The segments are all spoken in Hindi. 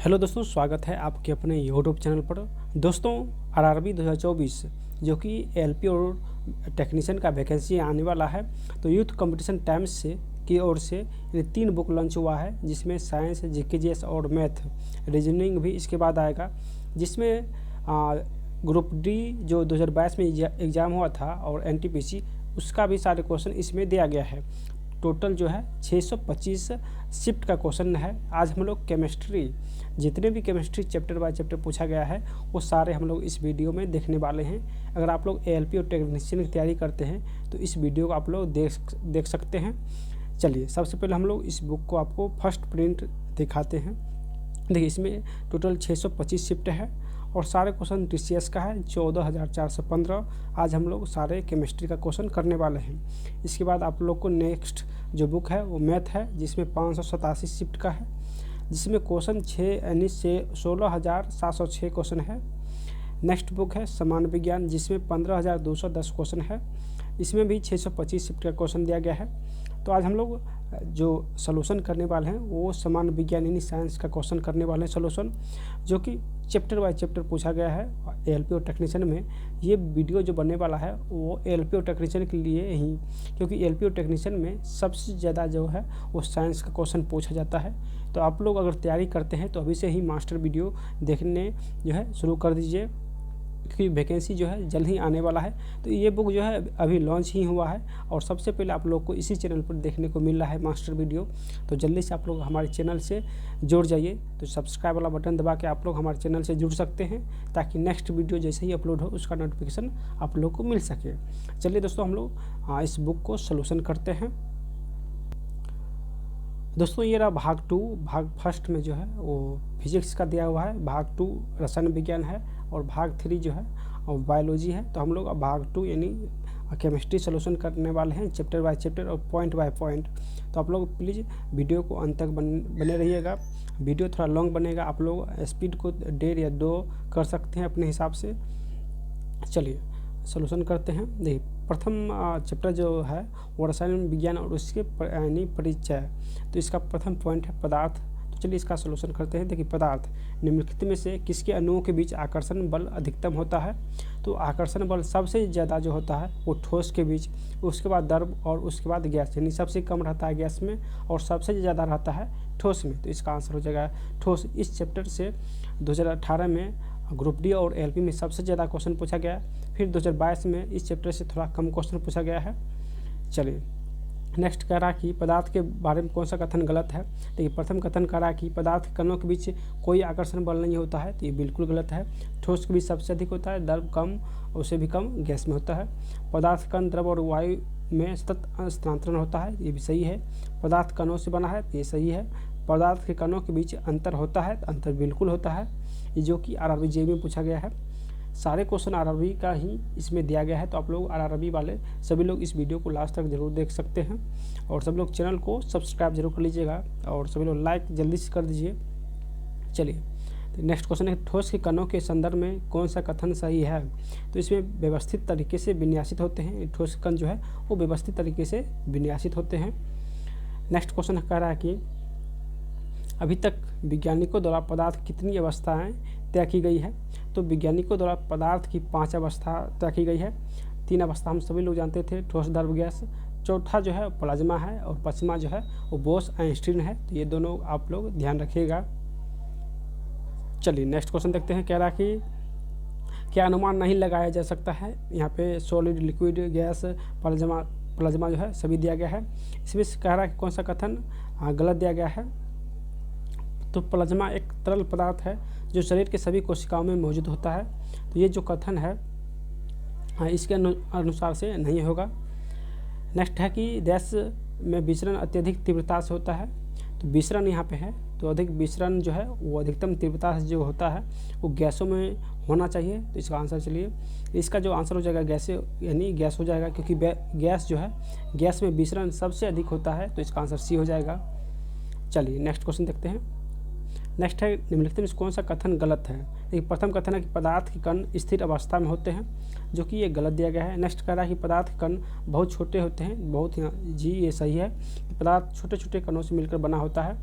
हेलो दोस्तों, स्वागत है आपके अपने यूट्यूब चैनल पर। दोस्तों, आरआरबी 2024 जो कि एलपी और टेक्नीशियन का वैकेंसी आने वाला है, तो यूथ कंपटीशन टाइम्स से की ओर से ये 3 बुक लॉन्च हुआ है, जिसमें साइंस, जीकेजीएस और मैथ रीजनिंग भी इसके बाद आएगा। जिसमें ग्रुप डी जो 2022 में एग्ज़ाम हुआ था और एनटीपीसी, उसका भी सारे क्वेश्चन इसमें दिया गया है। टोटल जो है 625 शिफ्ट का क्वेश्चन है। आज हम लोग केमिस्ट्री, जितने भी केमिस्ट्री चैप्टर बाय चैप्टर पूछा गया है वो सारे हम लोग इस वीडियो में देखने वाले हैं। अगर आप लोग एएलपी और टेक्नीशियन की तैयारी करते हैं तो इस वीडियो को आप लोग देख सकते हैं। चलिए, सबसे पहले हम लोग इस बुक को आपको फर्स्ट प्रिंट दिखाते हैं। देखिए, इसमें टोटल 625 शिफ्ट है और सारे क्वेश्चन टीसीएस का है 14,415। आज हम लोग सारे केमिस्ट्री का क्वेश्चन करने वाले हैं। इसके बाद आप लोग को नेक्स्ट जो बुक है वो मैथ है, जिसमें 587 शिफ्ट का है, जिसमें क्वेश्चन 16,706 क्वेश्चन है। नेक्स्ट बुक है सामान्य विज्ञान, जिसमें 15,210 क्वेश्चन है। इसमें भी 625 शिफ्ट का क्वेश्चन दिया गया है। तो आज हम लोग जो सॉल्यूशन करने वाले हैं वो सामान्य विज्ञान यानी साइंस का क्वेश्चन करने वाले हैं सॉल्यूशन, जो कि चैप्टर बाय चैप्टर पूछा गया है एएलपी और टेक्नीशियन में। ये वीडियो जो बनने वाला है वो एएलपी और टेक्नीशियन के लिए ही, क्योंकि एएलपी और टेक्नीशियन में सबसे ज़्यादा जो है वो साइंस का क्वेश्चन पूछा जाता है। तो आप लोग अगर तैयारी करते हैं तो अभी से ही मास्टर वीडियो देखने जो है शुरू कर दीजिए, क्योंकि वैकेंसी जो है जल्द ही आने वाला है। तो ये बुक जो है अभी लॉन्च ही हुआ है और सबसे पहले आप लोग को इसी चैनल पर देखने को मिल रहा है मास्टर वीडियो। तो जल्दी से आप लोग हमारे चैनल से जुड़ जाइए। तो सब्सक्राइब वाला बटन दबा के आप लोग हमारे चैनल से जुड़ सकते हैं, ताकि नेक्स्ट वीडियो जैसे ही अपलोड हो उसका नोटिफिकेशन आप लोग को मिल सके। चलिए दोस्तों, हम लोग इस बुक को सॉल्यूशन करते हैं। दोस्तों, ये रहा भाग 2। भाग फर्स्ट में जो है वो फिजिक्स का दिया हुआ है, भाग 2 रसायन विज्ञान है और भाग 3 जो है और बायोलॉजी है। तो हम लोग अब भाग 2 यानी केमिस्ट्री सॉल्यूशन करने वाले हैं, चैप्टर बाय चैप्टर और पॉइंट बाय पॉइंट। तो आप लोग प्लीज़ वीडियो को अंत तक बने रहिएगा। वीडियो थोड़ा लॉन्ग बनेगा, आप लोग स्पीड को 1.5 या 2 कर सकते हैं अपने हिसाब से। चलिए सॉल्यूशन करते हैं। देखिए, प्रथम चैप्टर जो है वो रसायन विज्ञान और उसके यानी परिचय। तो इसका प्रथम पॉइंट है पदार्थ। तो चलिए इसका सॉल्यूशन करते हैं। देखिए, पदार्थ निम्नलिखित में से किसके अणुओं के बीच आकर्षण बल अधिकतम होता है? तो आकर्षण बल सबसे ज़्यादा जो होता है वो ठोस के बीच, उसके बाद द्रव और उसके बाद गैस, यानी सबसे कम रहता है गैस में और सबसे ज़्यादा रहता है ठोस में। तो इसका आंसर हो जाएगा ठोस। इस चैप्टर से 2018 में ग्रुप डी और एलपी में सबसे ज़्यादा क्वेश्चन पूछा गया। फिर 2022 में इस चैप्टर से थोड़ा कम क्वेश्चन पूछा गया है। चलिए नेक्स्ट कह रहा कि पदार्थ के बारे में कौन सा कथन गलत है? देखिए, प्रथम कथन कह रहा कि पदार्थ के कणों के बीच कोई आकर्षण बल नहीं होता है। तो ये बिल्कुल गलत है। ठोस के बीच सबसे अधिक होता है, द्रव कम, उससे भी कम गैस में होता है। पदार्थ कण द्रव और वायु में सतत स्थानांतरण होता है, ये भी सही है। पदार्थ कणों से बना है, ये सही है। पदार्थ के कणों के बीच अंतर होता है, तो अंतर बिल्कुल होता है, ये जो कि आरआरबी जे में पूछा गया है। सारे क्वेश्चन आरआरबी का ही इसमें दिया गया है। तो आप लोग आरआरबी वाले सभी लोग इस वीडियो को लास्ट तक जरूर देख सकते हैं और सभी लोग चैनल को सब्सक्राइब जरूर कर लीजिएगा और सभी लोग लाइक जल्दी से कर दीजिए। चलिए, तो नेक्स्ट क्वेश्चन है ठोस के कणों के संदर्भ में कौन सा कथन सही है? तो इसमें व्यवस्थित तरीके से विन्यासित होते हैं। ठोस कण जो है वो व्यवस्थित तरीके से विन्यासित होते हैं। नेक्स्ट क्वेश्चन कह रहा है कि अभी तक वैज्ञानिकों द्वारा पदार्थ कितनी अवस्थाएं तय की गई है? तो वैज्ञानिकों द्वारा पदार्थ की 5 अवस्था तय की गई है। 3 अवस्था हम सभी लोग जानते थे, ठोस, द्रव, गैस। चौथा जो है प्लाज्मा है और पांचवा जो है वो बोस आइंस्टीन है। तो ये दोनों आप लोग ध्यान रखिएगा। चलिए नेक्स्ट क्वेश्चन देखते हैं। कह रहा कि क्या अनुमान नहीं लगाया जा सकता है? यहाँ पे सॉलिड, लिक्विड, गैस, प्लाज्मा जो है सभी दिया गया है। इसमें से कह रहा है कि कौन सा कथन गलत दिया गया है? तो प्लाज्मा एक तरल पदार्थ है जो शरीर के सभी कोशिकाओं में मौजूद होता है। तो ये जो कथन है इसके अनुसार से नहीं होगा। नेक्स्ट है कि गैस में विचरण अत्यधिक तीव्रता से होता है। तो विचरण यहाँ पे है, तो अधिक विचरण जो है वो अधिकतम तीव्रता से जो होता है वो गैसों में होना चाहिए। तो इसका आंसर, चलिए इसका जो आंसर हो जाएगा गैस, यानी गैस हो जाएगा, क्योंकि गैस जो है गैस में विचरण सबसे अधिक होता है। तो इसका आंसर सी हो जाएगा। चलिए नेक्स्ट क्वेश्चन देखते हैं। नेक्स्ट है निम्नलिखित में कौन सा कथन गलत है? एक प्रथम कथन है कि पदार्थ के कण स्थिर अवस्था में होते हैं, जो कि ये गलत दिया गया है। नेक्स्ट कह रहा है कि पदार्थ के कण बहुत छोटे होते हैं, बहुत जी ये सही है कि पदार्थ छोटे छोटे कणों से मिलकर बना होता है।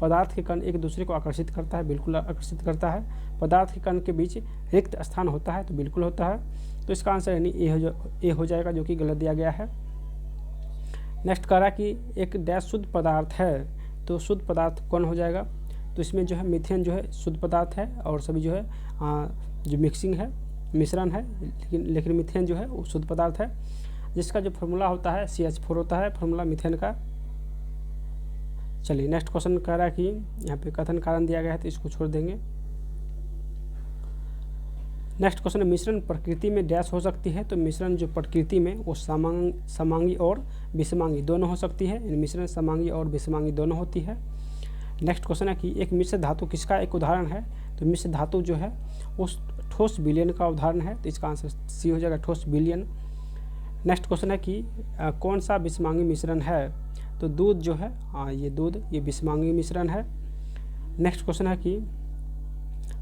पदार्थ के कण एक दूसरे को आकर्षित करता है, बिल्कुल आकर्षित करता है। पदार्थ के कण के बीच रिक्त स्थान होता है, तो बिल्कुल होता है। तो इसका आंसर यानी ए हो जाएगा, जो कि गलत दिया गया है। नेक्स्ट कह रहा है कि एक डैश शुद्ध पदार्थ है, तो शुद्ध पदार्थ कौन हो जाएगा? तो इसमें जो है मीथेन जो है शुद्ध पदार्थ है, और सभी जो है जो मिक्सिंग है, मिश्रण है, लेकिन मीथेन जो है वो शुद्ध पदार्थ है, जिसका जो फार्मूला होता है CH4 होता है, फार्मूला मीथेन का। चलिए नेक्स्ट क्वेश्चन कह रहा है कि यहाँ पे कथन कारण दिया गया है, तो इसको छोड़ देंगे। नेक्स्ट क्वेश्चन, मिश्रण प्रकृति में डैश हो सकती है, तो मिश्रण जो प्रकृति में वो समांगी और विषमांगी दोनों हो सकती है। मिश्रण समांगी और विषमांगी दोनों होती है। नेक्स्ट क्वेश्चन है कि एक मिश्र धातु किसका एक उदाहरण है? तो मिश्र धातु जो है उस ठोस विलयन का उदाहरण है, तो इसका आंसर सी हो जाएगा, ठोस विलयन। नेक्स्ट क्वेश्चन है कि कौन सा विषमांगी मिश्रण है? तो दूध जो है ये दूध, ये विषमांगी मिश्रण है। नेक्स्ट क्वेश्चन है कि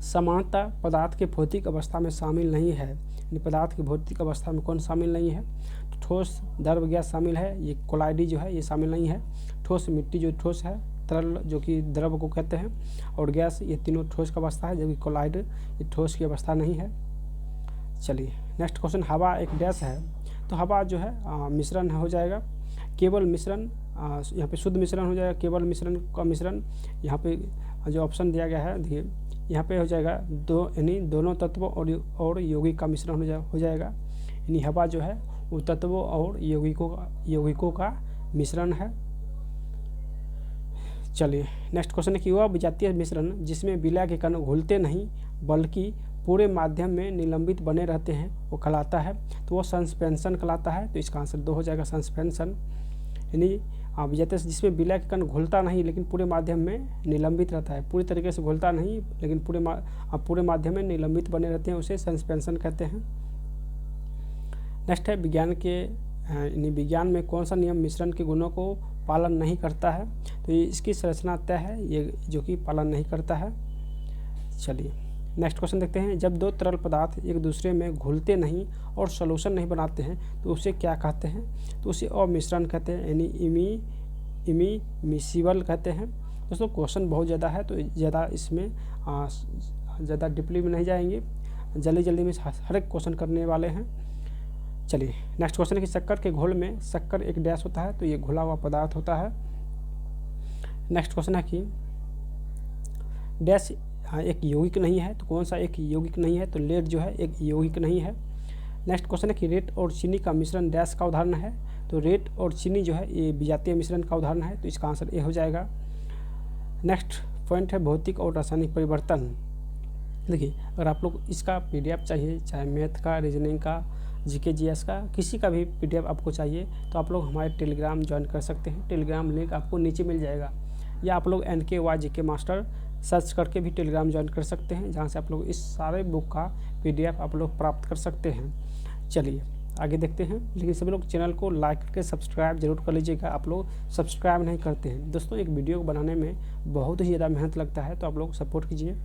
समानता पदार्थ के भौतिक अवस्था में शामिल नहीं है, पदार्थ की भौतिक अवस्था में कौन शामिल नहीं है? तो ठोस, द्रव, गैस शामिल है, ये कोलाइडी जो है ये शामिल नहीं है। ठोस मिट्टी जो ठोस है, तरल जो कि द्रव को कहते हैं, और गैस, ये तीनों ठोस की अवस्था है, जबकि कोलाइड ये ठोस की अवस्था नहीं है। चलिए नेक्स्ट क्वेश्चन, हवा एक डैश है, तो हवा जो है मिश्रण हो जाएगा, केवल मिश्रण, यहाँ पे शुद्ध मिश्रण हो जाएगा, केवल मिश्रण का मिश्रण। यहाँ पे जो ऑप्शन दिया गया है देखिए, यहाँ पे हो जाएगा यानी दोनों तत्वों और यौगिक का मिश्रण हो जाएगा। यानी हवा जो है वो तत्वों और यौगिकों का मिश्रण है। चलिए नेक्स्ट क्वेश्चन है कि वह विजातीय मिश्रण जिसमें विलय के कण घुलते नहीं बल्कि पूरे माध्यम में निलंबित बने रहते हैं, वो कहलाता है, तो वो सस्पेंशन कहलाता है। तो इसका आंसर 2 हो जाएगा, सस्पेंशन। यानी विजातीय जिसमें विलय के कण घुलता नहीं लेकिन पूरे माध्यम में निलंबित रहता है, पूरी तरीके से घुलता नहीं लेकिन पूरे माध्यम में निलंबित बने रहते हैं, उसे सस्पेंशन कहते हैं। नेक्स्ट है विज्ञान में कौन सा नियम मिश्रण के गुणों को पालन नहीं करता है? तो ये इसकी संरचना तय है, ये जो कि पालन नहीं करता है। चलिए नेक्स्ट क्वेश्चन देखते हैं, जब दो तरल पदार्थ एक दूसरे में घुलते नहीं और सॉल्यूशन नहीं बनाते हैं तो उसे क्या कहते हैं? तो उसे अमिश्रण कहते हैं, यानी इमिसिबल कहते हैं। दोस्तों क्वेश्चन बहुत ज़्यादा है, तो ज़्यादा इसमें ज़्यादा डीपली में नहीं जाएंगे, जल्दी में हर एक क्वेश्चन करने वाले हैं। चलिए नेक्स्ट क्वेश्चन है कि शक्कर के घोल में शक्कर एक डैश होता है, तो ये घुला हुआ पदार्थ होता है। नेक्स्ट क्वेश्चन है कि डैश एक यौगिक नहीं है, तो कौन सा एक यौगिक नहीं है? तो लेड जो है एक यौगिक नहीं है। नेक्स्ट क्वेश्चन है कि रेत और चीनी का मिश्रण डैश का उदाहरण है, तो रेत और चीनी जो है ये विजातीय मिश्रण का उदाहरण है, तो इसका आंसर ए हो जाएगा। नेक्स्ट पॉइंट है भौतिक और रासायनिक परिवर्तन। देखिए अगर आप लोग इसका PDF चाहिए, चाहे मैथ का, रीजनिंग का, GK GS का, किसी का भी PDF आपको चाहिए, तो आप लोग हमारे टेलीग्राम ज्वाइन कर सकते हैं। टेलीग्राम लिंक आपको नीचे मिल जाएगा, या आप लोग NKY GK मास्टर सर्च करके भी टेलीग्राम ज्वाइन कर सकते हैं, जहां से आप लोग इस सारे बुक का PDF आप लोग प्राप्त कर सकते हैं। चलिए आगे देखते हैं, लेकिन सभी लोग चैनल को लाइक करके सब्सक्राइब जरूर कर लीजिएगा। आप लोग सब्सक्राइब नहीं करते हैं दोस्तों, एक वीडियो को बनाने में बहुत ही ज़्यादा मेहनत लगता है, तो आप लोग सपोर्ट कीजिए।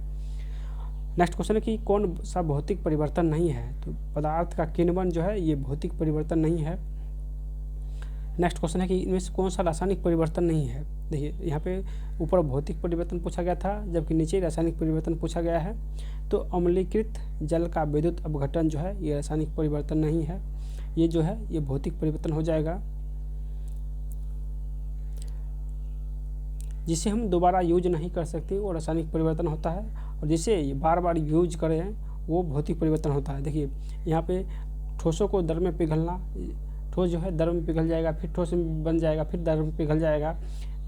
नेक्स्ट क्वेश्चन है कि कौन सा भौतिक परिवर्तन नहीं है? तो पदार्थ का किण्वन जो है ये भौतिक परिवर्तन नहीं है। नेक्स्ट क्वेश्चन है कि इनमें से कौन सा रासायनिक परिवर्तन नहीं है? देखिए यहाँ पे ऊपर भौतिक परिवर्तन पूछा गया था, जबकि नीचे रासायनिक परिवर्तन पूछा गया है। तो अम्लीकृत जल का विद्युत अपघटन जो है ये रासायनिक परिवर्तन नहीं है, ये जो है ये भौतिक परिवर्तन हो जाएगा। जिसे हम दोबारा यूज नहीं कर सकते वो रासायनिक परिवर्तन होता है, और जिसे बार बार यूज करें वो भौतिक परिवर्तन होता है। देखिए यहाँ पे ठोसों को द्रव में पिघलना, ठोस जो है द्रव में पिघल जाएगा, फिर ठोस में बन जाएगा, फिर द्रव में पिघल जाएगा,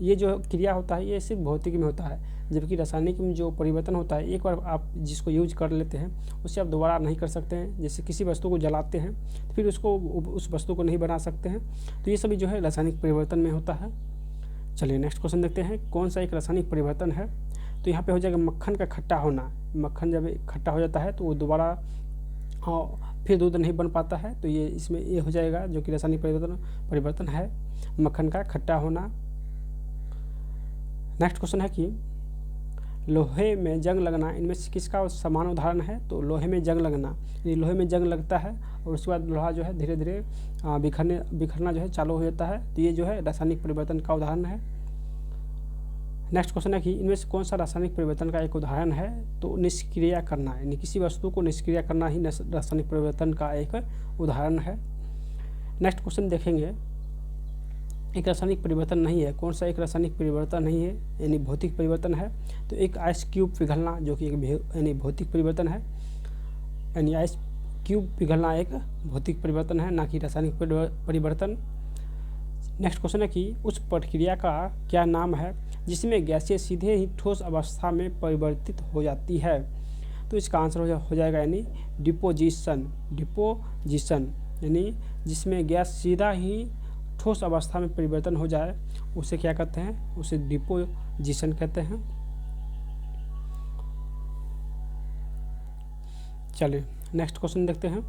ये जो क्रिया होता है ये सिर्फ भौतिक में होता है। जबकि रासायनिक में जो परिवर्तन होता है, एक बार आप जिसको यूज कर लेते हैं उससे आप दोबारा नहीं कर सकते हैं। जैसे किसी वस्तु को जलाते हैं फिर उस वस्तु को नहीं बना सकते हैं, तो ये सभी जो है रासायनिक परिवर्तन में होता है। चलिए नेक्स्ट क्वेश्चन देखते हैं, कौन सा एक रासायनिक परिवर्तन है? तो यहाँ पे हो जाएगा मक्खन का खट्टा होना। मक्खन जब खट्टा हो जाता है तो वो दोबारा फिर दूध नहीं बन पाता है, तो ये इसमें ये हो जाएगा जो कि रासायनिक परिवर्तन है, मक्खन का खट्टा होना। नेक्स्ट क्वेश्चन है कि लोहे में जंग लगना इनमें से किसका समान उदाहरण है? तो लोहे में जंग लगना, ये लोहे में जंग लगता है और उसके बाद लोहा जो है धीरे धीरे बिखरना जो है चालू हो जाता है, तो ये जो है रासायनिक परिवर्तन का उदाहरण है। नेक्स्ट क्वेश्चन है कि इनमें से कौन सा रासायनिक परिवर्तन का एक उदाहरण है? तो निष्क्रिय करना, यानी किसी वस्तु को निष्क्रिय करना ही रासायनिक परिवर्तन का एक उदाहरण है। नेक्स्ट क्वेश्चन देखेंगे, एक रासायनिक परिवर्तन नहीं है, कौन सा एक रासायनिक परिवर्तन नहीं है यानी भौतिक परिवर्तन है? तो एक आइस क्यूब पिघलना जो कि एक यानी भौतिक परिवर्तन है, यानी आइस क्यूब पिघलना एक भौतिक परिवर्तन है, ना कि रासायनिक परिवर्तन। नेक्स्ट क्वेश्चन है कि उस प्रक्रिया का क्या नाम है जिसमें गैसें सीधे ही ठोस अवस्था में परिवर्तित हो जाती है? तो इसका आंसर हो जाएगा यानी डिपोजिशन। डिपोजिशन यानी जिसमें गैस सीधा ही ठोस अवस्था में परिवर्तन हो जाए उसे क्या कहते हैं? उसे डिपोजिशन कहते हैं। चलिए नेक्स्ट क्वेश्चन देखते हैं।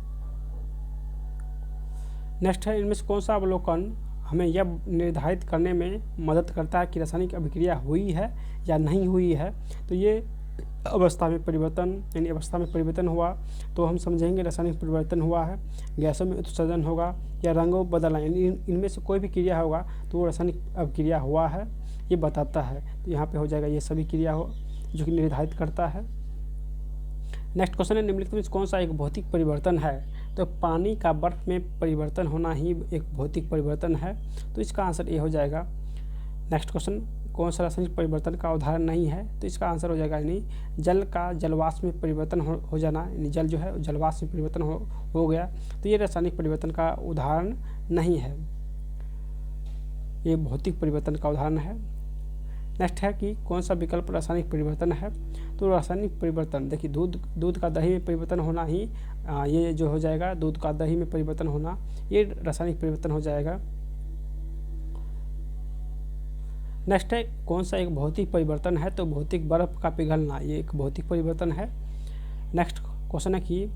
नेक्स्ट है, इनमें से कौन सा अवलोकन हमें यह निर्धारित करने में मदद करता है कि रासायनिक अभिक्रिया हुई है या नहीं हुई है? तो ये अवस्था में परिवर्तन, यानी अवस्था में परिवर्तन हुआ तो हम समझेंगे रासायनिक परिवर्तन हुआ है। गैसों में उत्सर्जन होगा या रंगों बदलना, यानी इनमें से कोई भी क्रिया होगा तो वो रासायनिक अभिक्रिया हुआ है, ये बताता है। तो यहाँ पे हो जाएगा ये सभी क्रिया हो जो कि निर्धारित करता है। नेक्स्ट क्वेश्चन है, निम्नलिखित में कौन सा एक भौतिक परिवर्तन है? तो पानी का बर्फ में परिवर्तन होना ही एक भौतिक परिवर्तन है, तो इसका आंसर ये हो जाएगा। नेक्स्ट क्वेश्चन, कौन सा रासायनिक परिवर्तन का उदाहरण नहीं है? तो इसका आंसर हो जाएगा यानी जल का जलवाष्प में परिवर्तन हो जाना, यानी जल जो है जलवाष्प में परिवर्तन हो गया, तो ये रासायनिक परिवर्तन का उदाहरण नहीं है, ये भौतिक परिवर्तन का उदाहरण है। नेक्स्ट है कि कौन सा विकल्प रासायनिक परिवर्तन है? तो रासायनिक परिवर्तन देखिए दूध का दही में परिवर्तन होना ही ये जो हो जाएगा, दूध का दही में परिवर्तन होना ये रासायनिक परिवर्तन हो जाएगा। नेक्स्ट है, कौन सा एक भौतिक परिवर्तन है? तो भौतिक बर्फ का पिघलना ये एक भौतिक परिवर्तन है। नेक्स्ट क्वेश्चन है कि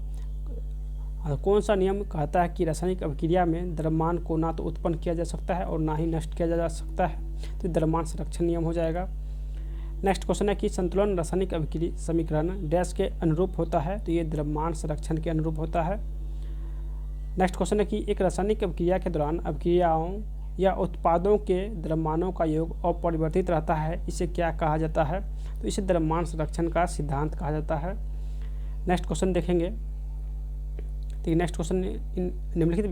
कौन सा नियम कहता है कि रासायनिक अभिक्रिया में द्रव्यमान को ना तो उत्पन्न किया जा सकता है और ना ही नष्ट किया जा सकता है? तो द्रव्यमान संरक्षण नियम हो जाएगा। नेक्स्ट क्वेश्चन है कि संतुलन रासायनिक अभिक्रिया समीकरण डैश के अनुरूप होता है? तो ये द्रव्यमान संरक्षण के अनुरूप होता है। नेक्स्ट क्वेश्चन है कि एक रासायनिक अभिक्रिया के दौरान अभिक्रियाओं या उत्पादों के द्रव्यमानों का योग अपरिवर्तित रहता है, इसे क्या कहा जाता है? तो इसे द्रव्यमान संरक्षण का सिद्धांत कहा जाता है। नेक्स्ट क्वेश्चन देखेंगे, तो नेक्स्ट क्वेश्चन, इन निम्नलिखित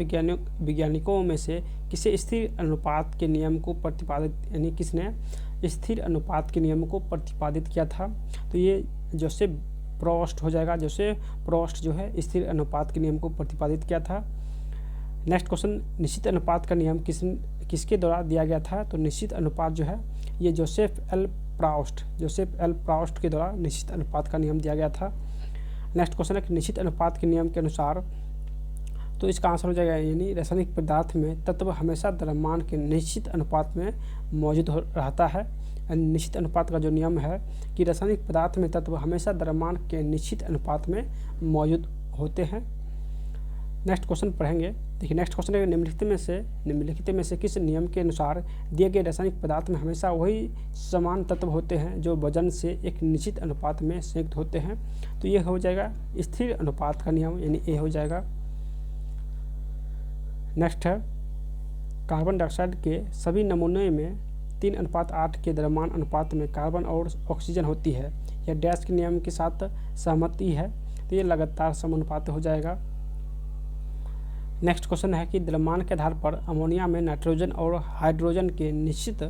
वैज्ञानिकों में से किसे स्थिर अनुपात के नियम को प्रतिपादित, यानी किसने स्थिर अनुपात के नियम को प्रतिपादित किया था? तो ये जोसेफ प्रोस्ट हो जाएगा। जोसेफ प्रोस्ट जो है स्थिर अनुपात के नियम को प्रतिपादित किया था। नेक्स्ट क्वेश्चन, निश्चित अनुपात का नियम किसके द्वारा दिया गया था? तो निश्चित अनुपात जो है ये जोसेफ एल प्रोस्ट के द्वारा निश्चित अनुपात का नियम दिया गया था। नेक्स्ट क्वेश्चन है कि निश्चित अनुपात के नियम के अनुसार, तो इसका आंसर हो जाएगा यानी रासायनिक पदार्थ में तत्व हमेशा द्रव्यमान के निश्चित अनुपात में मौजूद रहता है। निश्चित अनुपात का जो नियम है कि रासायनिक पदार्थ में तत्व हमेशा द्रव्यमान के निश्चित अनुपात में मौजूद होते हैं। नेक्स्ट क्वेश्चन पढ़ेंगे। देखिए नेक्स्ट क्वेश्चन है, निम्नलिखित में से किस नियम के अनुसार दिए गए रासायनिक पदार्थ में हमेशा वही समान तत्व होते हैं जो वजन से एक निश्चित अनुपात में संयुक्त होते हैं? तो ये हो जाएगा स्थिर अनुपात का नियम, यानी ए हो जाएगा। नेक्स्ट है, कार्बन डाइऑक्साइड के सभी नमूने में 3:8 के द्रव्यमान अनुपात में कार्बन और ऑक्सीजन होती है, यह डैश के नियम के साथ सहमति है? तो ये लगातार समानुपात हो जाएगा। नेक्स्ट क्वेश्चन है कि द्रव्यमान के आधार पर अमोनिया में नाइट्रोजन और हाइड्रोजन के निश्चित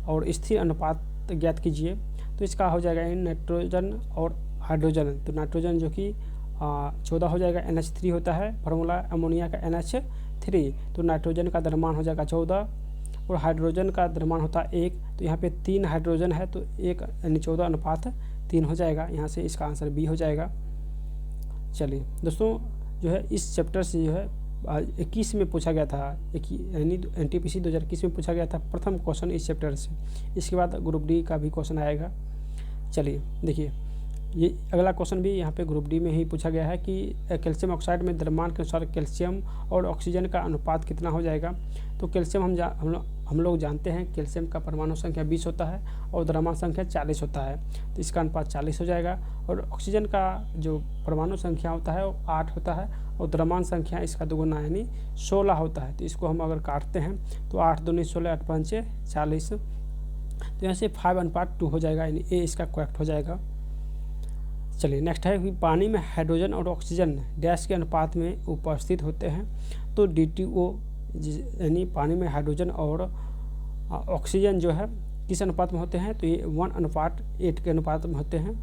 और स्थिर अनुपात ज्ञात कीजिए। तो इसका हो जाएगा नाइट्रोजन और हाइड्रोजन। तो नाइट्रोजन जो कि 14 हो जाएगा, NH3 होता है फार्मूला अमोनिया का NH3। तो नाइट्रोजन का द्रव्यमान हो जाएगा 14 और हाइड्रोजन का द्रव्यमान होता है 1। तो यहाँ पे 3 हाइड्रोजन है तो 1 यानी 14:3 हो जाएगा। यहाँ से इसका आंसर बी हो जाएगा। चलिए दोस्तों, जो है इस चैप्टर से जो है 21 में पूछा गया था, यानी NTPC 2021 में पूछा गया था प्रथम क्वेश्चन इस चैप्टर से। इसके बाद ग्रुप डी का भी क्वेश्चन आएगा। चलिए देखिए, ये अगला क्वेश्चन भी यहाँ पे ग्रुप डी में ही पूछा गया है कि कैल्शियम ऑक्साइड में द्रव्यमान के अनुसार कैल्शियम और ऑक्सीजन का अनुपात कितना हो जाएगा? तो कैल्शियम हम लोग जानते हैं कैल्शियम का परमाणु संख्या 20 होता है और द्रव्यमान संख्या 40 होता है, तो इसका अनुपात 40 हो जाएगा। और ऑक्सीजन का जो परमाणु संख्या होता है वो 8 होता है और द्रव्यमान संख्या इसका दुगुना यानी 16 होता है। तो इसको हम अगर काटते हैं तो 8 दूनी 16, 8 पंचे 40, तो यहाँ से 5:2 हो जाएगा, यानी ए इसका करेक्ट हो जाएगा। चलिए नेक्स्ट है कि पानी में हाइड्रोजन और ऑक्सीजन डैश के अनुपात में उपस्थित होते हैं। तो DTO यानी पानी में हाइड्रोजन और ऑक्सीजन जो है किस अनुपात में होते हैं, तो ये 1:8 के अनुपात में होते हैं।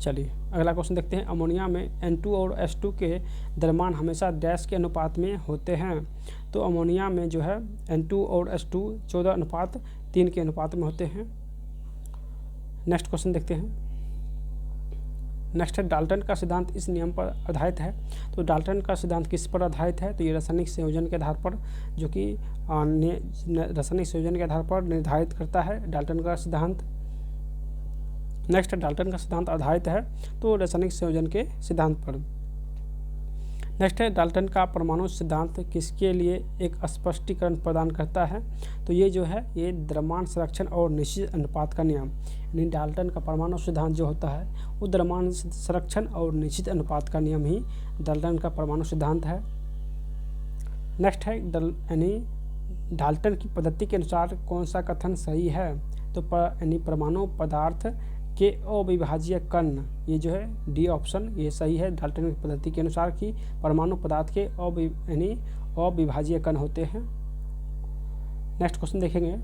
चलिए अगला क्वेश्चन देखते हैं। अमोनिया में N2 और H2 के द्रव्यमान हमेशा डैश के अनुपात में होते हैं। तो अमोनिया में जो है N2 और H2 14:3 के अनुपात में होते हैं। नेक्स्ट क्वेश्चन देखते हैं। नेक्स्ट है डाल्टन का सिद्धांत इस नियम पर आधारित है। तो डाल्टन का सिद्धांत किस पर आधारित है, तो ये रासायनिक संयोजन के आधार पर, जो कि रासायनिक संयोजन के आधार पर निर्धारित करता है डाल्टन का सिद्धांत। नेक्स्ट डाल्टन का सिद्धांत आधारित है तो रासायनिक संयोजन के सिद्धांत पर। नेक्स्ट है डाल्टन का परमाणु सिद्धांत किसके लिए एक स्पष्टीकरण प्रदान करता है, तो ये जो है ये द्रव्यमान संरक्षण और निश्चित अनुपात का नियम, यानी डाल्टन का परमाणु सिद्धांत जो होता है वो द्रव्यमान संरक्षण और निश्चित अनुपात का नियम ही डाल्टन का परमाणु सिद्धांत है। नेक्स्ट है यानी डाल्टन की पद्धति के अनुसार कौन सा कथन सही है, तो यानी परमाणु पदार्थ के अविभाज्य कण, ये जो है डी ऑप्शन ये सही है डाल्टन की पद्धति के अनुसार कि परमाणु पदार्थ के यानी अविभाज्य कण होते हैं। नेक्स्ट क्वेश्चन देखेंगे।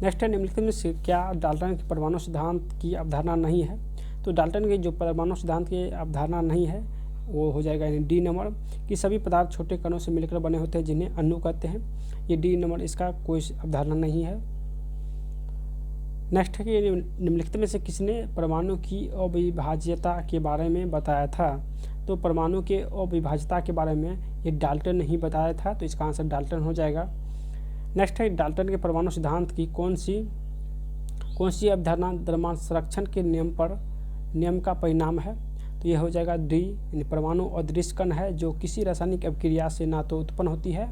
नेक्स्ट है निम्नलिखित में से क्या डाल्टन के परमाणु सिद्धांत की अवधारणा नहीं है, तो डाल्टन के जो परमाणु सिद्धांत की अवधारणा नहीं है वो हो जाएगा यानी डी नंबर कि सभी पदार्थ छोटे कणों से मिलकर बने होते हैं जिन्हें अणु कहते हैं। ये डी नंबर इसका कोई अवधारणा नहीं है। नेक्स्ट है कि निम्नलिखित में से किसने परमाणु की अविभाज्यता के बारे में बताया था, तो परमाणु के अविभाज्यता के बारे में ये डाल्टन नहीं बताया था, तो इसका आंसर डाल्टन हो जाएगा। नेक्स्ट है डाल्टन के परमाणु सिद्धांत की कौन सी अवधारणा द्रव्यमान संरक्षण के नियम का परिणाम है, तो यह हो जाएगा डी, यानी परमाणु अदृश्य कण है जो किसी रासायनिक अभिक्रिया से ना तो उत्पन्न होती है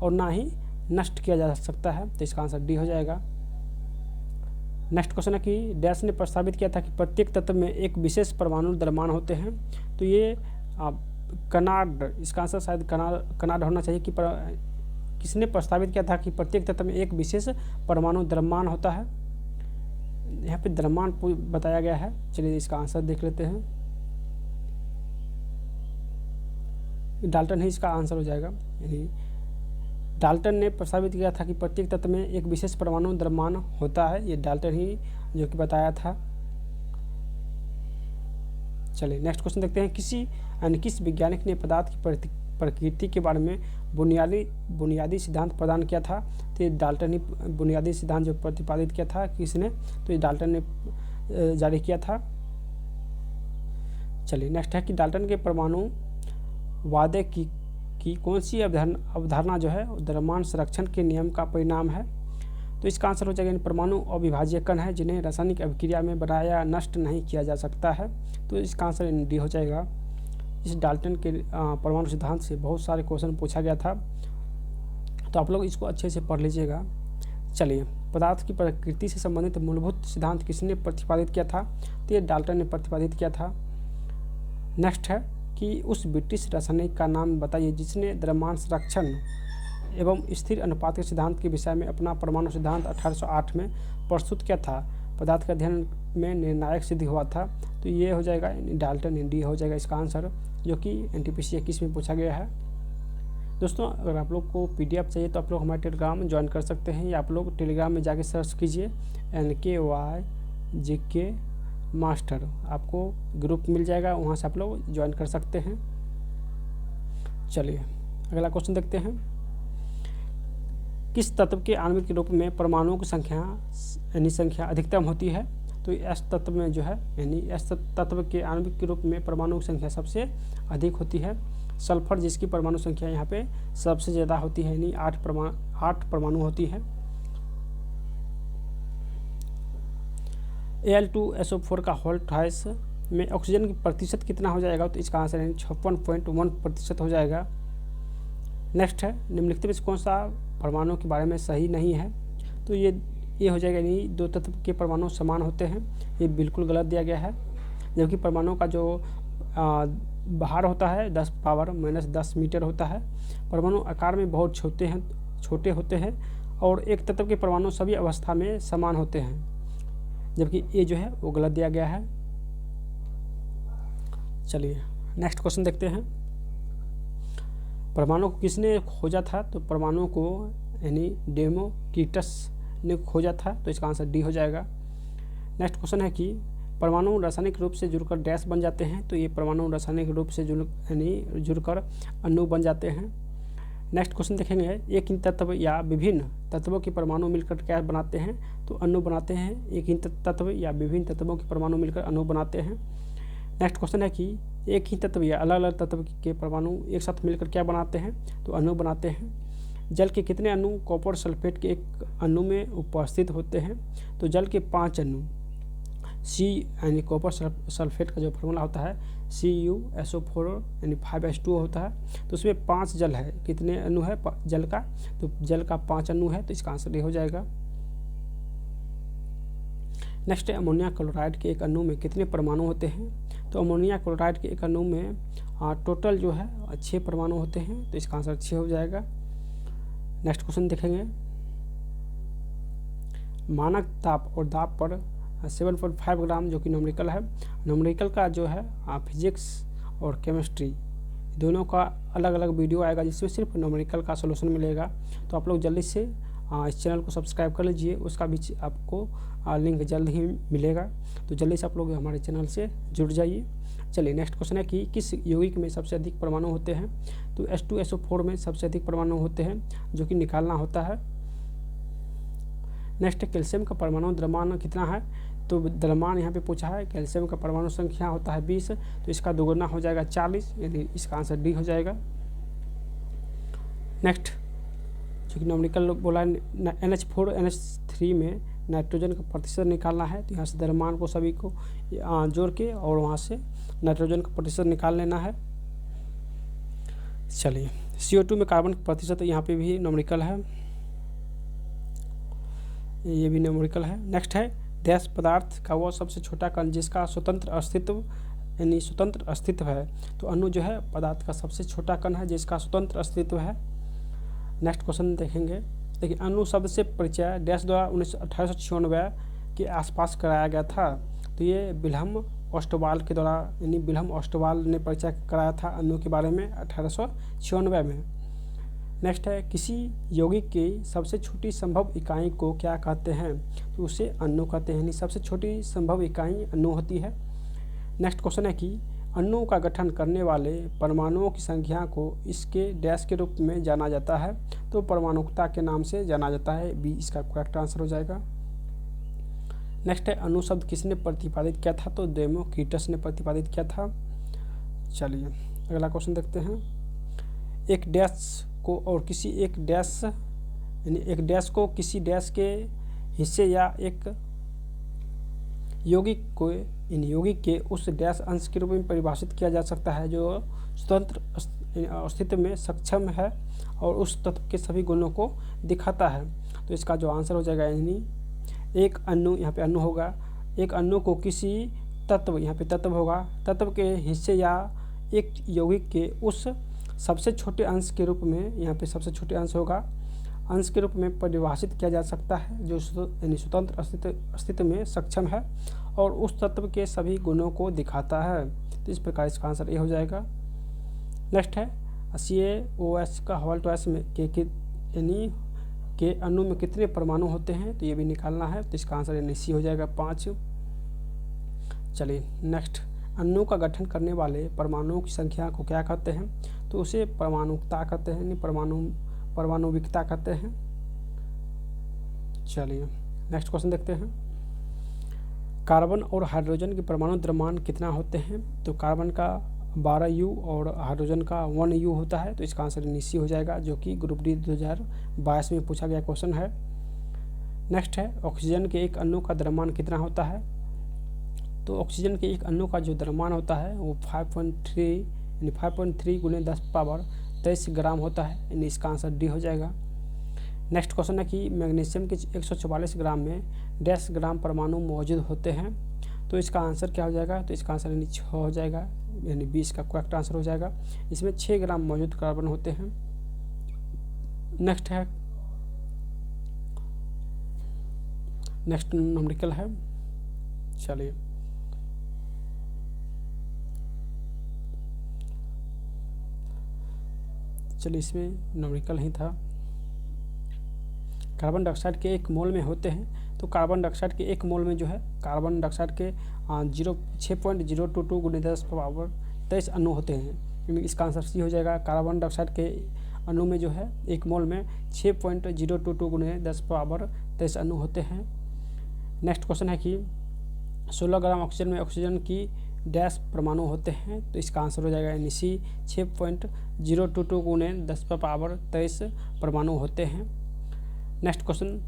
और ना ही नष्ट किया जा सकता है, तो इसका आंसर डी हो जाएगा। नेक्स्ट क्वेश्चन है कि डैश ने प्रस्तावित किया था कि प्रत्येक तत्व में एक विशेष परमाणु द्रव्यमान होते हैं, तो ये कनाड, इसका आंसर शायद कनाड होना चाहिए कि किसने प्रस्तावित किया था कि प्रत्येक तत्व में एक विशेष परमाणु द्रव्यमान होता है। यहाँ पे द्रव्यमान बताया गया है, चलिए इसका आंसर देख लेते हैं। डाल्टन ही इसका आंसर हो जाएगा, यानी डाल्टन ने प्रस्तावित किया था कि प्रत्येक तत्व में एक विशेष परमाणु द्रव्यमान होता है, ये डाल्टन ही जो कि बताया था। चलिए नेक्स्ट क्वेश्चन देखते हैं। किस वैज्ञानिक ने पदार्थ की प्रकृति के बारे में बुनियादी सिद्धांत प्रदान किया था, तो ये डाल्टन ही बुनियादी सिद्धांत जो प्रतिपादित किया था किसने, तो ये डाल्टन ने जारी किया था। चलिए नेक्स्ट है कि डाल्टन के परमाणु वादे की कौन सी अवधारणा जो है द्रव्यमान संरक्षण के नियम का परिणाम है, तो इसका आंसर हो जाएगा परमाणु अविभाज्य कण है जिन्हें रासायनिक अभिक्रिया में बनाया या नष्ट नहीं किया जा सकता है, तो इसका आंसर डी हो जाएगा। इस डाल्टन के परमाणु सिद्धांत से बहुत सारे क्वेश्चन पूछा गया था, तो आप लोग इसको अच्छे से पढ़ लीजिएगा। चलिए पदार्थ की प्रकृति से संबंधित मूलभूत सिद्धांत किसने प्रतिपादित किया था, तो ये डाल्टन ने प्रतिपादित किया था। नेक्स्ट है कि उस ब्रिटिश रासायनिक का नाम बताइए जिसने द्रव्यमान संरक्षण एवं स्थिर अनुपात के सिद्धांत के विषय में अपना परमाणु सिद्धांत 1808 में प्रस्तुत किया था, पदार्थ के अध्ययन में निर्णायक सिद्ध हुआ था, तो ये हो जाएगा डाल्टन, डी हो जाएगा इसका आंसर, जो कि NTPC 21 में पूछा गया है। दोस्तों अगर आप लोग को PDF चाहिए तो आप लोग हमारे टेलीग्राम में ज्वाइन कर सकते हैं, या आप लोग टेलीग्राम में जाके सर्च कीजिए NKYGK मास्टर, आपको ग्रुप मिल जाएगा, वहाँ से आप लोग ज्वाइन कर सकते हैं। चलिए अगला क्वेश्चन देखते हैं। किस तत्व के आणविक रूप में परमाणुओं की संख्या अधिकतम होती है, तो S तत्व में जो है यानी S तत्व के आणविक रूप में परमाणु की संख्या सबसे अधिक होती है। सल्फर जिसकी परमाणु संख्या यहाँ पे सबसे ज़्यादा होती है, यानी 8 परमाणु होती है। Al2SO4 का होल्टहाउस में ऑक्सीजन की प्रतिशत कितना हो जाएगा, तो इसका आंसर 56.1% हो जाएगा। नेक्स्ट है निम्नलिखित में कौन सा परमाणु के बारे में सही नहीं है, तो ये हो जाएगा, यानी दो तत्व के परमाणु समान होते हैं, ये बिल्कुल गलत दिया गया है। जबकि परमाणु का जो भार होता है 10⁻⁻10 मीटर होता है। परमाणु आकार में बहुत छोटे होते हैं और एक तत्व के परमाणु सभी अवस्था में समान होते हैं, जबकि ये जो है वो गलत दिया गया है। चलिए नेक्स्ट क्वेश्चन देखते हैं। परमाणु को किसने खोजा था? तो परमाणु को यानी डेमोक्रिटस ने खोजा था, तो इसका आंसर डी हो जाएगा। नेक्स्ट क्वेश्चन है कि परमाणु रासायनिक रूप से जुड़कर डैश बन जाते हैं, तो ये परमाणु रासायनिक रूप से जुड़कर अणु बन जाते हैं। नेक्स्ट क्वेश्चन देखेंगे, एक ही तत्व या विभिन्न तत्वों के परमाणु मिलकर क्या बनाते हैं? तो अणु बनाते हैं। एक ही तत्व या विभिन्न तत्वों के परमाणु मिलकर अणु बनाते हैं। नेक्स्ट क्वेश्चन है कि एक ही तत्व या अलग अलग तत्व के परमाणु एक साथ मिलकर क्या बनाते हैं? तो अणु बनाते हैं। जल के कितने अणु कॉपर सल्फेट के एक अणु में उपस्थित होते हैं? तो जल के 5 अणु। सी यानी कॉपर सल्फेट का जो फॉर्मूला होता है CuSO4 यानी 5H2O होता है, तो उसमें 5 जल है। कितने अणु है जल का? तो जल का 5 अणु है, तो इसका आंसर ये हो जाएगा। नेक्स्ट है, अमोनिया क्लोराइड के एक अणु में कितने परमाणु होते हैं? तो अमोनिया क्लोराइड के एक अणु में टोटल जो है 6 परमाणु होते हैं, तो इसका आंसर 6 हो जाएगा। नेक्स्ट क्वेश्चन देखेंगे, मानक ताप और दाब पर 7.5 ग्राम जो कि न्यूमेरिकल है। न्यूमेरिकल का जो है फिजिक्स और केमिस्ट्री दोनों का अलग अलग वीडियो आएगा, जिसमें सिर्फ न्यूमेरिकल का सॉल्यूशन मिलेगा। तो आप लोग जल्दी से इस चैनल को सब्सक्राइब कर लीजिए, उसका भी आपको लिंक जल्द ही मिलेगा। तो जल्दी से आप लोग हमारे चैनल से जुड़ जाइए। चलिए नेक्स्ट क्वेश्चन है कि किस यौगिक में सबसे अधिक परमाणु होते हैं? तो H2SO4 में सबसे अधिक परमाणु होते हैं, जो कि निकालना होता है। नेक्स्ट है, कैल्शियम का परमाणु द्रव्यमान कितना है? तो द्रव्यमान यहाँ पे पूछा है। कैल्शियम का परमाणु संख्या होता है 20, तो इसका दोगुना हो जाएगा 40, यानी इसका आंसर डी हो जाएगा। नेक्स्ट जो कि न्यूमेरिकल बोला है, NH4 NH3 में नाइट्रोजन का प्रतिशत निकालना है। तो यहाँ से द्रव्यमान को सभी को जोड़ के और वहाँ से नाइट्रोजन का प्रतिशत निकाल लेना है। चलिए CO2 में कार्बन का प्रतिशत यहाँ पे भी न्यूमेरिकल है, ये भी न्यूमेरिकल है। नेक्स्ट है, डैश पदार्थ का वह सबसे छोटा कण जिसका स्वतंत्र अस्तित्व यानी स्वतंत्र अस्तित्व है। तो अणु जो है पदार्थ का सबसे छोटा कण है जिसका स्वतंत्र अस्तित्व है। नेक्स्ट क्वेश्चन देखेंगे, देखिए अणु शब्द से परिचय डैश द्वारा 1896 के आसपास कराया गया था। तो ये विल्हम ओस्टवाल के द्वारा यानी विल्हम ओस्टवाल ने परिचय कराया था अणु के बारे में 1896 में। नेक्स्ट है, किसी यौगिक की सबसे छोटी संभव इकाई को क्या कहते हैं? तो उसे अणु कहते हैं, यानी सबसे छोटी संभव इकाई अणु होती है। नेक्स्ट क्वेश्चन है कि अणु का गठन करने वाले परमाणुओं की संख्या को इसके डैश के रूप में जाना जाता है। तो परमाणुकता के नाम से जाना जाता है, बी इसका करेक्ट आंसर हो जाएगा। नेक्स्ट है, अणु शब्द किसने प्रतिपादित किया था? तो डेमोक्रिटस ने प्रतिपादित किया था। चलिए अगला क्वेश्चन देखते हैं, एक डैश को और किसी एक डैश यानी एक डैश को किसी डैश के हिस्से या एक यौगिक को इन यौगिक के उस डैश अंश के रूप में परिभाषित किया जा सकता है जो स्वतंत्र अस्तित्व में सक्षम है और उस तत्व के सभी गुणों को दिखाता है। तो इसका जो आंसर हो जाएगा, यानी एक अणु, यहाँ पे अणु होगा, एक अणु को किसी तत्व, यहाँ पे तत्व होगा, तत्व के हिस्से या एक यौगिक के उस सबसे छोटे अंश के रूप में, यहाँ पे सबसे छोटे अंश होगा, अंश के रूप में परिभाषित किया जा सकता है जो यानी स्वतंत्र अस्तित्व में सक्षम है और उस तत्व के सभी गुणों को दिखाता है। तो इस प्रकार इसका आंसर ये हो जाएगा। नेक्स्ट है, CaOH का होल टॉयस में यानी के अणु में कितने परमाणु होते हैं? तो ये भी निकालना है, तो इसका आंसर यानी सी हो जाएगा 5। चलिए नेक्स्ट, अणु का गठन करने वाले परमाणुओं की संख्या को क्या कहते हैं? तो उसे परमाणुकता कहते हैं, यानी परमाणुविकता कहते हैं। चलिए नेक्स्ट क्वेश्चन देखते हैं, कार्बन और हाइड्रोजन के परमाणु द्रव्यमान कितना होते हैं? तो कार्बन का 12U और हाइड्रोजन का 1U होता है, तो इसका आंसर सी हो जाएगा, जो कि ग्रुप डी 2022 में पूछा गया क्वेश्चन है। नेक्स्ट है, ऑक्सीजन के एक अणु का द्रव्यमान कितना होता है? तो ऑक्सीजन के एक अणु का जो द्रव्यमान होता है वो 5.3 यानी 5.3 × 10⁻23 ग्राम होता है, यानी इसका आंसर डी हो जाएगा। नेक्स्ट क्वेश्चन है कि मैग्नीशियम के 144 ग्राम में 10 ग्राम परमाणु मौजूद होते हैं। तो इसका आंसर क्या हो जाएगा, तो इसका आंसर यानी 6 हो जाएगा, यानी 20 का करेक्ट आंसर हो जाएगा। इसमें 6 ग्राम मौजूद कार्बन होते हैं। नेक्स्ट न्यूमेरिकल है। चलिए इसमें न्यूमेरिकल ही था। कार्बन डाइऑक्साइड के 1 मोल में होते हैं, तो कार्बन डाइऑक्साइड के 1 मोल में जो है कार्बन डाइऑक्साइड के 6.022 × 10⁻23 अणु होते हैं। इसका आंसर सी हो जाएगा। कार्बन डाइऑक्साइड के अणु में जो है 1 मोल में 6.022 × 10⁻23 अणु होते हैं। नेक्स्ट क्वेश्चन है कि 16 ग्राम ऑक्सीजन में ऑक्सीजन की डैश परमाणु होते हैं, तो इसका आंसर हो जाएगा यानी सी 6.022 × 10⁻23 परमाणु होते हैं। नेक्स्ट क्वेश्चन,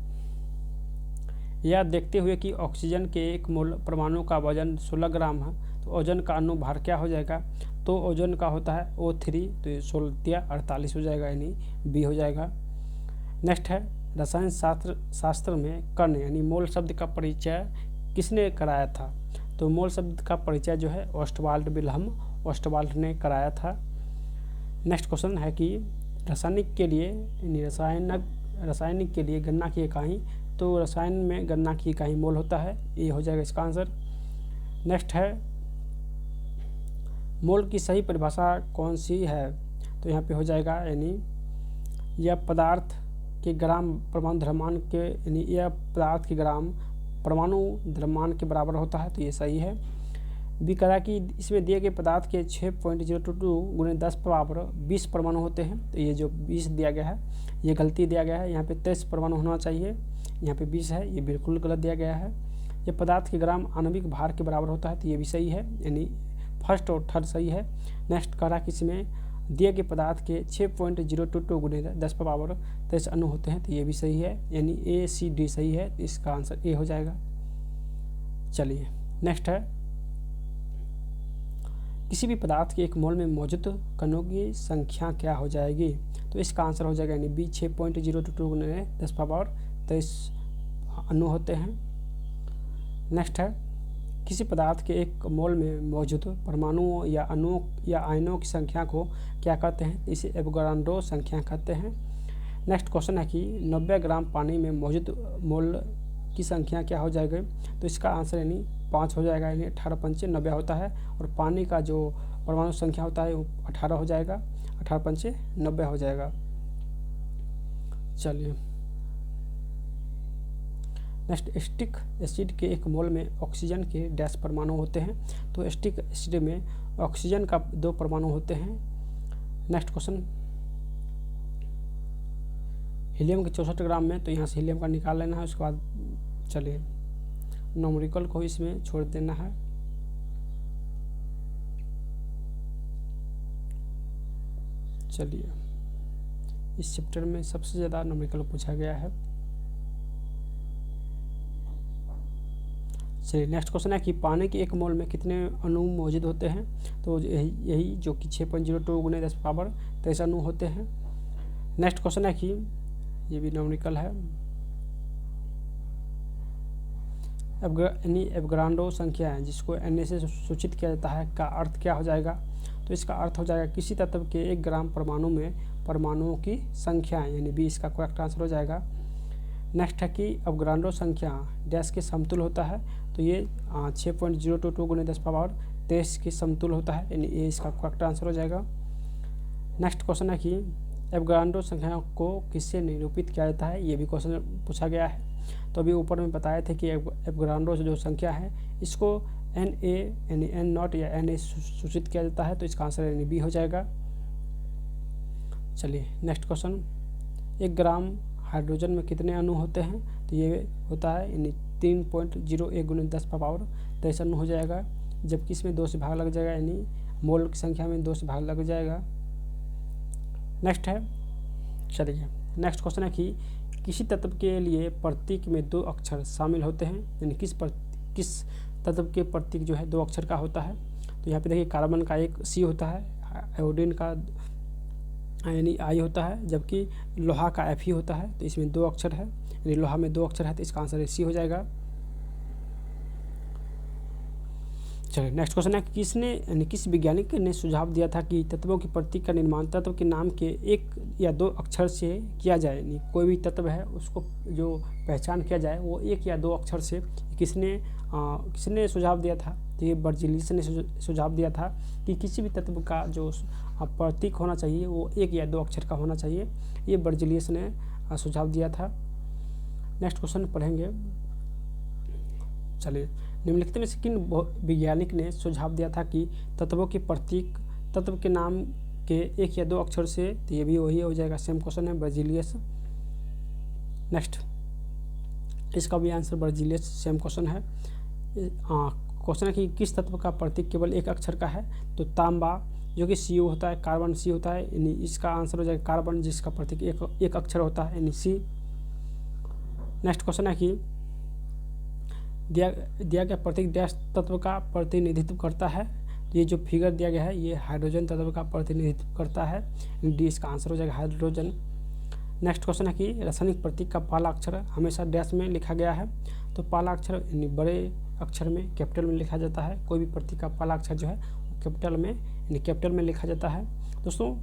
यह देखते हुए कि ऑक्सीजन के 1 मोल परमाणु का वजन 16 ग्राम है, तो ओजोन का अनुभार क्या हो जाएगा, तो ओजोन का होता है O3, तो ये 16 48 हो जाएगा, यानी बी हो जाएगा। नेक्स्ट है रसायन शास्त्र में कण यानी मोल शब्द का परिचय किसने कराया था, तो मोल शब्द का परिचय जो है ओस्टवाल्ड विल्हम ओस्टवाल्ड ने कराया था। नेक्स्ट क्वेश्चन है कि रासायनिक के लिए गणना की इकाई, तो रसायन में गणना की इकाई मोल होता है, ये हो जाएगा इसका आंसर। नेक्स्ट है मोल की सही परिभाषा कौन सी है, तो यहाँ पे हो जाएगा यानी यह पदार्थ के ग्राम परमाणु द्रव्यमान के यानी यह पदार्थ के ग्राम परमाणु द्रव्यमान के बराबर होता है, तो ये सही है। भी कहा कि इसमें दिए गए पदार्थ के 6.022 × 10⁻20 परमाणु होते हैं, तो ये जो 20 दिया गया है ये गलती दिया गया है, यहाँ पे 23 परमाणु होना चाहिए, यहाँ पे 20 है, ये बिल्कुल गलत दिया गया है। ये पदार्थ के ग्राम आणविक भार के बराबर होता है, तो ये भी सही है, यानी फर्स्ट और थर्ड सही है। नेक्स्ट कह रहा कि इसमें दिए गए पदार्थ के 6.022 × 10⁻23 अणु होते हैं, तो ये भी सही है, यानी A, C, D सही है, तो इसका आंसर ए हो जाएगा। चलिए नेक्स्ट है किसी भी पदार्थ के 1 मोल में मौजूद कणों की संख्या क्या हो जाएगी, तो इसका आंसर हो जाएगा यानी बी 6.022 × 10⁻23 अणु होते हैं। नेक्स्ट है किसी पदार्थ के 1 मोल में मौजूद परमाणुओं या अणुओं या आयनों की संख्या को क्या कहते हैं, इसे एवोगाड्रो संख्या कहते हैं। नेक्स्ट क्वेश्चन है कि 90 ग्राम पानी में मौजूद मोल की संख्या क्या हो जाएगी, तो इसका आंसर यानी 5 हो जाएगा, यानी 18×5 = 90 होता है, और पानी का जो परमाणु संख्या होता है वो 18 हो जाएगा, 18×5 = 90 हो जाएगा। चलिए नेक्स्ट, एसिटिक एसिड के 1 मोल में ऑक्सीजन के डैश परमाणु होते हैं, तो एसिटिक एसिड में ऑक्सीजन का 2 परमाणु होते हैं। नेक्स्ट क्वेश्चन, हीलियम के 64 ग्राम में, तो यहाँ से हीलियम का निकाल लेना है, उसके बाद चलिए न्यूमेरिकल को इसमें छोड़ देना है। चलिए इस चैप्टर में सबसे ज़्यादा न्यूमेरिकल पूछा गया है। चलिए नेक्स्ट क्वेश्चन है कि पानी के 1 मोल में कितने अणु मौजूद होते हैं, तो यही जो कि 6.02 × 10⁻23 अणु होते हैं। नेक्स्ट क्वेश्चन है कि ये भी न्यूमेरिकल है, एवोगाड्रो संख्या है जिसको Na से सूचित किया जाता है का अर्थ क्या हो जाएगा, तो इसका अर्थ हो जाएगा किसी तत्व के 1 ग्राम परमाणु में परमाणुओं की संख्या, यानी बी इसका करेक्ट आंसर हो जाएगा। नेक्स्ट है कि एवोगाड्रो संख्या डैश के समतुल होता है, तो ये 6.022 × 10⁻23 के समतुल होता है, यानी ए इसका करेक्ट आंसर हो जाएगा। नेक्स्ट क्वेश्चन है कि एवोगाड्रो संख्या को किससे निरूपित किया जाता है, ये भी क्वेश्चन पूछा गया है। तो अभी ऊपर में बताए थे कि एवोगाड्रो जो संख्या है इसको Na यानी N0 या Na सूचित किया जाता है, तो इसका आंसर यानी बी हो जाएगा। चलिए नेक्स्ट क्वेश्चन, 1 ग्राम हाइड्रोजन में कितने अणु होते हैं, तो ये होता है यानी 3.01 × 10⁻23 अणु हो जाएगा, जबकि इसमें 2 से भाग लग जाएगा, यानी मोल की संख्या में 2 से भाग लग जाएगा। नेक्स्ट है, चलिए नेक्स्ट क्वेश्चन है कि किसी तत्व के लिए प्रतीक में 2 अक्षर शामिल होते हैं, यानी किस तत्व के प्रतीक जो है 2 अक्षर का होता है, तो यहाँ पे देखिए कार्बन का एक C होता है, आयोडीन का यानी I होता है, जबकि लोहा का Fe होता है, तो इसमें 2 अक्षर है, यानी लोहा में 2 अक्षर है, तो इसका आंसर C हो जाएगा। चलिए नेक्स्ट क्वेश्चन है कि किसने यानी किस वैज्ञानिक ने सुझाव दिया था कि तत्वों की प्रतीक का निर्माण तत्व के नाम के एक या दो अक्षर से किया जाए। यानी कोई भी तत्व है उसको जो पहचान किया जाए वो एक या दो अक्षर से किसने सुझाव दिया था। तो ये बर्जीलियस ने सुझाव दिया था कि किसी भी तत्व का जो प्रतीक होना चाहिए वो एक या दो अक्षर का होना चाहिए। ये बर्जीलियस ने सुझाव दिया था। नेक्स्ट क्वेश्चन पढ़ेंगे। चलिए, निम्नलिखित में से किन वैज्ञानिक ने सुझाव दिया था कि तत्वों के प्रतीक तत्व के नाम के एक या दो अक्षर से। तो ये भी वही हो जाएगा, सेम क्वेश्चन है, बर्जीलियस। नेक्स्ट, इसका भी आंसर बर्जीलियस, सेम क्वेश्चन है। क्वेश्चन है कि किस तत्व का प्रतीक केवल एक अक्षर का है। तो तांबा, जो कि CO होता है, कार्बन C होता है, यानी इसका आंसर हो जाएगा कार्बन, जिसका प्रतीक एक अक्षर होता है, यानी C। नेक्स्ट क्वेश्चन है कि दिया गया प्रतीक डैश तत्व का प्रतिनिधित्व करता है। ये जो फिगर दिया गया है ये हाइड्रोजन तत्व का प्रतिनिधित्व करता है, D इसका आंसर हो जाएगा हाइड्रोजन। नेक्स्ट क्वेश्चन है कि रासायनिक प्रतीक का पहला अक्षर हमेशा डैश में लिखा गया है। तो पहला अक्षर यानी बड़े अक्षर में, कैपिटल में लिखा जाता है। कोई भी प्रतीक का पहला अक्षर जो है वो कैपिटल में लिखा जाता है। दोस्तों,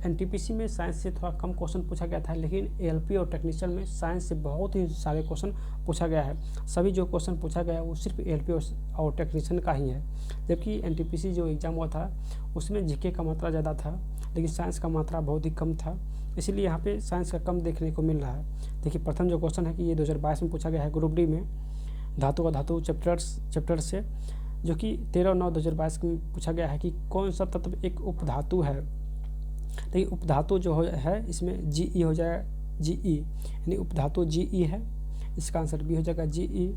NTPC में साइंस से थोड़ा कम क्वेश्चन पूछा गया था, लेकिन ALP और टेक्नीशियन में साइंस से बहुत ही सारे क्वेश्चन पूछा गया है। सभी जो क्वेश्चन पूछा गया है वो सिर्फ ALP और टेक्नीशियन का ही है, जबकि NTPC जो एग्ज़ाम हुआ था उसमें GK का मात्रा ज़्यादा था, लेकिन साइंस का मात्रा बहुत ही कम था, इसीलिए यहाँ पे साइंस का कम देखने को मिल रहा है। देखिए, प्रथम जो क्वेश्चन है कि ये 2022 में पूछा गया है ग्रुप D में, धातु व धातु चैप्टर से, जो कि 13/9/2022 में पूछा गया है कि कौन सा तत्व एक उपधातु है। देखिए, उपधातु जो है इसमें GE हो जाएगा, GE यानी उपधातु GE है, इसका आंसर भी हो जाएगा GE,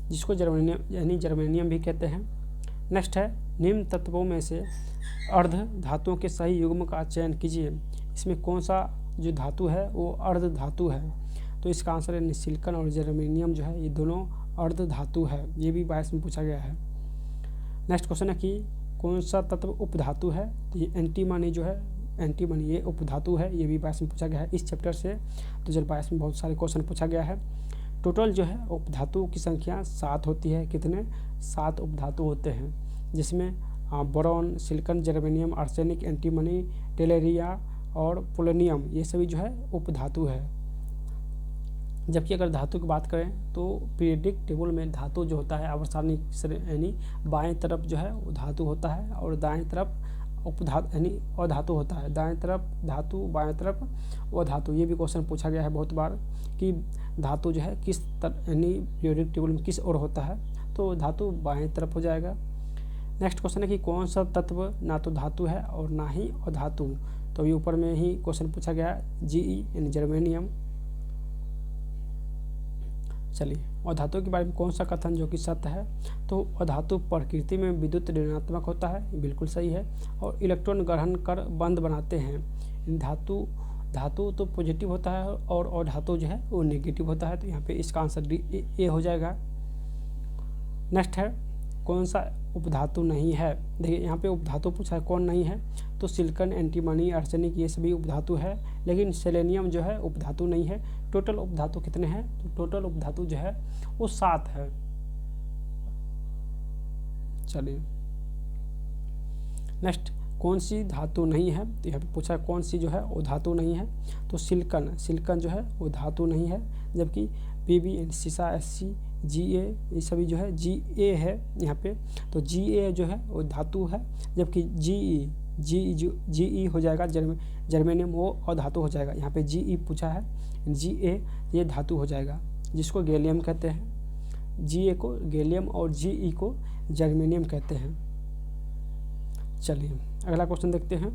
जिसको जर्मेनियम भी कहते हैं। नेक्स्ट है, निम्न तत्वों में से अर्ध धातुओं के सही युग्म का चयन कीजिए। इसमें कौन सा जो धातु है वो अर्ध धातु है। तो इसका आंसर है सिलिकॉन और जर्मेनियम जो है ये दोनों अर्ध धातु है। ये भी 22 में पूछा गया है। नेक्स्ट क्वेश्चन है कि कौन सा तत्व उपधातु है। तो ये एंटीमनी जो है, एंटीमनी ये उपधातु है, ये भी 22 में पूछा गया है। इस चैप्टर से 2022 में बहुत सारे क्वेश्चन पूछा गया है। टोटल जो है उपधातु की संख्या 7 होती है। कितने? 7 उपधातु होते हैं, जिसमें boron, silicon, germanium, arsenic, antimony, tellurium और पोलोनियम ये सभी जो है उपधातु है। जबकि अगर धातु की बात करें तो पीरियडिक टेबल में धातु जो होता है आवर्त सारणी यानी बाएं तरफ जो है वो धातु होता है और दाएं तरफ उपधातु यानी अधातु होता है। दाएं तरफ धातु, बाएं तरफ अधातु। ये भी क्वेश्चन पूछा गया है बहुत बार कि धातु जो है किस यानी पीरियडिक टेबल में किस ओर होता है। तो धातु बाएं तरफ हो जाएगा। नेक्स्ट क्वेश्चन है कि कौन सा तत्व ना तो धातु है और ना ही अधातु। तो ये ऊपर में ही क्वेश्चन पूछा गया, GE यानी जर्मेनियम। चलिए, अधातु के बारे में कौन सा कथन जो कि सत्य है। तो अधातु प्रकृति में विद्युत ऋणात्मक होता है, बिल्कुल सही है, और इलेक्ट्रॉन ग्रहण कर बंद बनाते हैं। धातु तो पॉजिटिव होता है और अधातु जो है वो नेगेटिव होता है। तो यहाँ पे इसका आंसर A हो जाएगा। नेक्स्ट है, कौन सा उपधातु नहीं है। देखिए, यहाँ पे उपधातु पूछा है, कौन नहीं है। तो सिलिकॉन, एंटीमनी, आर्सेनिक ये सभी उपधातु है, लेकिन सेलेनियम जो है उपधातु नहीं है। टोटल उपधातु कितने हैं। तो टोटल उपधातु जो है वो 7 है। चलिए, नेक्स्ट, कौन सी धातु नहीं है। तो यहाँ पे पूछा है कौन सी जो है वो धातु नहीं है। तो सिलिकॉन जो है वो धातु नहीं है, जबकि PB, सीसा, SC, GA ये सभी जो है GA है यहाँ पे। तो GA जो है वो धातु है, जबकि GE हो जाएगा जर्मेनियम, वो अधातु हो जाएगा। यहाँ पे GE पूछा है, GA ये धातु हो जाएगा, जिसको गैलियम कहते हैं। GA को गैलियम और GE को जर्मेनियम कहते हैं। चलिए, अगला क्वेश्चन देखते हैं।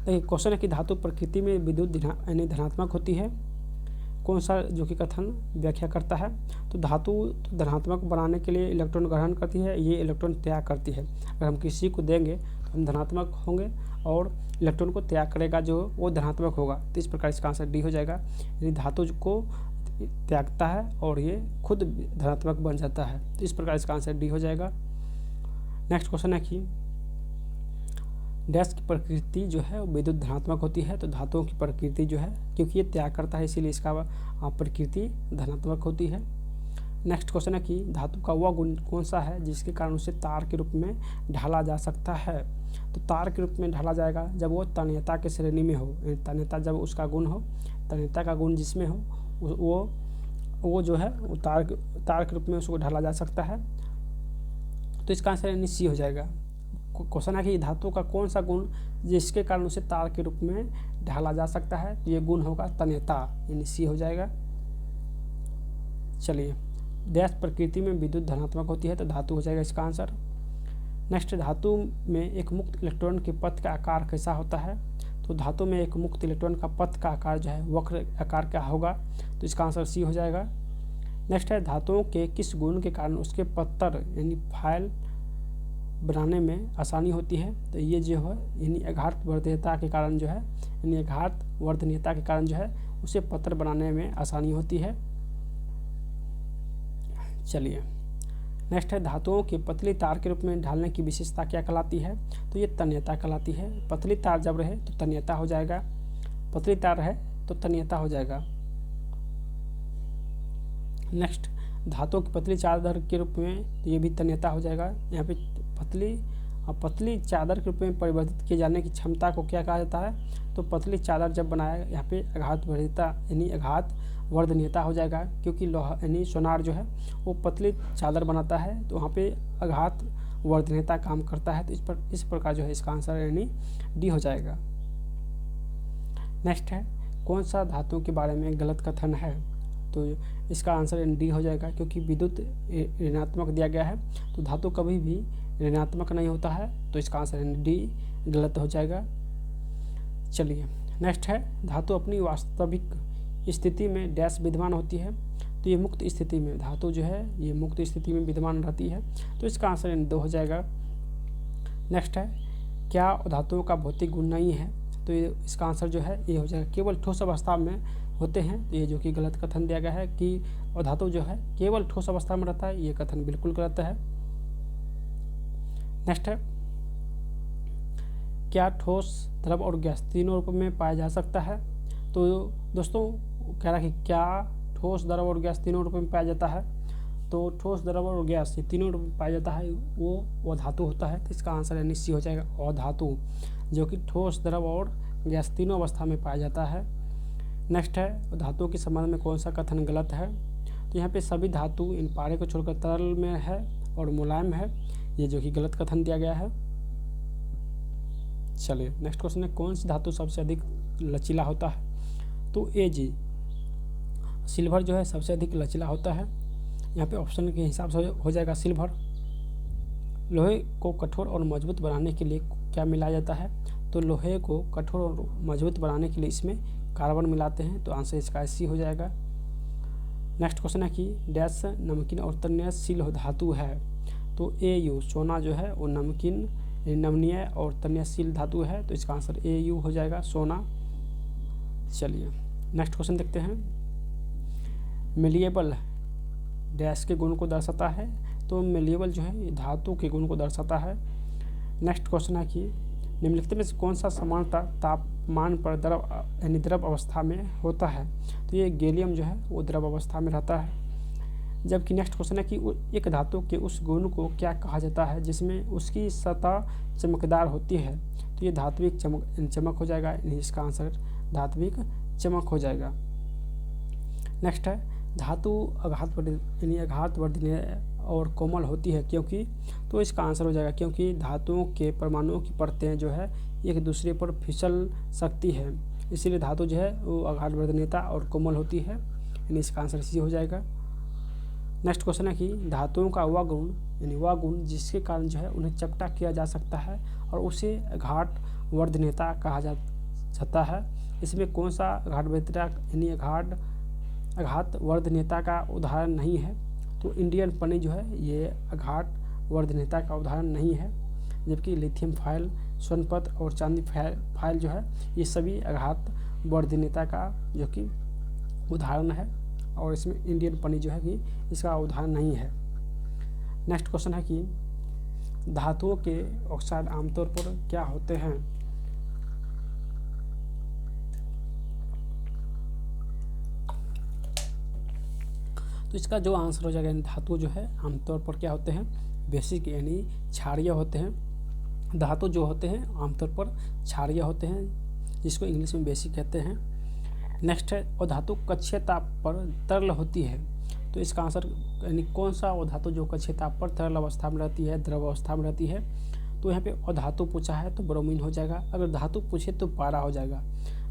क्वेश्चन है कि धातु प्रकृति में विद्युत यानी धनात्मक होती है। कौन सा जो कि कथन व्याख्या करता है। तो धातु धनात्मक बनाने के लिए इलेक्ट्रॉन ग्रहण करती है, ये इलेक्ट्रॉन त्याग करती है। अगर हम किसी को देंगे तो हम धनात्मक होंगे और इलेक्ट्रॉन को त्याग करेगा जो वो धनात्मक होगा। तो इस प्रकार इसका आंसर D हो जाएगा। यानी धातु को त्यागता है और ये खुद धनात्मक बन जाता है। तो इस प्रकार इसका आंसर D हो जाएगा। नेक्स्ट क्वेश्चन है कि डैश की प्रकृति जो है वो विद्युत धनात्मक होती है। तो धातुओं की प्रकृति जो है, क्योंकि ये त्याग करता है इसीलिए इसका प्रकृति धनात्मक होती है। नेक्स्ट क्वेश्चन है कि धातु का वह गुण कौन सा है जिसके कारण उसे तार के रूप में ढाला जा सकता है। तो तार के रूप में ढाला जाएगा जब वो तन्यता के श्रेणी में हो, तन्यता जब उसका गुण हो, तन्यता का गुण जिसमें हो वो जो है वो तार के रूप में उसको ढाला जा सकता है। तो इसका आंसर यानी सी हो जाएगा। क्वेश्चन है कि धातु का कौन सा गुण जिसके कारण उसे तार के रूप में ढाला जा सकता है, तो ये गुण होगा तन्यता, यानी सी हो जाएगा। चलिए, डैश प्रकृति में विद्युत धनात्मक होती है, तो धातु हो जाएगा इसका आंसर। नेक्स्ट, धातु में एक मुक्त इलेक्ट्रॉन के पथ का आकार कैसा होता है। तो धातु में एक मुक्त इलेक्ट्रॉन का पथ का आकार जो है वक्र आकार का होगा, तो इसका आंसर सी हो जाएगा। नेक्स्ट है, धातुओं के किस गुण के कारण उसके पत्थर यानी फाइल बनाने में आसानी होती है। तो ये जो है यानी आघात वर्धनीयता के कारण जो है, यानी आघात वर्धनीयता के कारण जो है उसे पत्थर बनाने में आसानी होती है। चलिए, नेक्स्ट है, धातुओं के पतली तार के रूप में ढालने की विशेषता क्या कहलाती है। तो ये तन्यता कहलाती है। पतली तार जब रहे तो तन्यता हो जाएगा, पतली तार है तो तन्यता हो जाएगा। नेक्स्ट, धातुओं की पतली चादर के रूप में, तो ये भी तन्यता हो जाएगा। यहाँ पे पतली चादर के रूप में परिवर्तित किए जाने की क्षमता को क्या कहा जाता है। तो पतली चादर जब बनाया, यहाँ पे आघात वर्धनीयता यानी आघात वर्धनीयता हो जाएगा, क्योंकि लोहा यानी सोनार जो है वो पतली चादर बनाता है, तो वहाँ पे आघात वर्धनीयता काम करता है। तो इस प्रकार जो है इसका आंसर यानी डी हो जाएगा। नेक्स्ट है, कौन सा धातुओं के बारे में गलत कथन है। तो इसका आंसर डी हो जाएगा, क्योंकि विद्युत ऋणात्मक दिया गया है, तो धातु कभी भी ऋणात्मक नहीं होता है, तो इसका आंसर डी गलत हो जाएगा। चलिए, नेक्स्ट है, धातु अपनी वास्तविक स्थिति में डैश विद्यमान होती है। तो ये मुक्त स्थिति में, धातु जो है ये मुक्त स्थिति में विद्यमान रहती है, तो इसका आंसर दो हो जाएगा। नेक्स्ट है, क्या धातुओं का भौतिक गुण नहीं है। तो ये इसका आंसर जो है ये हो जाएगा, केवल ठोस अवस्था में होते हैं। तो ये जो कि गलत कथन दिया गया है कि धातु जो है केवल ठोस अवस्था में रहता है, ये कथन बिल्कुल गलत है। नेक्स्ट है, क्या ठोस, द्रव और गैस तीनों रूप में पाया जा सकता है। तो दोस्तों कह रहा है कि क्या ठोस, द्रव और गैस तीनों रूप में पाया जाता है। तो ठोस, द्रव और गैस ये तीनों रूप में पाया जाता है, वो धातु होता है। तो इसका आंसर यानी सी हो जाएगा, अधातु, जो कि ठोस, द्रव और गैस तीनों अवस्था में पाया जाता है। नेक्स्ट है, धातुओं के संबंध में कौन सा कथन गलत है। तो यहाँ पे सभी धातु इन पारे को छोड़कर तरल में है और मुलायम है, ये जो कि गलत कथन दिया गया है। चलिए, नेक्स्ट क्वेश्चन है, कौन सी धातु सबसे अधिक लचीला होता है। तो ए जी, सिल्वर जो है सबसे अधिक लचीला होता है। यहाँ पे ऑप्शन के हिसाब से हो जाएगा सिल्वर। लोहे को कठोर और मजबूत बनाने के लिए क्या मिलाया जाता है। तो लोहे को कठोर और मजबूत बनाने के लिए इसमें कार्बन मिलाते हैं, तो आंसर इसका सी हो जाएगा। नेक्स्ट क्वेश्चन है कि डैश नमकीन और तन्यशील धातु है। तो ए यू, सोना जो है वो नमकीन, नमनीय और तन्यशील धातु है, तो इसका आंसर ए यू हो जाएगा, सोना। चलिए, नेक्स्ट क्वेश्चन देखते हैं, मेलिएबल डैश के गुण को दर्शाता है। तो मेलिएबल जो है धातु के गुण को दर्शाता है। नेक्स्ट क्वेश्चन है कि निम्नलिखित में से कौन सा समानता तापमान पर द्रव यानी द्रव अवस्था में होता है। तो ये गैलियम जो है वो द्रव अवस्था में रहता है। जबकि नेक्स्ट क्वेश्चन है कि एक धातु के उस गुण को क्या कहा जाता है जिसमें उसकी सतह चमकदार होती है। तो ये धात्विक चमक हो जाएगा, इसका आंसर धात्विक चमक हो जाएगा। नेक्स्ट है, धातु आघात वर्धनीय और कोमल होती है क्योंकि। तो इसका आंसर हो जाएगा क्योंकि धातुओं के परमाणुओं की परतें जो है एक दूसरे पर फिसल सकती है, इसीलिए धातु जो है वो आघात वर्धनीयता और कोमल होती है, यानी इसका आंसर सी हो जाएगा। नेक्स्ट क्वेश्चन है कि धातुओं का वह गुण जिसके कारण जो है उन्हें चपटा किया जा सकता है और उसे आघात वर्धनीयता कहा जाता है। इसमें कौन सा आघात वर्धनीयता का उदाहरण नहीं है। तो इंडियन पनी जो है ये आघात वर्धनीयता का उदाहरण नहीं है, जबकि लिथियम फाइल, सोनपत और चांदी फाइल जो है ये सभी आघात वर्धनीयता का जो कि उदाहरण है, और इसमें इंडियन पनी जो है कि इसका उदाहरण नहीं है। नेक्स्ट क्वेश्चन है कि धातुओं के ऑक्साइड आमतौर पर क्या होते हैं। तो तो इसका जो आंसर हो जाएगा, यानी धातु जो है आमतौर पर क्या होते हैं, बेसिक यानी क्षारीय होते हैं। धातु जो होते हैं आमतौर पर क्षारीय होते हैं, जिसको इंग्लिश में बेसिक कहते हैं। नेक्स्ट है अधातु कक्षीय ताप पर तरल होती है। तो इसका आंसर यानी कौन सा अधातु जो कक्षीय ताप पर तरल अवस्था में रहती है, द्रव अवस्था में रहती है। तो यहाँ पे अधातु पूछा है तो ब्रोमीन हो जाएगा। अगर धातु पूछे तो पारा हो जाएगा।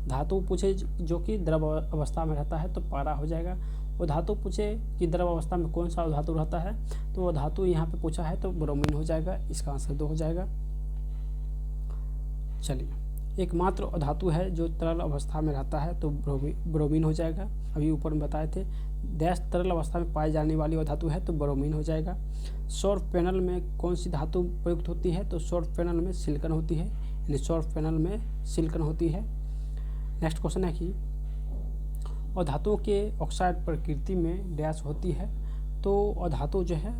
धातु पूछे जो कि द्रव अवस्था में रहता है तो पारा हो जाएगा। और धातु पूछे कि द्रव अवस्था में कौन सा धातु रहता है, तो वो धातु यहाँ पे पूछा है तो ब्रोमीन हो जाएगा। इसका आंसर 2 हो जाएगा। चलिए, एकमात्र अधातु है जो तरल अवस्था में रहता है तो ब्रोमीन हो जाएगा। अभी ऊपर में बताए थे डैश तरल अवस्था में पाई जाने वाली अधातु है तो ब्रोमीन हो जाएगा। सौर पैनल में कौन सी धातु प्रयुक्त होती है, तो सौर पैनल में सिलिकॉन होती है, यानी सौर पैनल में सिलिकॉन होती है। नेक्स्ट क्वेश्चन है कि अधातुओं के ऑक्साइड प्रकृति में डैश होती है, तो अधातु जो है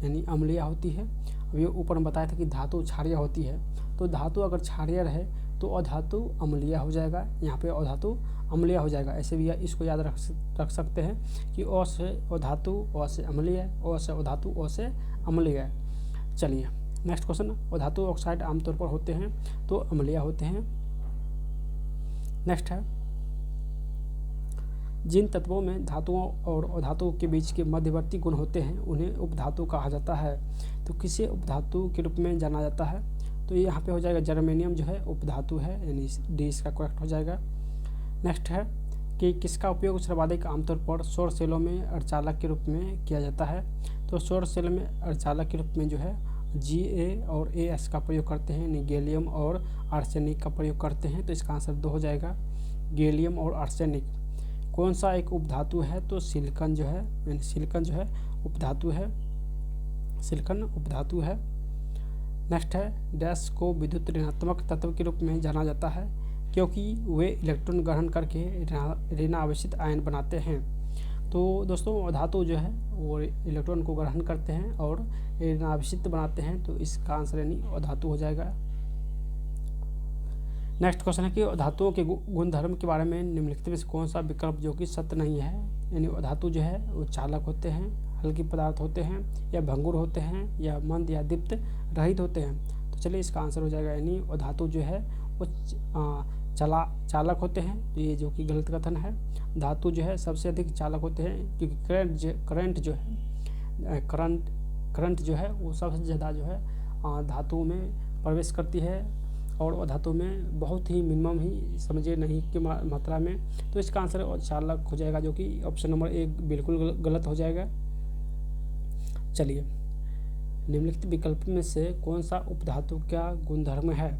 यानी अम्लीय होती है। अभी ऊपर में बताया था कि धातु क्षारीय होती है, तो धातु अगर क्षारीय रहे तो अधातु अम्लीय हो जाएगा। यहाँ पे अधातु अम्लीय हो जाएगा। ऐसे भी इसको याद रख सकते हैं कि अ से अधातु, अ से अम्लीय, अ से अधातु, अ से अम्लीय। चलिए नेक्स्ट क्वेश्चन, अधातु ऑक्साइड आमतौर पर होते हैं तो अम्लीय होते हैं। नेक्स्ट है जिन तत्वों में धातुओं और अधातुओं के बीच के मध्यवर्ती गुण होते हैं उन्हें उपधातु कहा जाता है। तो किसे उपधातु के रूप में जाना जाता है, तो यहाँ पे हो जाएगा जर्मेनियम जो है उपधातु है, यानी डी इसका करेक्ट हो जाएगा। नेक्स्ट है कि किसका उपयोग सर्वाधिक आमतौर पर सौर सेलों में अर्धचालक के रूप में किया जाता है। तो सौर सेल में अर्धचालक के रूप में जो है Ga और As का प्रयोग करते हैं, यानी गैलियम और आर्सेनिक का प्रयोग करते हैं। तो इसका आंसर 2 हो जाएगा, गैलियम और आर्सेनिक। कौन सा एक उपधातु है, तो सिलिकॉन जो है, यानी सिलिकॉन जो है उपधातु है, सिलिकॉन उपधातु है। नेक्स्ट है डैश को विद्युत ऋणात्मक तत्व के रूप में जाना जाता है क्योंकि वे इलेक्ट्रॉन ग्रहण करके ऋणावेशित आयन बनाते हैं। तो दोस्तों अधातु जो है वो इलेक्ट्रॉन को ग्रहण करते हैं और ऋणावेशित बनाते हैं, तो इसका आंसर यानी अधातु हो जाएगा। नेक्स्ट क्वेश्चन है कि धातुओं के गुणधर्म के बारे में निम्नलिखित में से कौन सा विकल्प जो कि सत्य नहीं है, यानी धातु जो है वो चालक होते हैं, हल्के पदार्थ होते हैं, या भंगुर होते हैं, या मंद या दीप्त रहित होते हैं। तो चलिए इसका आंसर हो जाएगा, यानी धातु जो है वो चालक होते हैं। तो ये जो कि गलत कथन है। धातु जो है सबसे अधिक चालक होते हैं क्योंकि करंट जो है वो सबसे ज़्यादा जो है धातु में प्रवेश करती है और धातु में बहुत ही मिनिमम ही समझिए नहीं की मात्रा में। तो इसका आंसर चालक हो जाएगा, जो कि ऑप्शन नंबर 1 बिल्कुल गलत हो जाएगा। चलिए निम्नलिखित विकल्प में से कौन सा उपधातु का गुणधर्म है,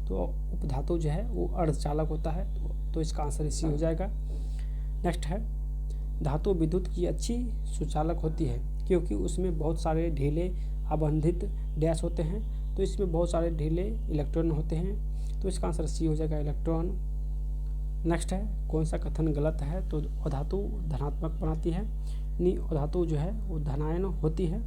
तो उपधातु जो है वो अर्धचालक होता है, तो इसका आंसर इसी हो जाएगा। नेक्स्ट है धातु विद्युत की अच्छी सुचालक होती है क्योंकि उसमें बहुत सारे ढीले अबंधित डैश होते हैं, तो इसमें बहुत सारे ढीले इलेक्ट्रॉन होते हैं, तो इसका आंसर सी हो जाएगा, इलेक्ट्रॉन। नेक्स्ट है कौन सा कथन गलत है, तो अधातु धनात्मक बनाती है, यानी अधातु जो है वो धनायन होती है।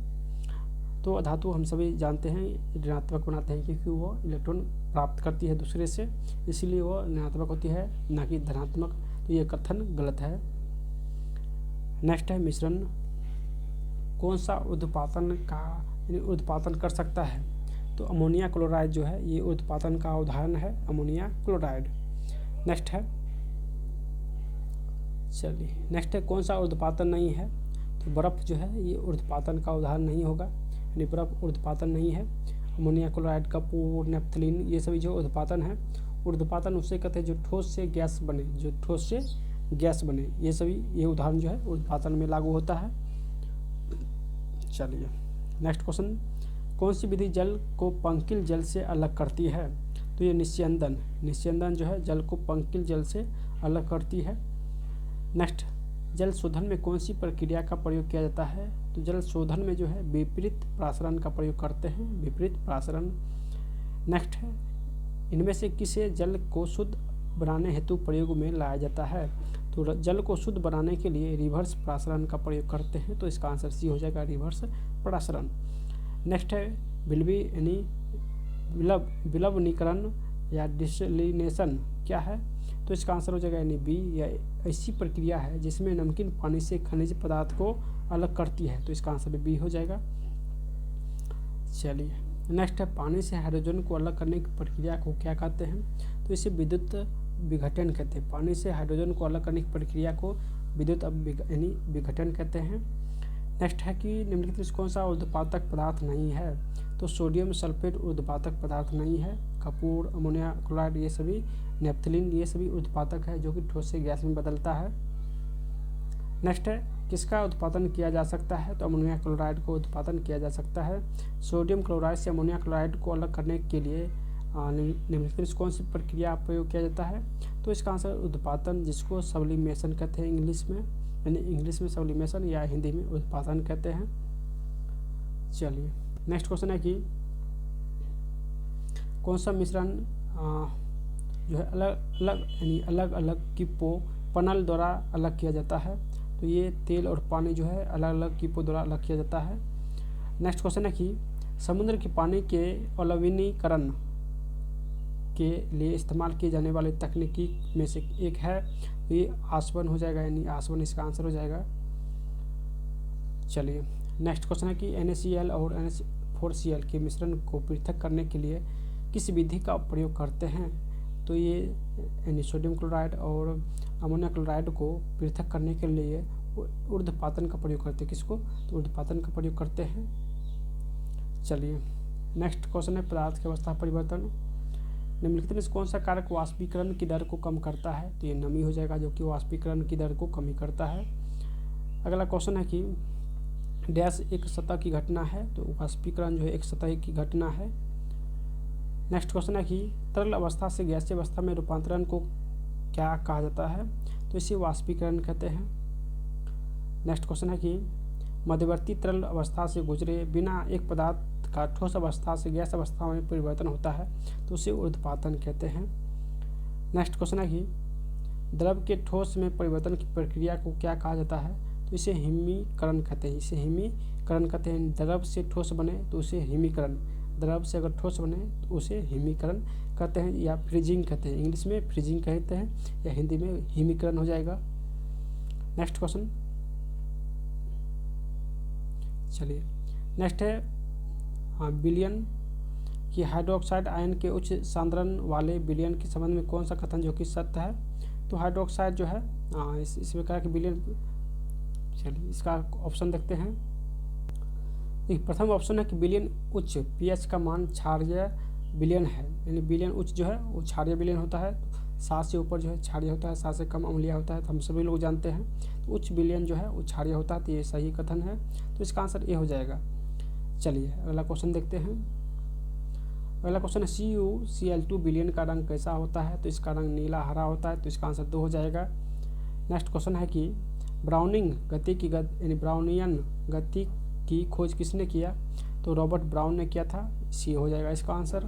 तो अधातु हम सभी जानते हैं ऋणात्मक बनाते हैं क्योंकि वो इलेक्ट्रॉन प्राप्त करती है दूसरे से, इसीलिए वो ऋणात्मक होती है, ना कि धनात्मक। तो ये कथन गलत है। नेक्स्ट है मिश्रण कौन सा उत्पादन कर सकता है, तो अमोनिया क्लोराइड जो है ये उत्पादन का उदाहरण है, अमोनिया क्लोराइड। नेक्स्ट है चलिए नेक्स्ट है कौन सा उत्पादन नहीं है, तो बर्फ़ जो है ये उत्पादन का उदाहरण नहीं होगा, यानी बर्फ़ उत्पादन नहीं है। अमोनिया क्लोराइड, कपूर, नेफ्थलीन ये सभी जो उत्पादन है, उत्पादन उससे कहते हैं जो ठोस से गैस बने, जो ठोस से गैस बने, ये सभी ये उदाहरण जो है उत्पादन में लागू होता है। चलिए नेक्स्ट क्वेश्चन, कौन सी विधि जल को पंकिल जल से अलग करती है, तो ये निस्यंदन जो है जल को पंकिल जल से अलग करती है। नेक्स्ट जल शोधन में कौन सी प्रक्रिया का प्रयोग किया जाता है, तो जल शोधन में जो है विपरीत प्रासरण का प्रयोग करते हैं, विपरीत प्रासरण। नेक्स्ट है इनमें से किसे जल को शुद्ध बनाने हेतु प्रयोग में लाया जाता है, तो जल को शुद्ध बनाने के लिए रिवर्स प्रासरण का प्रयोग करते हैं, तो इसका आंसर सी हो जाएगा, रिवर्स प्रासरण। नेक्स्ट है विलवी यानी विलवनीकरण या डिसलिनेशन क्या है, तो इसका आंसर हो जाएगा यानी बी। या ऐसी प्रक्रिया है जिसमें नमकीन पानी से खनिज पदार्थ को अलग करती है, तो इसका आंसर बी हो जाएगा। चलिए नेक्स्ट है, पानी से हाइड्रोजन को अलग करने की प्रक्रिया को क्या कहते हैं? तो इसे विद्युत विघटन कहते हैं। पानी से हाइड्रोजन को अलग करने की प्रक्रिया को विद्युत यानी विघटन कहते हैं। नेक्स्ट है कि निम्नलिखित में कौन सा ऊर्ध्वपातक पदार्थ नहीं है? तो सोडियम सल्फेट ऊर्ध्वपातक पदार्थ नहीं है। कपूर, अमोनिया क्लोराइड, ये सभी, नेप्थलीन, ये सभी ऊर्ध्वपातक है जो कि ठोस से गैस में बदलता है। नेक्स्ट है, किसका उत्पादन किया जा सकता है? तो अमोनिया क्लोराइड को उत्पादन किया जा सकता है। सोडियम क्लोराइड से अमोनिया क्लोराइड को अलग करने के लिए निम्नलिखित में कौन सी प्रक्रिया प्रयोग किया जाता है? तो इसका आंसर उत्पादन, जिसको सब्लिमेशन कहते हैं इंग्लिश में, यानी इंग्लिश में सब्लिमेशन या हिंदी में उत्पादन कहते हैं। चलिए नेक्स्ट क्वेश्चन है कि कौन सा मिश्रण जो है अलग अलग कीपो पनल द्वारा अलग किया जाता है? तो ये तेल और पानी जो है अलग अलग कीपो द्वारा अलग किया जाता है। नेक्स्ट क्वेश्चन है कि समुद्र के पानी के अलवनीकरण के लिए इस्तेमाल किए जाने वाले तकनीकी में से एक है, तो ये आसवन हो जाएगा, यानी आसवन इसका आंसर हो जाएगा। चलिए नेक्स्ट क्वेश्चन है कि NaCl और NH4Cl के मिश्रण को पृथक करने के लिए किस विधि का प्रयोग करते हैं? तो ये सोडियम क्लोराइड और अमोनिया क्लोराइड को पृथक करने के लिए ऊर्ध्वपातन का प्रयोग करते हैं। किसको? तो ऊर्ध्वपातन का प्रयोग करते हैं। चलिए नेक्स्ट क्वेश्चन है, पदार्थ की अवस्था परिवर्तन निम्नलिखित में से कौन सा कारक वाष्पीकरण की दर को कम करता है? तो ये नमी हो जाएगा, जो कि वाष्पीकरण की दर को कमी करता है। अगला क्वेश्चन है कि डैश एक सतह की घटना है, तो वाष्पीकरण जो है एक सतह की घटना है। नेक्स्ट क्वेश्चन है कि तरल अवस्था से गैसीय अवस्था में रूपांतरण को क्या कहा जाता है? तो इसे वाष्पीकरण कहते हैं। नेक्स्ट क्वेश्चन है कि मध्यवर्ती तरल अवस्था से गुजरे बिना एक पदार्थ का ठोस अवस्था से गैस अवस्था में परिवर्तन होता है, तो उसे ऊर्ध्वपातन कहते हैं। नेक्स्ट क्वेश्चन है कि द्रव के ठोस में परिवर्तन की प्रक्रिया को क्या कहा जाता है? तो इसे हिमीकरण कहते हैं। इसे हिमीकरण कहते हैं। द्रव से ठोस बने तो उसे हिमीकरण, द्रव से अगर ठोस बने तो उसे हिमीकरण कहते हैं या फ्रीजिंग कहते हैं। इंग्लिश में फ्रीजिंग कहते हैं या हिंदी में हिमीकरण हो जाएगा। नेक्स्ट क्वेश्चन, चलिए नेक्स्ट है विलयन कि हाइड्रोक्साइड आयन के उच्च सांद्रण वाले विलयन के संबंध में कौन सा कथन जो कि सत्य है? तो हाइड्रोक्साइड जो है इसमें कहा कि विलयन, चलिए इसका ऑप्शन देखते हैं। प्रथम ऑप्शन है कि विलयन उच्च pH का मान क्षारीय विलयन है, यानी विलयन उच्च जो है वो क्षारीय विलयन होता है। 7 से ऊपर जो है क्षारीय होता है, 7 से कम अम्लीय होता है, तो हम सभी लोग जानते हैं। तो उच्च विलयन जो है वो क्षारीय होता है, तो ये सही कथन है, तो इसका आंसर ए हो जाएगा। चलिए अगला क्वेश्चन देखते हैं। अगला क्वेश्चन है CuCl2 विलयन का रंग कैसा होता है? तो इसका रंग नीला हरा होता है, तो इसका आंसर 2 हो जाएगा। नेक्स्ट क्वेश्चन है कि ब्राउनिंग गति की यानी ब्राउनियन गति की खोज किसने किया? तो रॉबर्ट ब्राउन ने किया था, सी हो जाएगा इसका आंसर।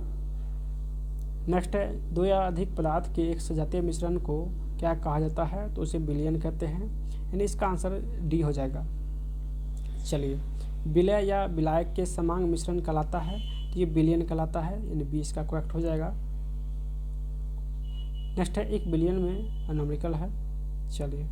नेक्स्ट है 2 या अधिक पदार्थ के एक सजातीय मिश्रण को क्या कहा जाता है? तो उसे विलयन कहते हैं, यानी इसका आंसर डी हो जाएगा। चलिए विलय या विलायक के समांग मिश्रण कहलाता है, तो ये विलयन कहलाता है, यानी बी इसका करेक्ट हो जाएगा। नेक्स्ट है 1 बिलियन में न्यूमेरिकल है। चलिए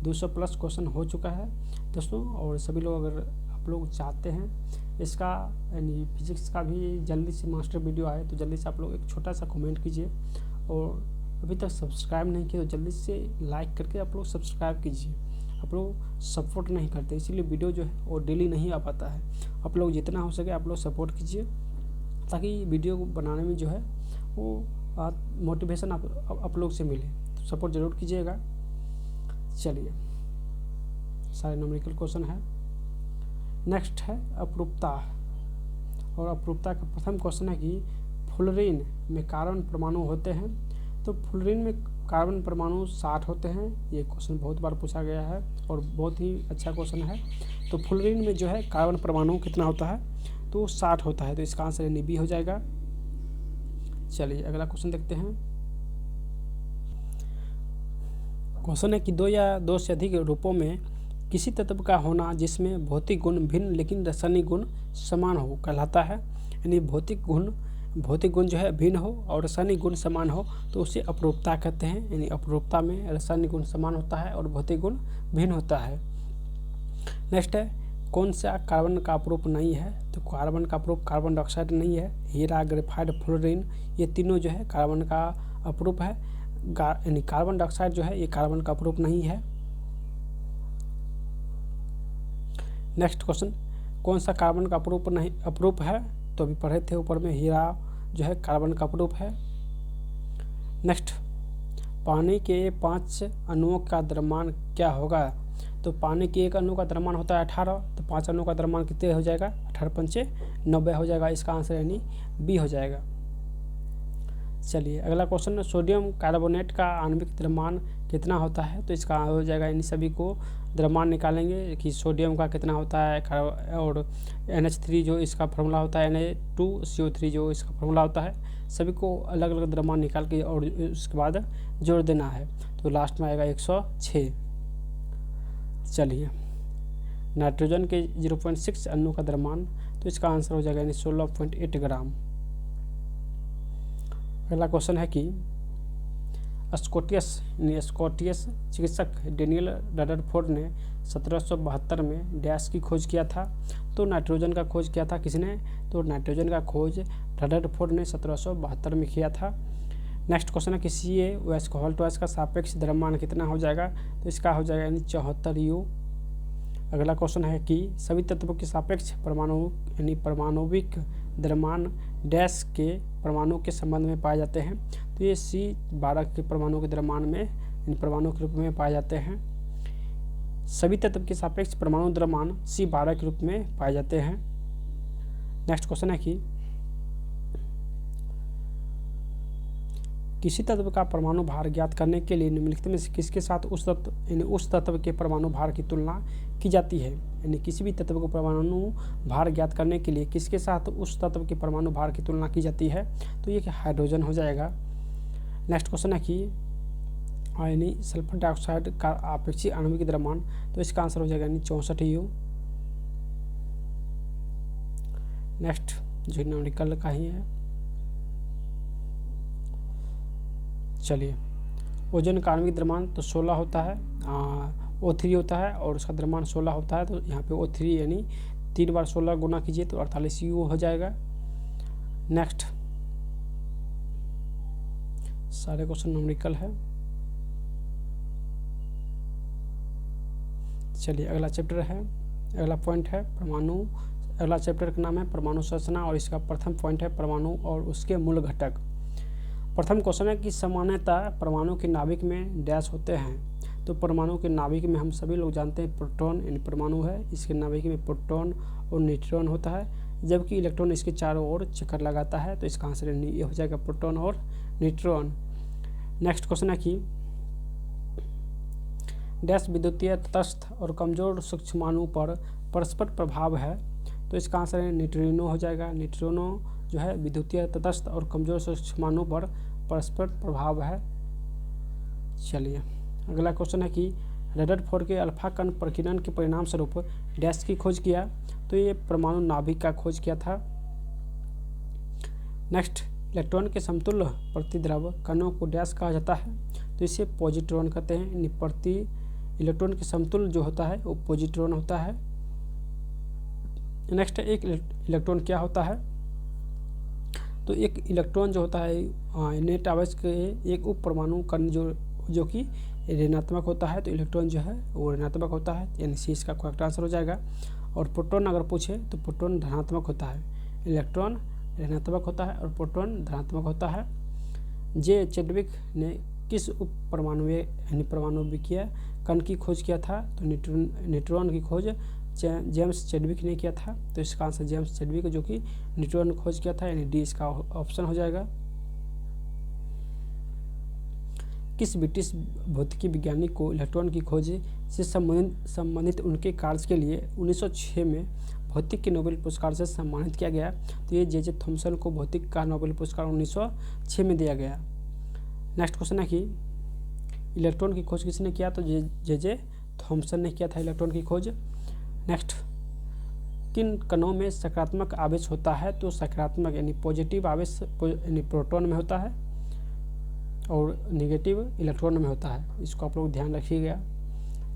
200 प्लस क्वेश्चन हो चुका है दोस्तों, और सभी लोग अगर आप लोग चाहते हैं इसका यानी फिजिक्स का भी जल्दी से मास्टर वीडियो आए, तो जल्दी से आप लोग एक छोटा सा कमेंट कीजिए, और अभी तक सब्सक्राइब नहीं किया तो जल्दी से लाइक करके आप लोग सब्सक्राइब कीजिए। आप लोग सपोर्ट नहीं करते, इसीलिए वीडियो जो है वो डेली नहीं आ पाता है। आप लोग जितना हो सके आप लोग सपोर्ट कीजिए, ताकि वीडियो बनाने में जो है वो मोटिवेशन आप लोग से मिले, तो सपोर्ट ज़रूर कीजिएगा। चलिए सारे न्यूमेरिकल क्वेश्चन है। नेक्स्ट है अपरूपता, और अपरूपता का प्रथम क्वेश्चन है कि फ्लोरीन में कार्बन परमाणु होते हैं? तो फ्लोरीन में कार्बन परमाणु 60 होते हैं। ये क्वेश्चन बहुत बार पूछा गया है और बहुत ही अच्छा क्वेश्चन है। तो फ्लोरीन में जो है कार्बन परमाणु कितना होता है? तो 60 होता है, तो इसका आंसर यानी बी हो जाएगा। चलिए अगला क्वेश्चन देखते हैं। क्वेश्चन है कि 2 या 2 से अधिक रूपों में किसी तत्व का होना जिसमें भौतिक गुण भिन्न लेकिन रासायनिक गुण समान हो कहलाता है, यानी भौतिक गुण भौतिक गुण जो है भिन्न हो और रासायनिक गुण समान हो तो उसे अपरूपता कहते हैं। यानी अपरूपता में रासायनिक गुण समान होता है और भौतिक गुण भिन्न होता है। नेक्स्ट है, कौन सा कार्बन का अपरूप नहीं है? तो कार्बन का अपरूप कार्बन डाइऑक्साइड नहीं है, हीरा, ग्रेफाइट, फ्लोरीन, ये तीनों जो है कार्बन का अपरूप है। यानी कार्बन डाइऑक्साइड जो है ये कार्बन का अपरूप नहीं है। नेक्स्ट क्वेश्चन, कौन सा कार्बन का अपरूप है? तो अभी पढ़े थे ऊपर में, हीरा जो है कार्बन का अपरूप है। नेक्स्ट, पानी के 5 अणुओं का द्रव्यमान क्या होगा? तो पानी के एक अणु का द्रव्यमान होता है 18, तो 5 अणुओं का द्रव्यमान कितने हो जाएगा? 18 पंचे 90 हो जाएगा। इसका आंसर यानी बी हो जाएगा। चलिए अगला क्वेश्चन, सोडियम कार्बोनेट का आणविक द्रव्यमान कितना होता है? तो इसका हो जाएगा, यानी सभी को द्रव्यमान निकालेंगे कि सोडियम का कितना होता है, और NH3 जो इसका फार्मूला होता है, Na2CO3 जो इसका फार्मूला होता है, सभी को अलग अलग द्रव्यमान निकाल के और उसके बाद जोड़ देना है। तो लास्ट में आएगा 106। चलिए, नाइट्रोजन के 0.6 अणु का द्रव्यमान, तो इसका आंसर हो जाएगा यानी 16.8 ग्राम। अगला क्वेश्चन है कि स्कॉटिश चिकित्सक डेनियल रदरफोर्ड ने 1772 में डैश की खोज किया था? तो नाइट्रोजन का खोज किया था किसने? तो नाइट्रोजन का खोज रदरफोर्ड ने 1772 में किया था। नेक्स्ट क्वेश्चन है कि CaOH का सापेक्ष द्रव्यमान कितना हो जाएगा? तो इसका हो जाएगा यानी 74 U। अगला क्वेश्चन है कि सभी तत्वों के सापेक्ष परमाणु यानी परमाणुविक द्रव्यमान डैश के परमाणु के संबंध में पाए जाते हैं? तो ये C12 के परमाणु के द्रव्यमान में इन परमाणु के रूप में पाए जाते हैं। सभी तत्व के सापेक्ष परमाणु द्रव्यमान C12 के रूप में पाए जाते हैं। नेक्स्ट क्वेश्चन है कि किसी तत्व का परमाणु भार ज्ञात करने के लिए निम्नलिखित में से किसके साथ उस तत्व के परमाणु भार की तुलना की जाती है? यानी किसी भी तत्व को परमाणु भार ज्ञात करने के लिए किसके साथ उस तत्व के परमाणु भार की तुलना की जाती है? तो ये हाइड्रोजन हो जाएगा। नेक्स्ट क्वेश्चन है कि यानी सल्फर डाइऑक्साइड का आपेक्षिक आणविक द्रव्यमान, तो इसका आंसर हो जाएगा यानी 64 U। नेक्स्ट जो न्यूमेरिकल का ही है, चलिए, ओजोन का आणविक द्रव्यमान तो 16 होता है, O3 होता है और उसका द्रव्यमान 16 होता है। तो यहाँ पे O3 यानी 3 बार 16 गुना कीजिए तो 48 U हो जाएगा। नेक्स्ट, सारे क्वेश्चन न्यूमेरिकल है। चलिए अगला चैप्टर है, अगला पॉइंट है परमाणु। अगला चैप्टर का नाम है परमाणु संरचना और इसका प्रथम पॉइंट है परमाणु और उसके मूल घटक। प्रथम क्वेश्चन है कि सामान्यतः परमाणु के नाभिक में डैश होते हैं? तो परमाणु के नाभिक में हम सभी लोग जानते हैं प्रोटॉन यानी परमाणु है, इसके नाभिक में प्रोटॉन और न्यूट्रॉन होता है, जबकि इलेक्ट्रॉन इसके चारों ओर चक्कर लगाता है। तो इसका आंसर ये हो जाएगा प्रोटॉन और न्यूट्रॉन। नेक्स्ट क्वेश्चन है कि डैश विद्युतीय तटस्थ और कमजोर सूक्ष्माणु पर परस्पर प्रभाव है? तो इसका आंसर है न्यूट्रिनो हो जाएगा। न्यूट्रिनो जो है विद्युतीय तटस्थ और कमजोर सूक्ष्माणु पर परस्पर प्रभाव है। चलिए अगला क्वेश्चन है कि रदरफोर्ड के अल्फा कण प्रकीर्णन के परिणाम स्वरूप डैश की खोज किया? तो ये परमाणु नाभिक का खोज किया था। नेक्स्ट, इलेक्ट्रॉन के समतुल्य प्रतिद्रव कणों को डैश कहा जाता है? तो इसे पॉजिट्रॉन कहते हैं। प्रति इलेक्ट्रॉन के समतुल्य जो होता है वो पॉजिट्रॉन होता है। नेक्स्ट, एक इलेक्ट्रॉन क्या होता है? तो एक इलेक्ट्रॉन जो होता है नेट आवेश के एक उप परमाणु कण जो कि ऋणात्मक होता है। तो इलेक्ट्रॉन जो है वो ऋणात्मक होता है, यानी सी इसका करेक्ट आंसर हो जाएगा। और प्रोटॉन अगर पूछे तो प्रोटॉन धनात्मक होता है। इलेक्ट्रॉन ऋणात्मक होता है और प्रोटॉन धनात्मक होता है। जे चैडविक ने किस उप परमाणु यानी परमाणुविकीय कण की खोज किया था? तो न्यूट्रॉन की खोज जेम्स चैडविक ने किया था। तो इसका आंसर जेम्स चैडविक जो कि न्यूट्रॉन खोज किया था, यानी डी इसका ऑप्शन हो जाएगा। किस ब्रिटिश भौतिकी वैज्ञानिक को इलेक्ट्रॉन की खोज से संबंधित उनके कार्य के लिए 1906 में भौतिक के नोबेल पुरस्कार से सम्मानित किया गया? तो ये जे थॉमसन को भौतिक का नोबेल पुरस्कार 1906 में दिया गया। नेक्स्ट क्वेश्चन है कि इलेक्ट्रॉन की खोज किसने किया? तो जे थॉमसन ने किया था इलेक्ट्रॉन की खोज। नेक्स्ट, किन कणों में सकारात्मक आवेश होता है? तो सकारात्मक यानी पॉजिटिव आवेश यानी प्रोटॉन में होता है और निगेटिव इलेक्ट्रॉन में होता है। इसको आप लोग ध्यान रखिएगा।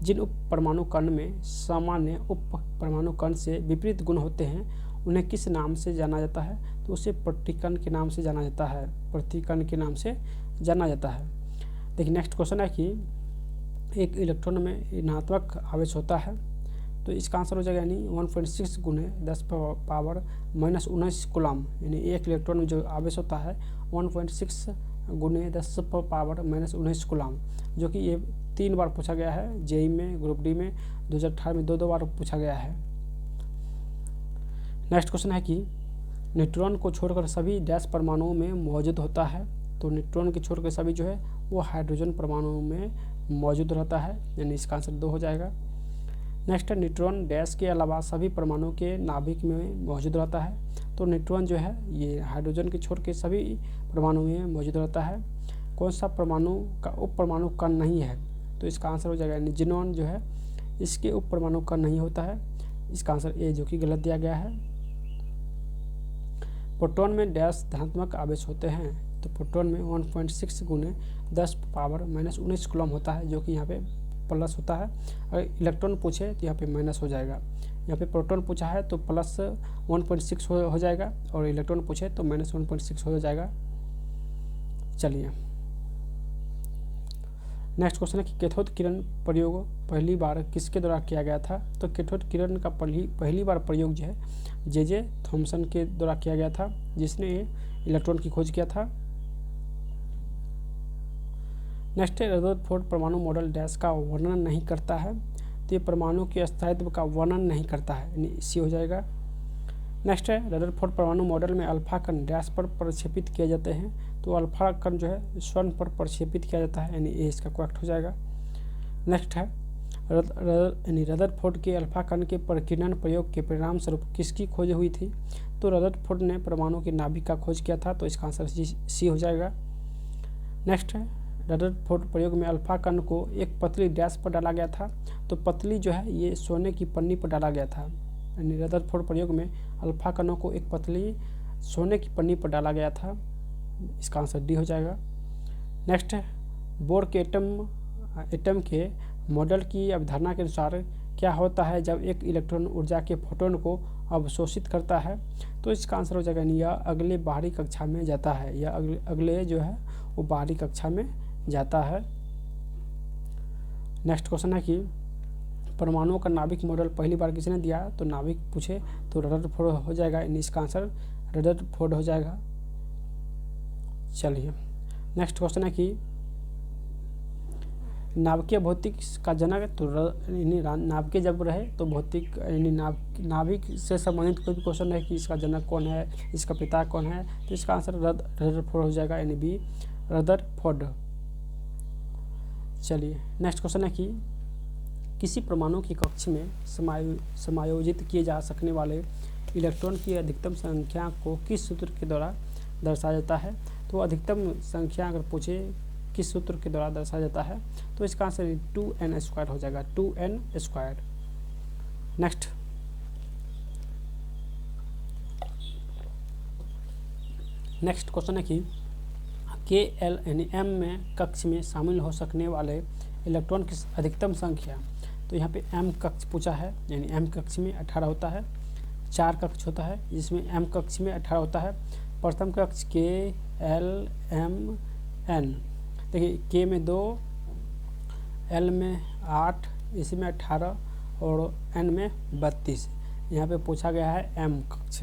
जिन उप परमाणु कण में सामान्य उप परमाणु कण से विपरीत गुण होते हैं उन्हें किस नाम से जाना जाता है? तो उसे प्रतिकण के नाम से जाना जाता है। प्रतिकण के नाम से जाना जाता है। देखिए नेक्स्ट क्वेश्चन है कि एक इलेक्ट्रॉन में ऋणात्मक आवेश होता है, तो इसका आंसर हो जाएगा यानी 1.6 गुने 10 पावर माइनस 19 कूलम। यानी एक इलेक्ट्रॉन में जो आवेश होता है 1.6 गुने 10 पावर माइनस 19 कूलम, जो कि ये 3 बार पूछा गया है। जेई में, ग्रुप डी में, 2018 में 2 बार पूछा गया है। नेक्स्ट क्वेश्चन है कि न्यूट्रॉन को छोड़कर सभी डैश परमाणुओं में मौजूद होता है। तो न्यूट्रॉन के छोड़कर सभी जो है वो हाइड्रोजन परमाणु में मौजूद रहता है, यानी इसका आंसर 2 हो जाएगा। नेक्स्ट है न्यूट्रॉन डैश के अलावा सभी परमाणु के नाभिक में मौजूद रहता है। तो न्यूट्रॉन जो है ये हाइड्रोजन के छोड़ के सभी परमाणु में मौजूद रहता है। कौन सा परमाणु का उप परमाणु कण नहीं है? तो इसका आंसर हो जाएगा यानी जिनॉन जो है इसके उप परमाणु कण नहीं होता है। इसका आंसर ए जो कि गलत दिया गया है। प्रोटॉन में डैश धनात्मक आवेश होते हैं। तो प्रोटॉन में 1.6 गुने 10 पावर माइनस 19 कूलम होता है, जो कि यहाँ पे प्लस होता है। अगर इलेक्ट्रॉन पूछे तो यहाँ पे माइनस हो जाएगा। यहाँ पे प्रोटॉन पूछा है तो प्लस 1.6 हो जाएगा और इलेक्ट्रॉन पूछे तो माइनस 1.6 हो जाएगा। चलिए नेक्स्ट क्वेश्चन है कि कैथोड किरण प्रयोग पहली बार किसके द्वारा किया गया था? तो कैथोड किरण का पहली बार प्रयोग जो है जे थॉमसन के द्वारा किया गया था, जिसने इलेक्ट्रॉन की खोज किया था। नेक्स्ट है रदरफोर्ड परमाणु मॉडल डैश का वर्णन नहीं करता है। तो ये परमाणु के स्थायित्व का वर्णन नहीं करता है, यानी सी हो जाएगा। नेक्स्ट है रदरफोर्ड परमाणु मॉडल में अल्फा कण डैश पर प्रक्षेपित किए जाते हैं। तो अल्फा कण जो है स्वर्ण पर प्रक्षेपित किया जाता है, यानी ए इसका करेक्ट हो जाएगा। नेक्स्ट है यानी रदरफोर्ड के अल्फा कण के प्रकीर्णन प्रयोग के परिणाम स्वरूप किसकी खोज हुई थी? तो रदरफोर्ड ने परमाणु के नाभिक का खोज किया था, तो इसका आंसर सी हो जाएगा। नेक्स्ट है रदरफोर्ड प्रयोग में अल्फा कण को एक पतली डैश पर डाला गया था। तो पतली जो है ये सोने की पन्नी पर डाला गया था, यानी रदरफोर्ड प्रयोग में अल्फा कणों को एक पतली सोने की पन्नी पर डाला गया था। इसका आंसर डी हो जाएगा। नेक्स्ट है बोर के एटम के मॉडल की अवधारणा के अनुसार क्या होता है जब एक इलेक्ट्रॉन ऊर्जा के फोटोन को अवशोषित करता है? तो इसका आंसर हो जाएगा यह अगले बाहरी कक्षा में जाता है, या अगले जो है वो बाहरी कक्षा में जाता है। नेक्स्ट क्वेश्चन है कि परमाणुओं का नाभिक मॉडल पहली बार किसने दिया? तो नाभिक पूछे तो रदरफोर्ड हो जाएगा, यानी इसका आंसर रदरफोर्ड हो जाएगा। चलिए नेक्स्ट क्वेश्चन है कि नाभिकीय भौतिक का जनक, तो नाभिकीय जब रहे तो भौतिक यानी नाभिक से संबंधित कोई भी क्वेश्चन है कि इसका जनक कौन है, इसका पिता कौन है, तो इसका आंसर रदरफोर्ड हो जाएगा, यानी बी रदरफोर्ड। चलिए नेक्स्ट क्वेश्चन है कि किसी परमाणु की कक्ष में समायोजित किए जा सकने वाले इलेक्ट्रॉन की अधिकतम संख्या को किस सूत्र के द्वारा दर्शाया जाता है? तो अधिकतम संख्या अगर पूछे किस सूत्र के द्वारा दर्शाया जाता है, तो इसका आंसर 2n² हो जाएगा, 2n²। नेक्स्ट क्वेश्चन है कि KL यानी m में कक्ष में शामिल हो सकने वाले इलेक्ट्रॉन की अधिकतम संख्या। तो यहाँ पे m कक्ष पूछा है, यानी m कक्ष में 18 होता है। 4 कक्ष होता है जिसमें m कक्ष में 18 होता है। प्रथम कक्ष K L M N, देखिए K में 2, L में 8, इसी में 18 और N में 32। यहाँ पे पूछा गया है M कक्ष,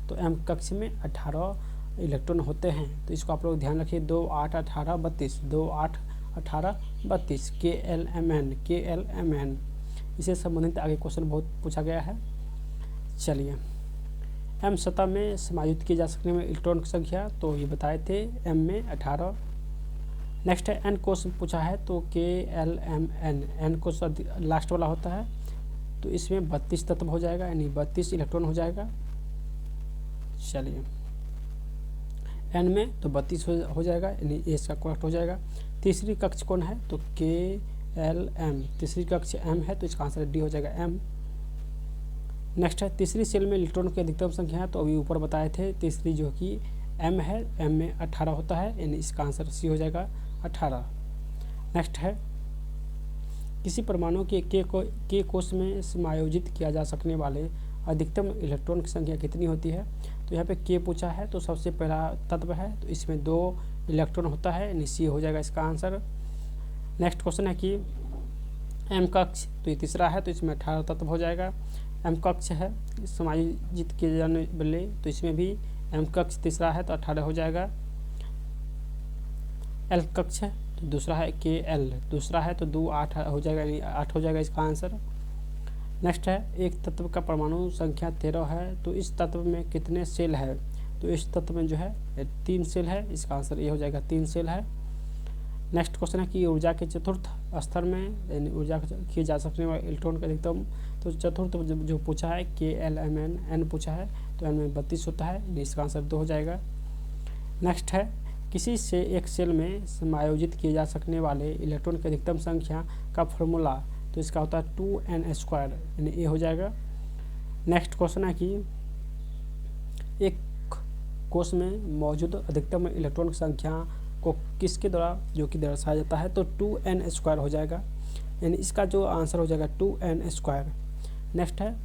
तो M कक्ष में 18 इलेक्ट्रॉन होते हैं। तो इसको आप लोग ध्यान रखिए, 2 8 18 32, 2 8 18 32, KLMN। इसे संबंधित आगे क्वेश्चन बहुत पूछा गया है। चलिए M सतह में समायोजित किए जा सकने में इलेक्ट्रॉन की संख्या, तो ये बताए थे M में 18। नेक्स्ट है N को पूछा है, तो KLMN, N को लास्ट वाला होता है, तो इसमें 32 तत्व हो जाएगा, यानी 32 इलेक्ट्रॉन हो जाएगा। चलिए N में तो 32 हो जाएगा, यानी ए इसका करेक्ट हो जाएगा। तीसरी कक्ष कौन है? तो KLM, तीसरी कक्ष M है, तो इसका आंसर डी हो जाएगा M। नेक्स्ट है तीसरी सेल में इलेक्ट्रॉन की अधिकतम संख्या है, तो अभी ऊपर बताए थे तीसरी जो कि m है, m में 18 होता है, यानी इसका आंसर सी हो जाएगा 18। नेक्स्ट है किसी परमाणु के के कोष में समायोजित किया जा सकने वाले अधिकतम इलेक्ट्रॉन की संख्या कितनी होती है। तो यहाँ पे के पूछा है, तो सबसे पहला तत्व है, तो इसमें 2 इलेक्ट्रॉन होता है, यानी सी हो जाएगा इसका आंसर। नेक्स्ट क्वेश्चन है कि एम कक्ष, तो ये तीसरा है, तो इसमें 18 तत्व हो जाएगा। एम कक्ष है समायोजित किए जाने वाले, तो इसमें भी एम कक्ष तीसरा है, तो 18 हो जाएगा। एल कक्ष है, तो दूसरा है के एल दूसरा है, तो 2 8 हो जाएगा, यानी 8 हो जाएगा इसका आंसर। नेक्स्ट है एक तत्व का परमाणु संख्या 13 है, तो इस तत्व में कितने सेल है। तो इस तत्व में जो है 3 सेल है, इसका आंसर ये हो जाएगा 3 सेल है। नेक्स्ट क्वेश्चन है कि ऊर्जा के चतुर्थ स्तर में, यानी ऊर्जा किए जा सकने वाले इलेक्ट्रॉन का अधिकतम, तो चतुर्थ जो पूछा है के एल एम एन एन पूछा है, तो एन में 32 होता है, यानी इसका आंसर 2 हो जाएगा। नेक्स्ट है किसी से एक सेल में समायोजित किए जा सकने वाले इलेक्ट्रॉन की अधिकतम संख्या का फॉर्मूला, तो इसका होता है 2n², यानी ये हो जाएगा। नेक्स्ट क्वेश्चन है कि एक कोष में मौजूद अधिकतम इलेक्ट्रॉन की संख्या को किसके द्वारा जो कि दर्शाया जाता है, तो 2n² हो जाएगा, यानी इसका जो आंसर हो जाएगा 2n²। नेक्स्ट है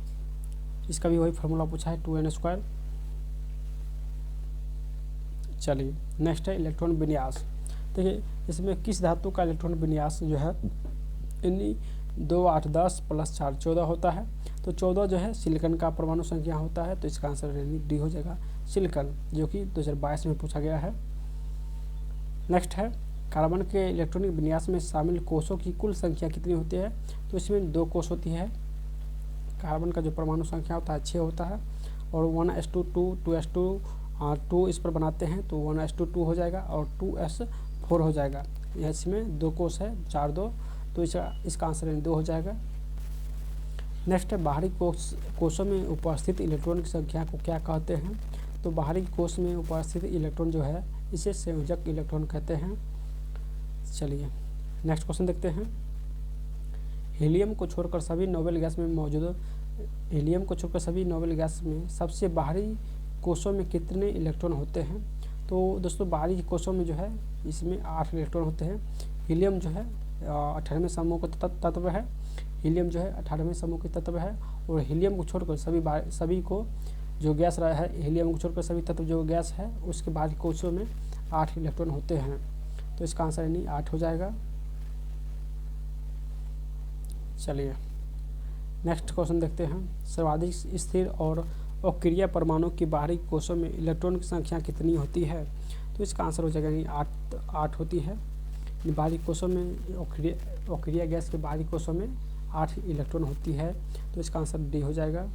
इसका भी वही फार्मूला पूछा है 2n²। चलिए नेक्स्ट है इलेक्ट्रॉन विन्यास। देखिए इसमें किस धातु का इलेक्ट्रॉन विन्यास जो है, यानी 2 8 10 + 4 14 होता है, तो 14 जो है सिलिकॉन का परमाणु संख्या होता है, तो इसका आंसर डी हो जाएगा सिलिकॉन, जो कि 2022 में पूछा गया है। नेक्स्ट है कार्बन के इलेक्ट्रॉनिक विन्यास में शामिल कोषों की कुल संख्या कितनी होती है, तो इसमें 2 कोष होती है। कार्बन का जो परमाणु संख्या होता है 6 होता है, और 1s2 2 इस पर बनाते हैं, तो 1s2 हो जाएगा, और 2s4 हो जाएगा। इसमें 2 कोष है 4 2, तो इसका आंसर 2 हो जाएगा। नेक्स्ट है बाहरी कोषों में उपस्थित इलेक्ट्रॉन की संख्या को क्या कहते हैं, तो बाहरी कोष में उपस्थित इलेक्ट्रॉन जो है इसे संयोजक इलेक्ट्रॉन कहते हैं। चलिए नेक्स्ट क्वेश्चन देखते हैं। हीलियम को छोड़कर सभी नोबेल गैस में सबसे बाहरी कोषों में कितने इलेक्ट्रॉन होते हैं, तो दोस्तों बाहरी कोषों में जो है इसमें 8 इलेक्ट्रॉन होते हैं। हीलियम जो है 18वें समूह का तत्व है, हीलियम जो है 18वें समूह का तत्व है, और हीलियम को छोड़कर सभी को जो गैस रहा है, हीलियम को छोड़कर सभी तत्व जो गैस है उसके बाहरी कोषों में 8 इलेक्ट्रॉन होते हैं, तो इसका आंसर यानी 8 हो जाएगा। चलिए नेक्स्ट क्वेश्चन देखते हैं। सर्वाधिक स्थिर और अक्रिय परमाणु की बाहरी कोषों में इलेक्ट्रॉन की संख्या कितनी होती है, तो इसका आंसर हो जाएगा यानी 8 होती है। बाहरी कोषों में अक्रिय गैस के बाहरी कोषों में 8 इलेक्ट्रॉन होती है, तो इसका आंसर डी हो जाएगा।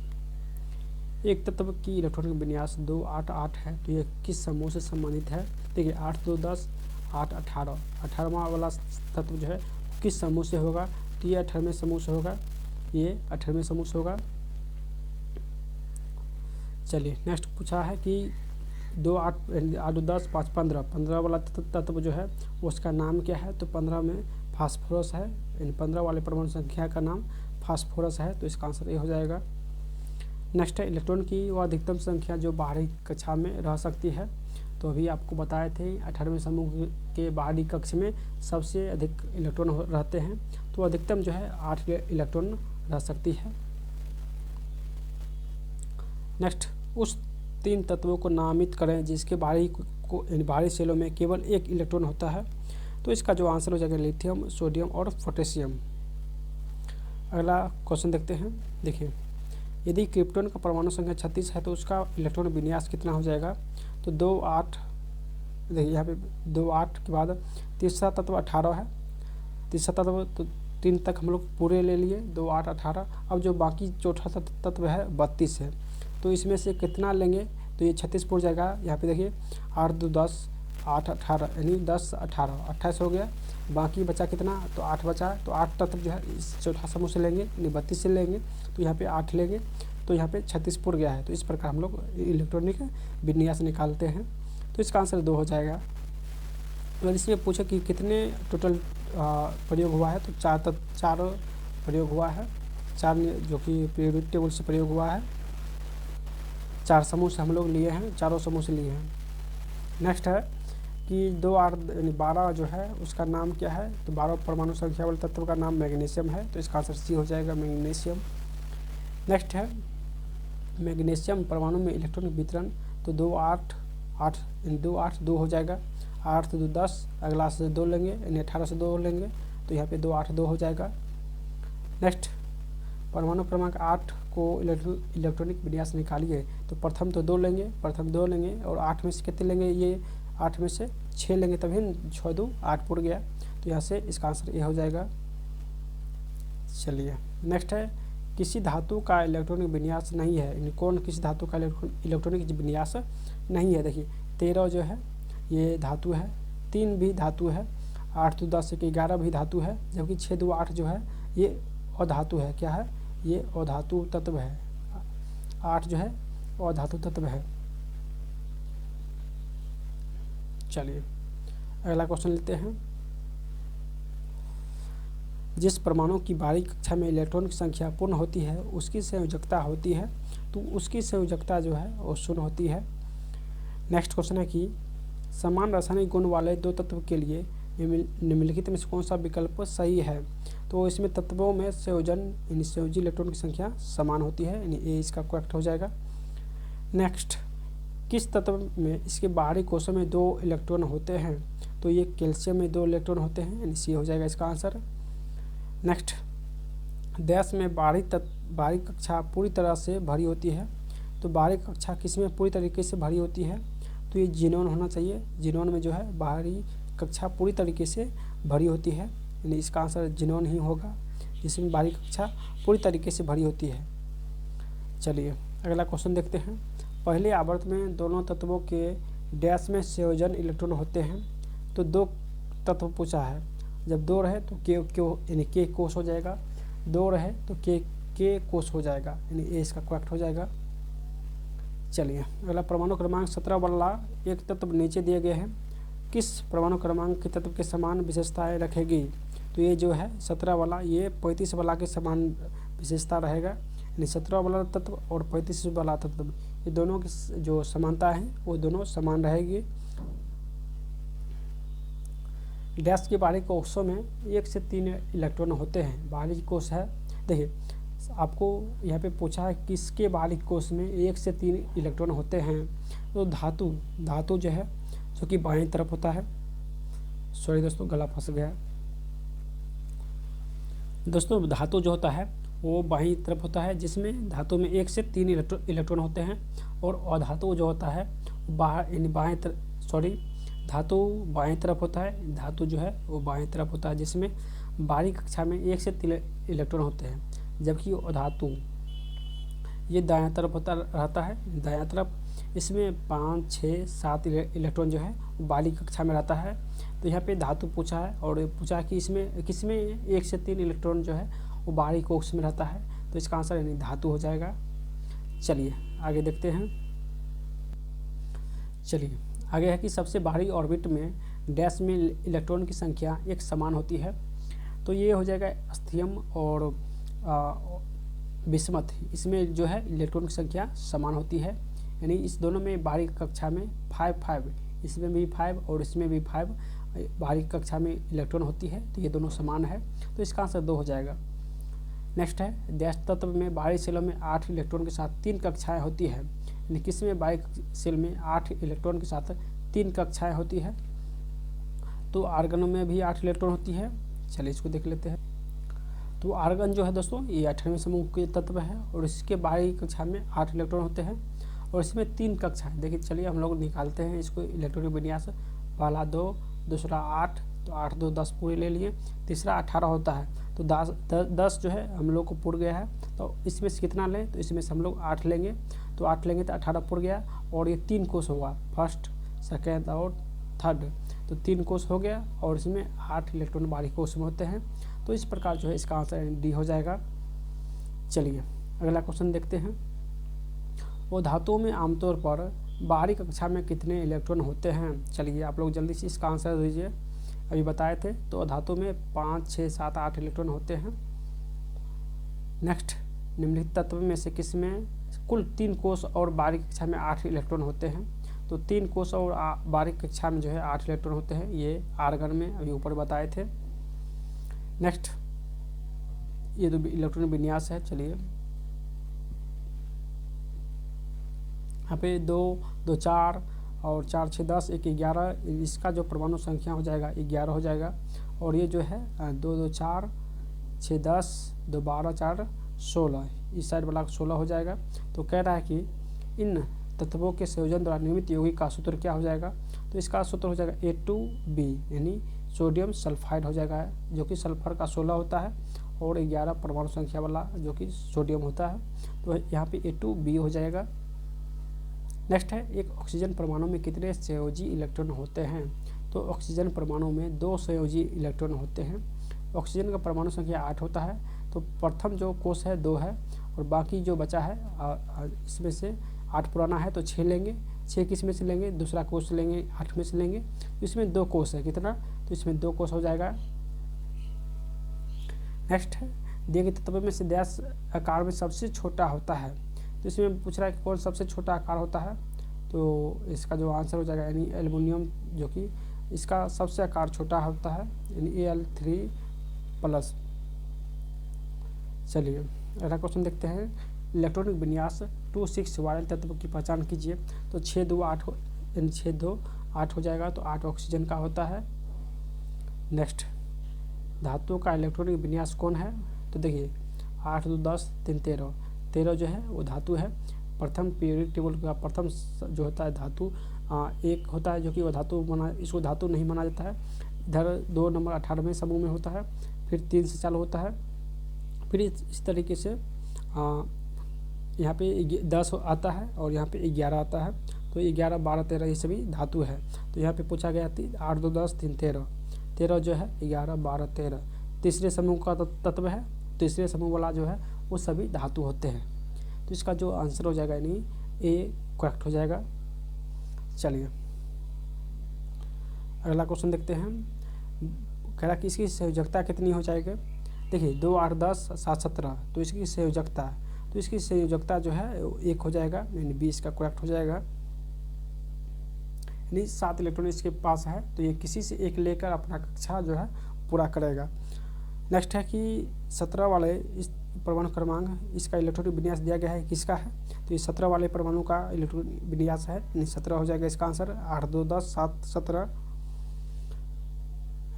एक तत्व की इलेक्ट्रॉनिक विन्यास 2 8 8 है, तो ये किस समूह से संबंधित है। देखिए 8 2 10 8 18, 18वां वाला तत्व जो है किस समूह से होगा, तो ये 18वें समूह से होगा, ये 18वें समूह से होगा। चलिए नेक्स्ट पूछा है कि 2 8 8 10 5 15 वाला तत्व जो है उसका नाम क्या है, तो 15 में फास्फोरस है, इन 15 वाले परमाणु संख्या का नाम फास्फोरस है, तो इसका आंसर ये हो जाएगा। नेक्स्ट है इलेक्ट्रॉन की वह अधिकतम संख्या जो बाहरी कक्षा में रह सकती है, तो अभी आपको बताए थे 18वें समूह के बाहरी कक्ष में सबसे अधिक इलेक्ट्रॉन रहते हैं, तो अधिकतम जो है 8 इलेक्ट्रॉन रह सकती है। नेक्स्ट उस 3 तत्वों को नामित करें जिसके बाहरी सेलों में केवल 1 इलेक्ट्रॉन होता है, तो इसका जो आंसर हो जाएगा लिथियम, सोडियम और पोटेशियम। अगला क्वेश्चन देखते हैं। देखिए यदि क्रिप्टॉन का परमाणु संख्या 36 है, तो उसका इलेक्ट्रॉन विन्यास कितना हो जाएगा, तो 2 8, देखिए यहाँ पे 2 8 के बाद तीसरा तत्व 18 है, तीसरा तत्व तो 3 तक हम लोग पूरे ले लिए, 2 8 18। अब जो बाकी चौथा तत्व है 32 है, तो इसमें से कितना लेंगे, तो ये 36 पूर जाएगा। यहाँ पे देखिए 8 2 10 8 18, यानी 10 18 28 हो गया, बाकी बचा कितना, तो 8 बचा, तो 8 तत्व जो है इस चौथा समूह से लेंगे, यानी 32 से लेंगे, तो यहाँ पे 8 लेंगे, तो यहाँ पे 36 पूर गया है। तो इस प्रकार हम लोग इलेक्ट्रॉनिक विन्यास निकालते हैं, तो इसका आंसर 2 हो जाएगा। अगर इसमें पूछे कि कितने टोटल प्रयोग हुआ है, तो 4 प्रयोग हुआ है। 4 जो कि पीरियोडिक टेबल से प्रयोग हुआ है। 4 समूह से हम लोग लिए हैं, चारों समूह से लिए हैं। नेक्स्ट है कि 2 8 यानी 12 जो है उसका नाम क्या है, तो 12 परमाणु संख्या वाले तत्व का नाम मैग्नीशियम है, तो इसका आंसर सी हो जाएगा, मैग्नीशियम। नेक्स्ट है मैग्नीशियम परमाणु में इलेक्ट्रॉन वितरण, तो 2 8 8 2 8 2 हो जाएगा, 8 2 10, अगला से 2 लेंगे यानी 18 से 2 लेंगे, तो यहाँ पे 2 8 2 हो जाएगा। नेक्स्ट परमाणु क्रमांक 8 को इलेक्ट्रॉनिक विन्यास निकालिए, तो प्रथम तो 2 लेंगे, प्रथम 2 लेंगे और 8 में से कितने लेंगे, ये 8 में से 6 लेंगे, तभी 6 2 8 पुर गया, तो यहाँ से इसका आंसर ये हो जाएगा। चलिए नेक्स्ट है किसी धातु का इलेक्ट्रॉनिक विन्यास नहीं है, कौन किसी धातु का इलेक्ट्रॉनिक विन्यास नहीं है। देखिए 13 जो है ये धातु है, 3 भी धातु है, 8 2 10 1 11 भी धातु है, जबकि 6 2 8 जो है ये अधातु है। क्या है, ये अधातु तत्व है। 8 जो है अधातु तत्व है। चलिए अगला क्वेश्चन लेते हैं। जिस परमाणु की बाहरी कक्षा में इलेक्ट्रॉन की संख्या पूर्ण होती है उसकी संयोजकता होती है, तो उसकी संयोजकता जो है वो 0 होती है। नेक्स्ट क्वेश्चन है कि समान रासायनिक गुण वाले 2 तत्व के लिए निम्नलिखित में से कौन सा विकल्प सही है, तो इसमें तत्वों में संयोजन यानी संयोजी इलेक्ट्रॉन की संख्या समान होती है, यानी ए इसका करेक्ट हो जाएगा। नेक्स्ट किस तत्व में इसके बाहरी कोशों में 2 इलेक्ट्रॉन होते हैं, तो ये कैल्शियम में 2 इलेक्ट्रॉन होते हैं, यानी सी हो जाएगा इसका आंसर। नेक्स्ट डैश में बाहरी कक्षा पूरी तरह से भरी होती है, तो बाहरी कक्षा किस में पूरी तरीके से भरी होती है, तो ये जिनोन होना चाहिए। जिनोन में जो है बाहरी कक्षा पूरी तरीके से भरी होती है, यानी इसका आंसर जिनोन ही होगा, जिसमें बाहरी कक्षा पूरी तरीके से भरी होती है। चलिए अगला क्वेश्चन देखते हैं। पहले आवर्त में दोनों तत्वों के डैश में संयोजन इलेक्ट्रॉन होते हैं, तो 2 तत्व पूछा है। जब 2 रहे तो यानी के कोश हो जाएगा, 2 रहे तो के कोश हो जाएगा, यानी ए इसका करेक्ट हो जाएगा। चलिए अगला परमाणु क्रमांक 17 वाला एक तत्व नीचे दिए गए हैं, किस परमाणु क्रमांक के तत्व के समान विशेषताएं रखेगी, तो ये जो है 17 वाला ये 35 वाला के समान विशेषता रहेगा, यानी 17 वाला तत्व और 35 वाला तत्व ये दोनों की जो समानता है वो दोनों समान रहेगी। डैश के बाहरी कोशों में 1 से 3 इलेक्ट्रॉन होते हैं। बाहरी कोश है, देखिए आपको यहाँ पे पूछा है किसके बाहरी कोश में 1 से 3 इलेक्ट्रॉन होते हैं, तो धातु जो है जो कि बाईं तरफ होता है। सॉरी दोस्तों गला फंस गया। दोस्तों धातु जो होता है वो बाईं तरफ होता है, जिसमें धातु में 1 से 3 इलेक्ट्रॉन होते हैं, और अधातु जो होता है धातु बाईं तरफ होता है। धातु जो है वो बाईं तरफ होता है, जिसमें बाहरी कक्षा में 1 से 3 इलेक्ट्रॉन होते हैं, जबकि अधातु ये दायां तरफ रहता है। दायां तरफ इसमें 5 6 7 इलेक्ट्रॉन जो है वो बाहरी कक्षा में रहता है। तो यहाँ पे धातु पूछा है और पूछा है कि इसमें किसमें 1 से 3 इलेक्ट्रॉन जो है वो बाहरी कोश में रहता है, तो इसका आंसर यानी धातु हो जाएगा। चलिए आगे देखते हैं। चलिए आगे है कि सबसे बाहरी ऑर्बिट में डैश में इलेक्ट्रॉन की संख्या एक समान होती है, तो ये हो जाएगा अस्थियम और बिस्मथ। इसमें जो है इलेक्ट्रॉन की संख्या समान होती है, यानी इस दोनों में बाहरी कक्षा में 5 इसमें भी 5 और इसमें भी 5 बाहरी कक्षा में इलेक्ट्रॉन होती है, तो ये दोनों समान है, तो इसका आंसर 2 हो जाएगा। नेक्स्ट है डैश तत्व में बाहरी सेलों में 8 इलेक्ट्रॉन के साथ 3 कक्षाएं होती है, यानी किसमें बाहरी सेल में 8 इलेक्ट्रॉन के साथ 3 कक्षाएं होती है, तो आर्गनों में भी 8 इलेक्ट्रॉन होती है। चलिए इसको देख लेते हैं। तो आर्गन जो है दोस्तों ये 18वें समूह के तत्व है, और इसके बाहरी कक्षा में 8 इलेक्ट्रॉन होते हैं, और इसमें 3 कक्षाएं। देखिए चलिए हम लोग निकालते हैं इसको इलेक्ट्रॉनिक विन्यास। पहला 2, दूसरा 8, तो 8 2 10 पूरे ले लिए, तीसरा 18 होता है, तो 10 जो है हम लोग को पुर गया है, तो इसमें से कितना लें, तो इसमें से हम लोग 8 लेंगे, तो 8 लेंगे तो 18 पुर गया, और ये 3 कोश होगा, फर्स्ट सेकेंड और थर्ड, तो 3 कोश हो गया, और इसमें 8 इलेक्ट्रॉन बाहरी कोश में होते हैं, तो इस प्रकार जो है इसका आंसर डी हो जाएगा। चलिए अगला क्वेश्चन देखते हैं। वो धातुओं में आमतौर पर बाहरी कक्षा में कितने इलेक्ट्रॉन होते हैं, चलिए आप लोग जल्दी से इसका आंसर दीजिए। अभी बताए थे, तो धातु में 5 6 7 8 इलेक्ट्रॉन होते हैं। नेक्स्ट, निम्नलिखित तत्व में से किसमें कुल 3 कोष और बारीक कक्षा में 8 इलेक्ट्रॉन होते हैं? तो 3 कोष और बारीक कक्षा में जो है 8 इलेक्ट्रॉन होते हैं, ये आर्गन में अभी ऊपर बताए थे। नेक्स्ट, ये तो इलेक्ट्रॉन विन्यास है। चलिए यहाँ पे 2, 2, 4 और 4, 6, 10, 1, 11, इसका जो परमाणु संख्या हो जाएगा 11 हो जाएगा। और ये जो है 2, 2, 4, 6, 10, 2, 12, 4, 16, इस साइड वाला 16 हो जाएगा। तो कह रहा है कि इन तत्वों के संयोजन द्वारा निर्मित यौगिक का सूत्र क्या हो जाएगा? तो इसका सूत्र हो जाएगा A2B, यानी सोडियम सल्फाइड हो जाएगा, जो कि सल्फर का 16 होता है और 11 परमाणु संख्या वाला जो कि सोडियम होता है। तो यहाँ पे A2B हो जाएगा। नेक्स्ट है, एक ऑक्सीजन परमाणु में कितने संयोजी इलेक्ट्रॉन होते हैं? तो ऑक्सीजन परमाणु में 2 संयोजी इलेक्ट्रॉन होते हैं। ऑक्सीजन का परमाणु संख्या 8 होता है। तो प्रथम जो कोष है 2 है और बाकी जो बचा है इसमें से 8 पुराना है तो 6 लेंगे, 6 किस में से लेंगे? दूसरा कोष लेंगे, 8 में से लेंगे। तो इसमें 2 कोष है, कितना? तो इसमें 2 कोष हो जाएगा। नेक्स्ट है, दिए गए तत्व में से डैश आकार में सबसे छोटा होता है? तो इसमें पूछ रहा है कि कौन सबसे छोटा आकार होता है? तो इसका जो आंसर हो जाएगा यानी एल्युमिनियम, जो कि इसका सबसे आकार छोटा होता है, यानी Al3+। चलिए अगला क्वेश्चन देखते हैं। इलेक्ट्रॉनिक विन्यास 2,6 वाले तत्व की पहचान कीजिए। तो 6, 2, 8 यानी 6, 2, 8 हो जाएगा। तो 8 ऑक्सीजन का होता है। नेक्स्ट, धातुओं का इलेक्ट्रॉनिक विन्यास कौन है? तो देखिए 8, 2, 10, 3, 13, 13 जो है वो धातु है। प्रथम पीरियडिक टेबल का प्रथम जो होता है धातु 1 होता है, जो कि वह धातु इसको धातु नहीं माना जाता है। इधर 2 नंबर 18वें समूह में होता है, फिर 3 से चालू होता है, फिर इस तरीके से यहाँ पे 10 आता है और यहाँ पे 11 आता है। तो 11, 12, 13 ये सभी धातु है। तो यहाँ पे पूछा गया 8, 2, 10, 3, 13, 13 जो है 11, 12, 13 तीसरे समूह का तत्व है। तीसरे समूह वाला जो है वो सभी धातु होते हैं। तो इसका जो आंसर हो जाएगा यानी A करेक्ट हो जाएगा। चलिए अगला क्वेश्चन देखते हैं। कह रहा कि इसकी संयोजकता कितनी हो जाएगी? देखिए 2, 8, 10, 7, 17, तो इसकी संयोजकता जो है 1 हो जाएगा, यानी 20 का करेक्ट हो जाएगा। यानी 7 इलेक्ट्रॉन इसके पास है, तो ये किसी से एक लेकर अपना कक्षा जो है पूरा करेगा। नेक्स्ट है कि 17 वाले इस परमाणु क्रमांक, इसका इलेक्ट्रॉनिक विन्यास दिया गया है, किसका है? तो ये 17 वाले परमाणु का इलेक्ट्रॉनिक विन्यास है, यानी 17 हो जाएगा इसका आंसर। 8, 2, 10, 7, 17।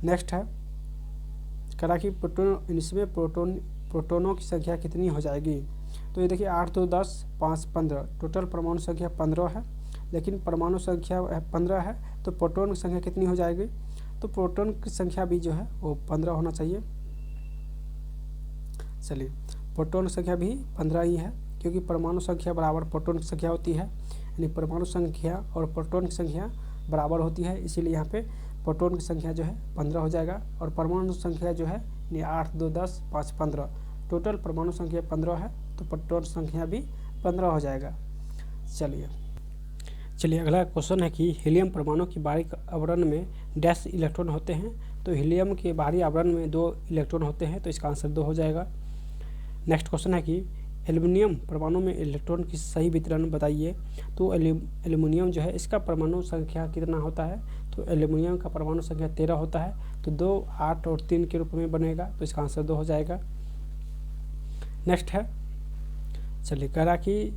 नेक्स्ट है, करा कि प्रोटोन, इसमें प्रोटोनों की संख्या कितनी हो जाएगी? तो ये देखिए 8, 2, 10, 5, 15, टोटल परमाणु संख्या 15 है, लेकिन परमाणु संख्या 15 है तो प्रोटोन की संख्या कितनी हो जाएगी? तो प्रोटोन की संख्या भी जो है वो 15 होना चाहिए। चलिए प्रोटोन की संख्या भी 15 ही है, क्योंकि परमाणु संख्या बराबर प्रोटोन की संख्या होती है, यानी परमाणु संख्या और प्रोटोन की संख्या बराबर होती है, इसीलिए यहाँ पे प्रोटोन की संख्या जो है 15 हो जाएगा। और परमाणु संख्या जो है 8, 2, 10, 5, 15, टोटल परमाणु संख्या 15 है, तो प्रोटोन संख्या भी 15 हो जाएगा। चलिए अगला क्वेश्चन है कि हीलियम परमाणु की बाहरी आवरण में डैश इलेक्ट्रॉन होते हैं? तो हीलियम के बाहरी आवरण में 2 इलेक्ट्रॉन होते हैं, तो इसका आंसर 2 हो जाएगा। नेक्स्ट क्वेश्चन है कि एल्युमिनियम परमाणु में इलेक्ट्रॉन की सही वितरण बताइए। तो एल्युमिनियम जो है इसका परमाणु संख्या कितना होता है? तो एल्युमिनियम का परमाणु संख्या 13 होता है, तो 2, 8 और 3 के रूप में बनेगा, तो इसका आंसर 2 हो जाएगा। नेक्स्ट है, चलिए कह रहा कि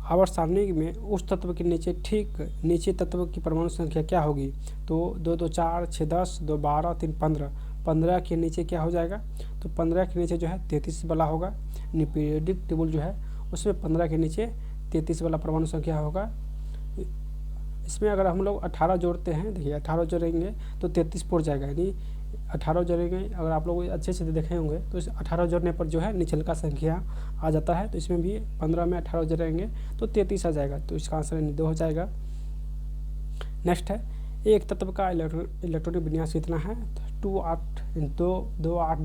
आवर्त सारणी में उस तत्व के नीचे ठीक नीचे तत्व की परमाणु संख्या क्या होगी? तो 2, 2, 4, 6, 10, 2, 12, 3, 15, 15 के नीचे क्या हो जाएगा? तो 15 के नीचे जो है 33 वाला होगा, यानी पीरियडिक टेबल जो है उसमें 15 के नीचे 33 वाला परमाणु संख्या होगा। इसमें अगर हम लोग 18 जोड़ते हैं, देखिए 18 जोड़ेंगे तो 33 पड़ जाएगा, यानी 18 जोड़ेंगे। अगर आप लोग अच्छे से देखे होंगे तो इस 18 जोड़ने पर जो है निचल का संख्या आ जाता है, तो इसमें भी 15 में 18 जोड़ेंगे तो 33 आ जाएगा, तो इसका आंसर 2 हो जाएगा। नेक्स्ट है, एक तत्व का इलेक्ट्रॉनिक विन्यास कितना है? 2, 8, 2, 8,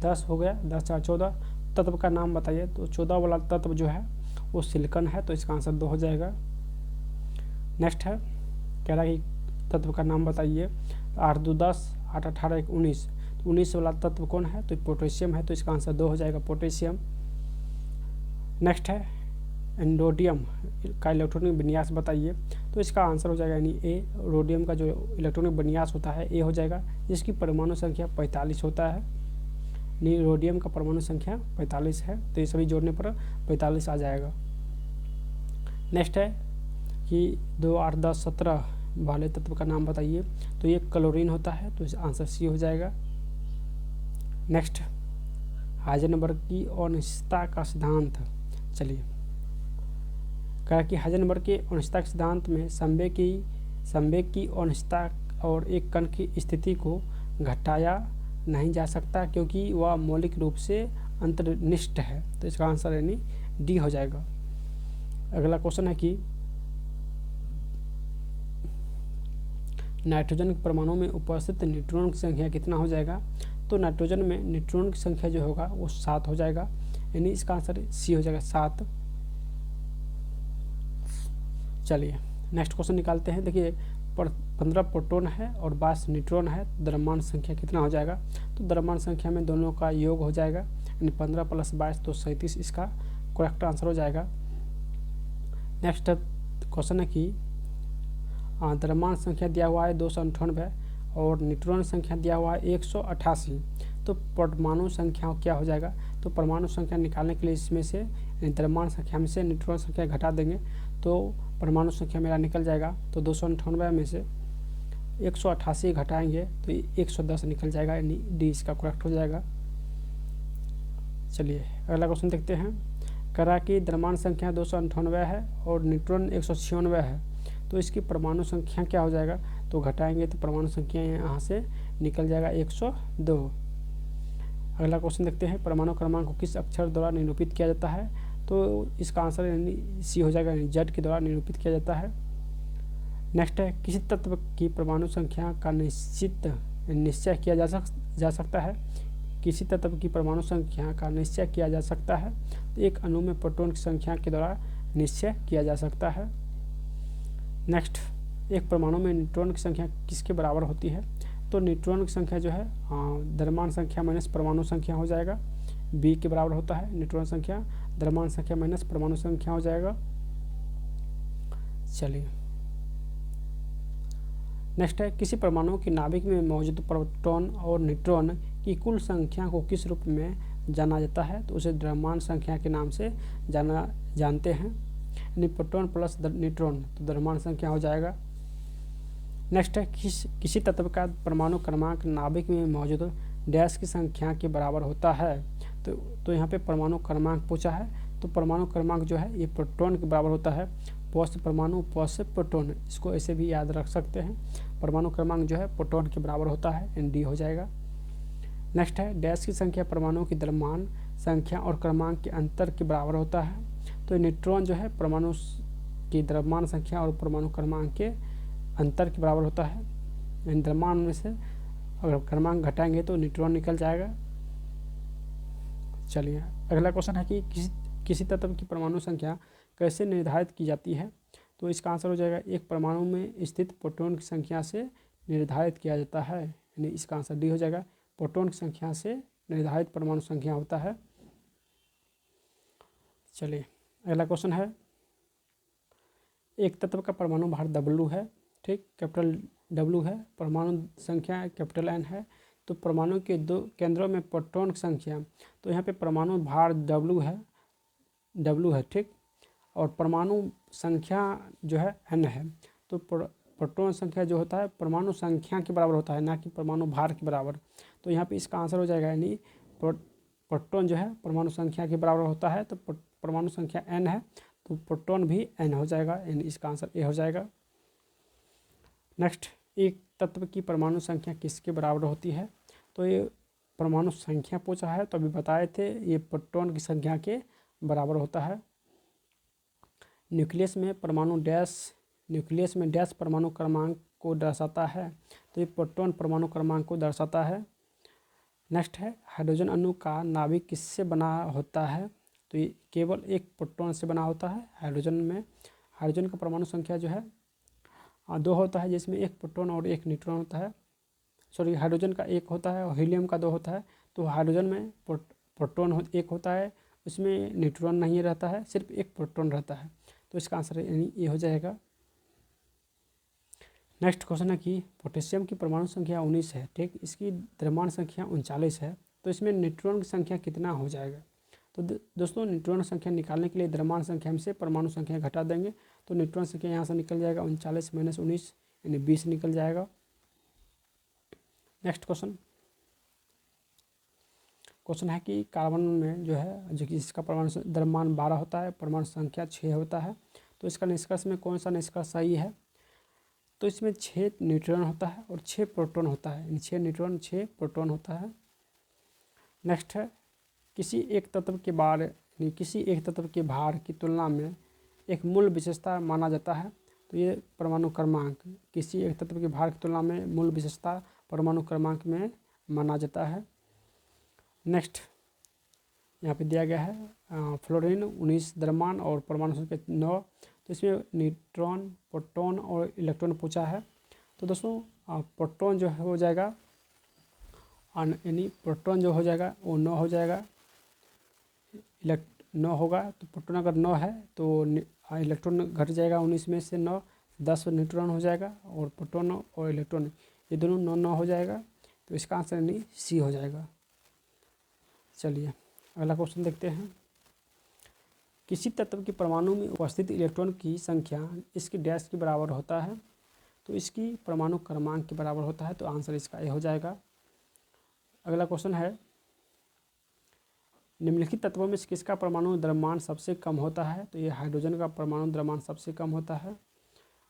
10 हो गया, 10, 4, 14। तत्व का नाम बताइए। तो 14 वाला तत्व जो है वो सिलिकॉन है, तो इसका आंसर 2 हो जाएगा। नेक्स्ट है, कह रहा है कि तत्व का नाम बताइए। 8, 2, 10, 8, 18, 19, 19 वाला तत्व कौन है, तो पोटेशियम है, तो इसका आंसर 2 हो जाएगा, पोटेशियम। नेक्स्ट है एंडोडियम का इलेक्ट्रॉनिक विन्यास बताइए, तो इसका आंसर हो जाएगा यानी ए। रोडियम का जो इलेक्ट्रॉनिक विन्यास होता है ए हो जाएगा, जिसकी परमाणु संख्या 45 होता है। रोडियम का परमाणु संख्या 45 है, तो ये सभी जोड़ने पर 45 आ जाएगा। नेक्स्ट है कि 2, 8, 10, 17 वाले तत्व का नाम बताइए, तो ये क्लोरीन होता है, तो इसका आंसर सी हो जाएगा। नेक्स्ट हाइजेनबर्ग की अनिश्चितता का सिद्धांत, चलिए कहा कि हाइजेनबर्ग के अनिश्चितता के सिद्धांत में संवेग की अनिश्चितता और एक कण की स्थिति को घटाया नहीं जा सकता क्योंकि वह मौलिक रूप से अंतर्निष्ठ है, तो इसका आंसर यानी डी हो जाएगा। अगला क्वेश्चन है कि नाइट्रोजन के परमाणु में उपस्थित न्यूट्रॉन की संख्या कितना हो जाएगा, तो नाइट्रोजन में न्यूट्रॉन की संख्या जो होगा वो 7 हो जाएगा, यानी इसका आंसर सी हो जाएगा 7। चलिए नेक्स्ट क्वेश्चन निकालते हैं। देखिए 15 प्रोटॉन है और 22 न्यूट्रॉन है, द्रव्यमान संख्या कितना हो जाएगा, तो द्रव्यमान संख्या में दोनों का योग हो जाएगा, यानी 15 + 22 तो 37 इसका करेक्ट आंसर हो जाएगा। नेक्स्ट क्वेश्चन है कि द्रव्यमान संख्या दिया हुआ है 298 और न्यूट्रॉन संख्या दिया हुआ है 188, तो परमाणु संख्या क्या हो जाएगा, तो परमाणु संख्या निकालने के लिए इसमें से द्रव्यमान संख्या में से न्यूट्रॉन संख्या घटा देंगे तो परमाणु संख्या मेरा निकल जाएगा। तो 298 में से 188 घटाएंगे तो 110 निकल जाएगा, यानी डी इसका करेक्ट हो जाएगा। चलिए अगला क्वेश्चन देखते हैं। करा कि द्रव्यमान संख्या 298 है और न्यूट्रॉन 196 है, तो इसकी परमाणु संख्या क्या हो जाएगा, तो घटाएंगे तो परमाणु संख्या यहाँ से निकल जाएगा 102। अगला क्वेश्चन देखते हैं। परमाणु क्रमांक को किस अक्षर द्वारा निरूपित किया जाता है, तो इसका आंसर यानी सी हो जाएगा, यानी जेड के द्वारा निरूपित किया जाता है। नेक्स्ट है किसी तत्व की परमाणु संख्या का निश्चय किया जा सकता है, किसी तत्व की परमाणु संख्या का निश्चय किया जा सकता है, तो एक अणु में प्रोटॉन की संख्या के द्वारा निश्चय किया जा सकता है। नेक्स्ट एक परमाणु में न्यूट्रॉन की संख्या किसके बराबर होती है, तो न्यूट्रॉन की संख्या जो है द्रव्यमान संख्या माइनस परमाणु संख्या हो जाएगा, बी के बराबर होता है न्यूट्रॉन संख्या, द्रव्यमान संख्या माइनस परमाणु संख्या हो जाएगा। चलिए नेक्स्ट है किसी परमाणु की नाभिक में मौजूद प्रोटॉन और न्यूट्रॉन की कुल संख्या को किस रूप में जाना जाता है, तो उसे द्रव्यमान संख्या के नाम से जानते हैं, यानी प्रोटॉन प्लस न्यूट्रॉन तो द्रव्यमान संख्या हो जाएगा। नेक्स्ट है किसी तत्व का परमाणु क्रमांक नाभिक में मौजूद डैश की संख्या के बराबर होता है, तो यहाँ पे परमाणु क्रमांक पूछा है, तो परमाणु क्रमांक जो है ये प्रोटॉन के बराबर होता है, पॉस परमाणु पॉस प्रोटॉन, इसको ऐसे भी याद रख सकते हैं। परमाणु क्रमांक जो है प्रोटॉन के बराबर होता है, एन डी हो जाएगा। नेक्स्ट है डैश की संख्या परमाणु की द्रव्यमान संख्या और क्रमांक के अंतर के बराबर होता है, तो न्यूट्रॉन जो है परमाणु की द्रव्यमान संख्या और परमाणु क्रमांक के अंतर के बराबर होता है, यानी द्रव्यमान में से अगर क्रमांक घटाएंगे तो न्यूट्रॉन निकल जाएगा। चलिए अगला क्वेश्चन है कि किसी तत्व की परमाणु संख्या कैसे निर्धारित की जाती है, तो इसका आंसर हो जाएगा एक परमाणु में स्थित प्रोटॉन की संख्या से निर्धारित किया जाता है, यानी इसका आंसर डी हो जाएगा, प्रोटॉन की संख्या से निर्धारित परमाणु संख्या होता है। चलिए अगला क्वेश्चन है एक तत्व का परमाणु भार W है, ठीक, कैपिटल W है, परमाणु संख्या कैपिटल N है, तो परमाणु के 2 केंद्रों में प्रोटॉन की संख्या, तो यहाँ पे परमाणु भार W है, ठीक, और परमाणु संख्या जो है N है, तो प्रोटॉन संख्या जो होता है परमाणु संख्या के बराबर होता है, ना कि परमाणु भार के बराबर, तो यहाँ पे इसका आंसर हो जाएगा, यानी प्रोटॉन जो है परमाणु संख्या के बराबर होता है, तो परमाणु संख्या N है तो प्रोटॉन भी N हो जाएगा, यानी इसका आंसर ए हो जाएगा। नेक्स्ट एक तत्व की परमाणु संख्या किसके बराबर होती है, तो ये परमाणु संख्या पूछा है, तो अभी बताए थे ये प्रोटॉन की संख्या के बराबर होता है। न्यूक्लियस में डैश परमाणु क्रमांक को दर्शाता है, तो ये प्रोटॉन परमाणु क्रमांक को दर्शाता है। नेक्स्ट है हाइड्रोजन अणु का नाभिक किससे बना होता है, तो ये केवल एक प्रोटॉन से बना होता है। हाइड्रोजन का परमाणु संख्या जो है 2 होता है, जिसमें एक प्रोटॉन और एक न्यूट्रॉन होता है। सॉरी हाइड्रोजन का एक होता है और हीलियम का दो होता है। तो हाइड्रोजन में प्रोटॉन एक होता है, उसमें न्यूट्रॉन नहीं रहता है, सिर्फ एक प्रोटॉन रहता है। तो इसका आंसर यानी ये हो जाएगा। नेक्स्ट क्वेश्चन है कि पोटेशियम की परमाणु संख्या 19 है, ठीक, इसकी द्रव्यमान संख्या 39 है, तो इसमें न्यूट्रॉन की संख्या कितना हो जाएगा। तो दोस्तों न्यूट्रॉन संख्या निकालने के लिए द्रव्यमान संख्या में से परमाणु संख्या घटा देंगे, तो न्यूट्रॉन संख्या यहाँ से निकल जाएगा 39 - 19 यानी 20 निकल जाएगा। नेक्स्ट क्वेश्चन है कि कार्बन में जो है, जो कि इसका परमाणु द्रव्यमान 12 होता है, परमाणु संख्या 6 होता है, तो इसका निष्कर्ष में कौन सा निष्कर्ष सही है। तो इसमें 6 न्यूट्रॉन होता है और 6 प्रोटॉन होता है, यानी 6 न्यूट्रॉन 6 प्रोटॉन होता है। नेक्स्ट है किसी एक तत्व के भार, यानी किसी एक तत्व के भार की तुलना में एक मूल विशेषता माना जाता है, तो ये परमाणु क्रमांक, किसी एक तत्व के भार की तुलना में मूल विशेषता परमाणु क्रमांक में माना जाता है। नेक्स्ट यहाँ पे दिया गया है फ्लोरीन 19 द्रव्यमान और परमाणु संख्या 9, तो इसमें न्यूट्रॉन, प्रोटॉन और इलेक्ट्रॉन पूछा है। तो दोस्तों प्रोटॉन जो हो जाएगा, यानी प्रोटॉन जो हो जाएगा वो 9 हो जाएगा, 9 होगा, तो प्रोटॉन अगर 9 है तो इलेक्ट्रॉन घट जाएगा 19 में से 9, 10 न्यूट्रॉन हो जाएगा, और प्रोटॉन और इलेक्ट्रॉन ये दोनों 9 हो जाएगा, तो इसका आंसर यानी सी हो जाएगा। चलिए अगला क्वेश्चन देखते हैं। किसी तत्व के परमाणु में उपस्थित इलेक्ट्रॉन की संख्या इसकी डैश के बराबर होता है, तो इसकी परमाणु क्रमांक के बराबर होता है, तो आंसर इसका ए हो जाएगा। अगला क्वेश्चन है निम्नलिखित तत्वों में किसका परमाणु द्रव्यमान सबसे कम होता है, तो ये हाइड्रोजन का परमाणु द्रव्यमान सबसे कम होता है।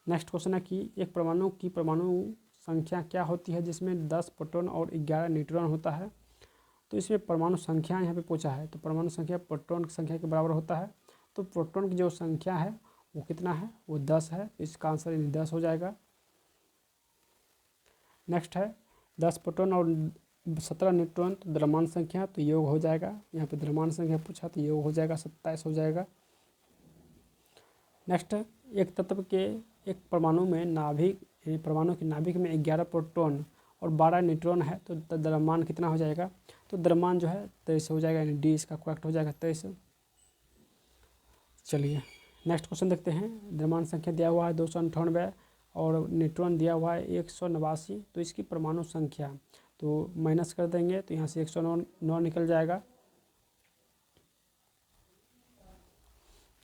नेक्स्ट क्वेश्चन है कि एक परमाणु की परमाणु संख्या क्या होती है जिसमें 10 प्रोटॉन और 11 न्यूट्रॉन होता है, तो इसमें परमाणु संख्या यहाँ पे पूछा है, तो परमाणु संख्या प्रोटॉन की संख्या के बराबर होता है, तो प्रोटॉन की जो संख्या है वो कितना है, वो 10 है, तो इसका आंसर 10 हो जाएगा। नेक्स्ट है 10 प्रोटॉन और 17 न्यूट्रॉन, तो द्रव्यमान संख्या, तो योग हो जाएगा, यहाँ पे द्रव्यमान संख्या पूछा तो योग हो जाएगा, 27 हो जाएगा। नेक्स्ट है एक तत्व के एक परमाणु में नाभिक, परमाणु के नाभिक में 11 प्रोटॉन और 12 न्यूट्रॉन है, तो द्रव्यमान कितना हो जाएगा, तो द्रव्यमान जो है 23 हो जाएगा, यानी डी इसका करेक्ट हो जाएगा 23। चलिए नेक्स्ट क्वेश्चन देखते हैं। द्रव्यमान संख्या दिया हुआ है 298 और न्यूट्रॉन दिया हुआ है 189, तो इसकी परमाणु संख्या तो माइनस कर देंगे, तो यहाँ से 109 निकल जाएगा।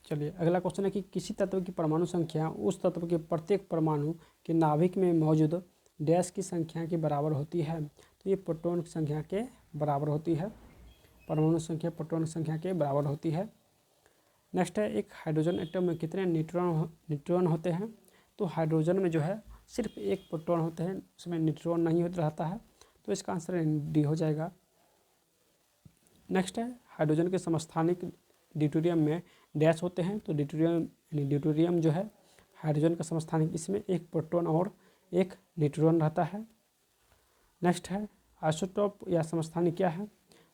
चलिए अगला क्वेश्चन है कि किसी तत्व की परमाणु संख्या उस तत्व के प्रत्येक परमाणु के नाभिक में मौजूद डैश की संख्या के बराबर होती है, तो ये प्रोटॉन की संख्या के बराबर होती है, परमाणु संख्या प्रोटॉन की संख्या के बराबर होती है। नेक्स्ट है एक हाइड्रोजन एटम में कितने न्यूट्रॉन होते हैं, तो हाइड्रोजन में जो है सिर्फ एक प्रोटॉन होते हैं, उसमें न्यूट्रॉन नहीं रहता है, तो इसका आंसर डी हो जाएगा। नेक्स्ट है हाइड्रोजन के समस्थानिक ड्यूटेरियम में डैश होते हैं, तो ड्यूटेरियम जो है हाइड्रोजन का समस्थानिक, इसमें एक प्रोटॉन और एक न्यूट्रॉन रहता है। नेक्स्ट है आइसोटोप या समस्थानिक क्या है,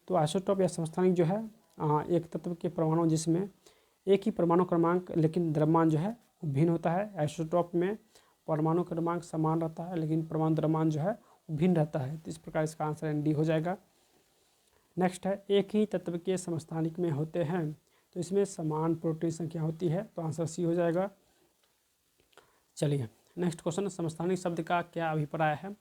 तो आइसोटोप या समस्थानिक जो है एक तत्व के परमाणु जिसमें एक ही परमाणु क्रमांक लेकिन द्रव्यमान जो है वो भिन्न होता है। आइसोटोप में परमाणु क्रमांक समान रहता है लेकिन परमाणु द्रव्यमान जो है वो भिन्न रहता है, तो इस प्रकार इसका आंसर डी हो जाएगा। नेक्स्ट है एक ही तत्व के समस्थानिक में होते हैं, तो इसमें समान प्रोटॉन संख्या होती है, तो आंसर सी हो जाएगा। चलिए नेक्स्ट क्वेश्चन, समस्थानिक शब्द का क्या अभिप्राय है,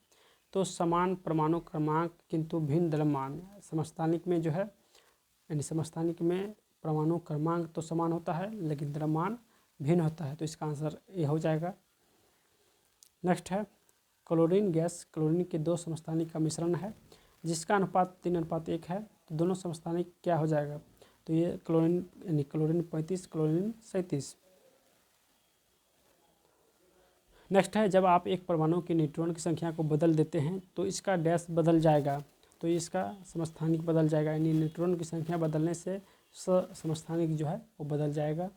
तो समान परमाणु क्रमांक किंतु भिन्न द्रव्यमान। समस्थानिक में जो है यानी समस्थानिक में परमाणु क्रमांक तो समान होता है लेकिन द्रव्यमान भिन्न होता है, तो इसका आंसर ए हो जाएगा। नेक्स्ट है क्लोरीन गैस, क्लोरीन के दो समस्थानिक का मिश्रण है जिसका अनुपात 3:1 है, तो दोनों समस्थानिक क्या हो जाएगा, तो ये क्लोरीन यानी क्लोरीन 35, क्लोरीन 37। नेक्स्ट है जब आप एक परमाणु के न्यूट्रॉन की संख्या को बदल देते हैं तो इसका डैश बदल जाएगा, तो इसका समस्थानिक बदल जाएगा, यानी न्यूट्रॉन की संख्या बदलने से समस्थानिक जो है वो बदल जाएगा।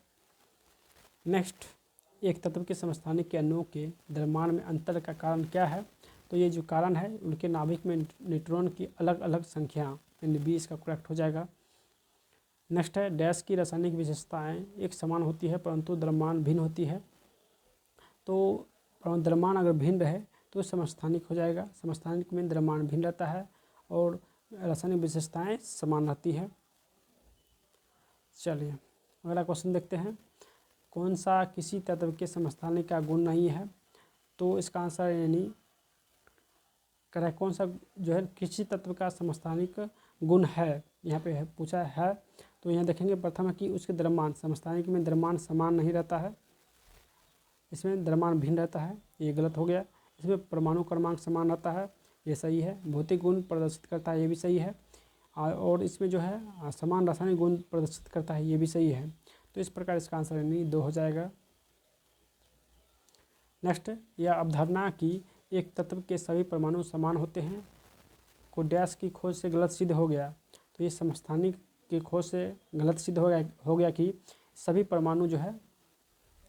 नेक्स्ट एक तत्व के समस्थानिक के अणुओं के द्रव्यमान में अंतर का कारण क्या है, तो ये जो कारण है उनके नाभिक में न्यूट्रॉन की अलग अलग संख्या, यानी बी इसका करेक्ट हो जाएगा। नेक्स्ट है डैश की रासायनिक विशेषताएं एक समान होती है परंतु द्रव्यमान भिन्न होती है, तो द्रव्यमान अगर भिन्न रहे तो समस्थानिक हो जाएगा। समस्थानिक में द्रव्यमान भिन्न रहता है और रासायनिक विशेषताएं समान रहती है। चलिए अगला क्वेश्चन देखते हैं। कौन सा किसी तत्व के समस्थानिक का गुण नहीं है? तो इसका आंसर यानी करेक्ट कौन सा जो है किसी तत्व का समस्थानिक गुण है, यहाँ पे है पूछा है। तो यहाँ देखेंगे प्रथम है कि उसके द्रव्यमान, समस्थानिक में द्रव्यमान समान नहीं रहता है, इसमें द्रव्यमान भिन्न रहता है, ये गलत हो गया। इसमें परमाणु क्रमांक समान रहता है, ये सही है। भौतिक गुण प्रदर्शित करता है, ये भी सही है। और इसमें जो है समान रासायनिक गुण प्रदर्शित करता है, ये भी सही है। तो इस प्रकार इसका आंसर यानी 2 हो जाएगा। नेक्स्ट, यह अवधारणा कि एक तत्व के सभी परमाणु समान होते हैं को डैश की खोज से गलत सिद्ध हो गया। तो ये समस्थानिक की खोज से गलत सिद्ध हो गया कि सभी परमाणु जो है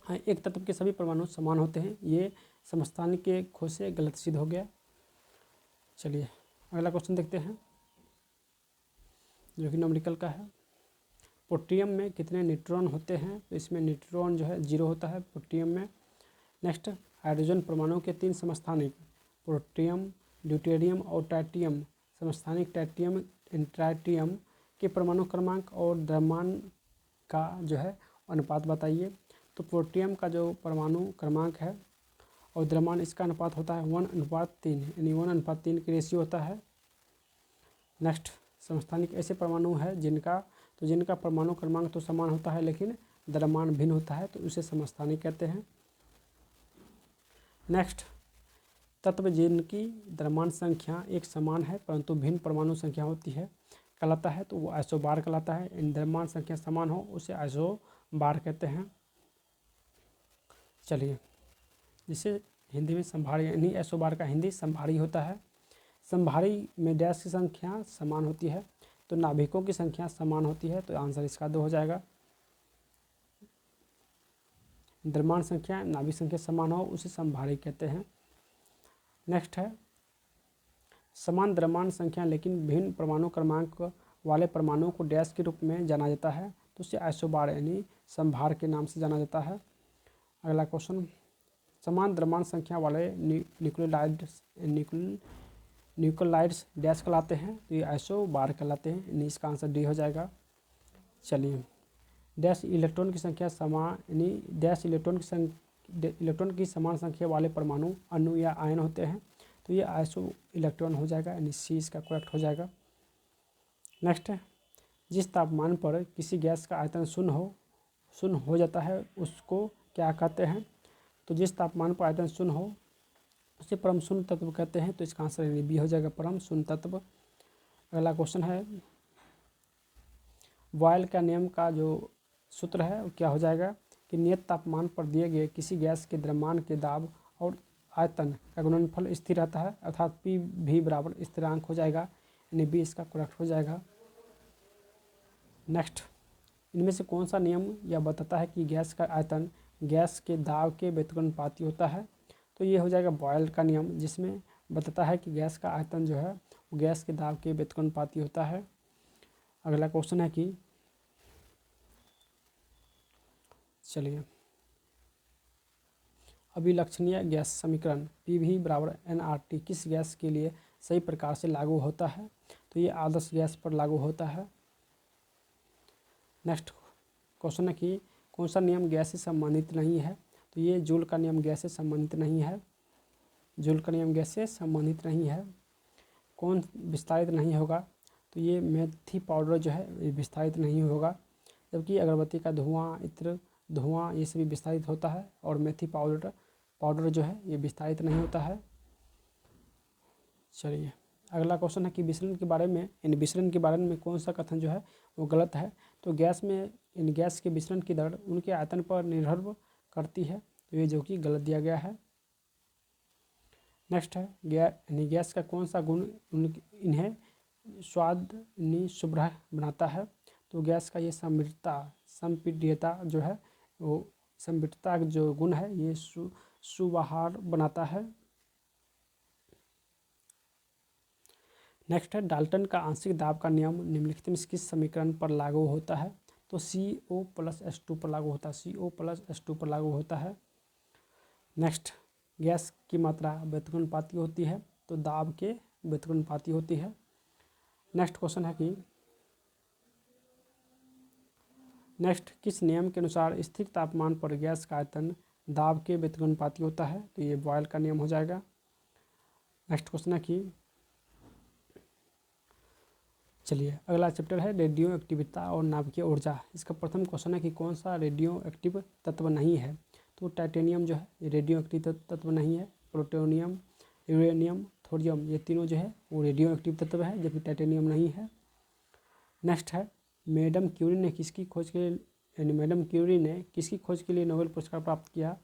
एक तत्व के सभी परमाणु समान होते हैं, ये समस्थानिक के खोज से गलत सिद्ध हो गया। चलिए अगला क्वेश्चन देखते हैं जो कि न्यूमेरिकल का है। पोटेशियम में कितने न्यूट्रॉन होते हैं? तो इसमें न्यूट्रॉन जो है 0 होता है पोटेशियम में। नेक्स्ट, हाइड्रोजन परमाणु के 3 समस्थानिक पोटेशियम, ड्यूटेरियम और ट्राइटियम। समस्थानिक ट्राइटियम ट्राइटियम के परमाणु क्रमांक और द्रव्यमान का जो है अनुपात बताइए। तो पोटेशियम का जो परमाणु क्रमांक है और द्रव्यमान, इसका अनुपात होता है 1:3, यानी 1:3 की रेशियो होता है। नेक्स्ट, समस्थानिक ऐसे परमाणु है जिनका परमाणु क्रमांक तो समान होता है लेकिन द्रव्यमान भिन्न होता है, तो उसे समस्थानिक कहते हैं। नेक्स्ट, तत्व जिनकी द्रव्यमान संख्या एक समान है परंतु भिन्न परमाणु संख्या होती है कहलाता है, तो वो आइसोबार कहलाता है। इन द्रव्यमान संख्या समान हो उसे आइसोबार कहते हैं। चलिए, जिसे हिंदी में संभारी, यानी आइसोबार का हिंदी संभारी होता है। संभारी में डैश की संख्या समान होती है, तो नाभिकों की संख्या समान होती है, तो आंसर इसका 2 हो जाएगा। द्रव्यमान संख्या नाभिक संख्या समान हो उसे संभारी कहते हैं। नेक्स्ट है, समान द्रव्यमान संख्या लेकिन भिन्न परमाणु क्रमांक वाले परमाणुओं को डैश के रूप में जाना जाता है, तो उसे आइसोबार यानी संभार के नाम से जाना जाता है। अगला क्वेश्चन, समान द्रव्यमान संख्या वाले न्यूक्लियोलाइड्स डैश कहलाते हैं, तो ये आइसोबार कहलाते हैं, यानी इसका आंसर डी हो जाएगा। चलिए, डैश इलेक्ट्रॉन की संख्या समान, यानी डैश इलेक्ट्रॉन की समान संख्या वाले परमाणु अणु या आयन होते हैं, तो ये आइसो इलेक्ट्रॉन हो जाएगा, यानी सी इसका करेक्ट हो जाएगा। नेक्स्ट है, जिस तापमान पर किसी गैस का आयतन शून्य हो जाता है उसको क्या कहते हैं? तो जिस तापमान पर आयतन शून्य हो उसे परम शून्य तत्व कहते हैं, तो इसका आंसर यानी बी हो जाएगा, परम शून्य तत्व। अगला क्वेश्चन है, बॉयल का नियम का जो सूत्र है वो क्या हो जाएगा कि नियत तापमान पर दिए गए किसी गैस के द्रव्यमान के दाब और आयतन का गुणनफल स्थिर रहता है, अर्थात पी भी बराबर स्थिरांक हो जाएगा, यानी बी इसका करेक्ट हो जाएगा। नेक्स्ट, इनमें से कौन सा नियम यह बताता है कि गैस का आयतन गैस के दाब के व्युत्क्रमानुपाती होता है? तो ये हो जाएगा बॉयल का नियम, जिसमें बताता है कि गैस का आयतन जो है वो गैस के दाब के व्युत्क्रमानुपाती होता है। अगला क्वेश्चन है कि चलिए, अभिलक्षणीय गैस समीकरण PV बराबर nRT किस गैस के लिए सही प्रकार से लागू होता है? तो ये आदर्श गैस पर लागू होता है। नेक्स्ट क्वेश्चन है कि कौन सा नियम गैस से संबंधित नहीं है? तो ये जूल का नियम गैस से संबंधित नहीं है। जूल का नियम गैस से संबंधित नहीं है। कौन विस्तारित नहीं होगा? तो ये मेथी पाउडर जो है ये विस्तारित नहीं होगा, जबकि अगरबत्ती का धुआं, इत्र, धुआं ये सभी विस्तारित होता है, और मेथी पाउडर जो है ये विस्तारित नहीं होता है। चलिए, अगला क्वेश्चन है कि विसरण के बारे में, इन विसरण के बारे में कौन सा कथन जो है वो गलत है? तो गैस में इन गैस के विसरण की दर उनके आयतन पर निर्भर करती है, तो ये जो कि गलत दिया गया है। नेक्स्ट है, गैस का कौन सा गुण इन्हें स्वाद शुभ्र बनाता है? तो गैस का ये संपीड्यता जो है वो संपीड्यता जो गुण है ये सुबाहर बनाता है। नेक्स्ट है, डाल्टन का आंशिक दाब का नियम निम्नलिखित में किस समीकरण पर लागू होता है? तो CO+H2 पर लागू होता है, CO+H2 पर लागू होता है। नेक्स्ट, गैस की मात्रा व्युत्क्रमानुपाती होती है, तो दाब के व्युत्क्रमानुपाती होती है। नेक्स्ट क्वेश्चन है कि किस नियम के अनुसार स्थिर तापमान पर गैस का आयतन दाब के व्युत्क्रमानुपाती होता है, तो ये बॉयल का नियम हो जाएगा। नेक्स्ट क्वेश्चन है कि चलिए अगला चैप्टर है रेडियो एक्टिविता और नाभिकीय ऊर्जा। इसका प्रथम क्वेश्चन है कि कौन सा रेडियो एक्टिव तत्व नहीं है, तो टाइटेनियम जो है रेडियो एक्टिव तत्व नहीं है। प्लूटोनियम, यूरेनियम, थोरियम, ये तीनों जो है वो रेडियो एक्टिव तत्व है, जबकि टाइटेनियम नहीं है। नेक्स्ट है मैडम क्यूरी ने किसकी खोज के लिए नोबेल पुरस्कार प्राप्त किया,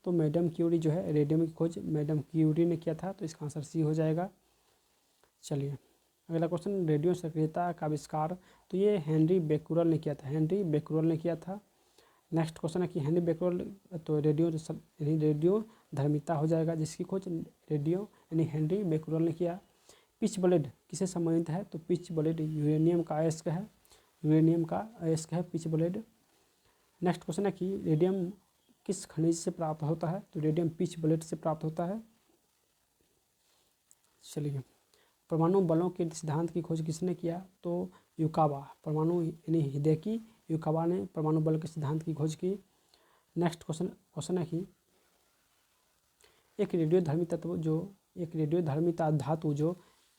तो मैडम क्यूरी जो है रेडियम की खोज मैडम क्यूरी ने किया था, तो इसका आंसर सी हो जाएगा। चलिए अगला क्वेश्चन रेडियो सक्रियता का आविष्कार, तो ये हेनरी बेक्यूरेल ने किया था। नेक्स्ट क्वेश्चन है कि हेनरी बेक्यूरेल, तो रेडियो धर्मिता हो जाएगा, जिसकी खोज हेनरी बेक्यूरेल ने किया। पिच ब्लेड किसे संबंधित है, तो पिच ब्लेड यूरेनियम का अयस्क है पिच ब्लेड। नेक्स्ट क्वेश्चन है कि रेडियम किस खनिज से प्राप्त होता है, तो रेडियम पिच ब्लेड से प्राप्त होता है। चलिए परमाणु बलों के सिद्धांत की खोज किसने किया, तो युकावा, हिदेकी युकावा ने परमाणु बल के सिद्धांत की खोज की। नेक्स्ट क्वेश्चन है कि एक रेडियोधर्मी धातु जो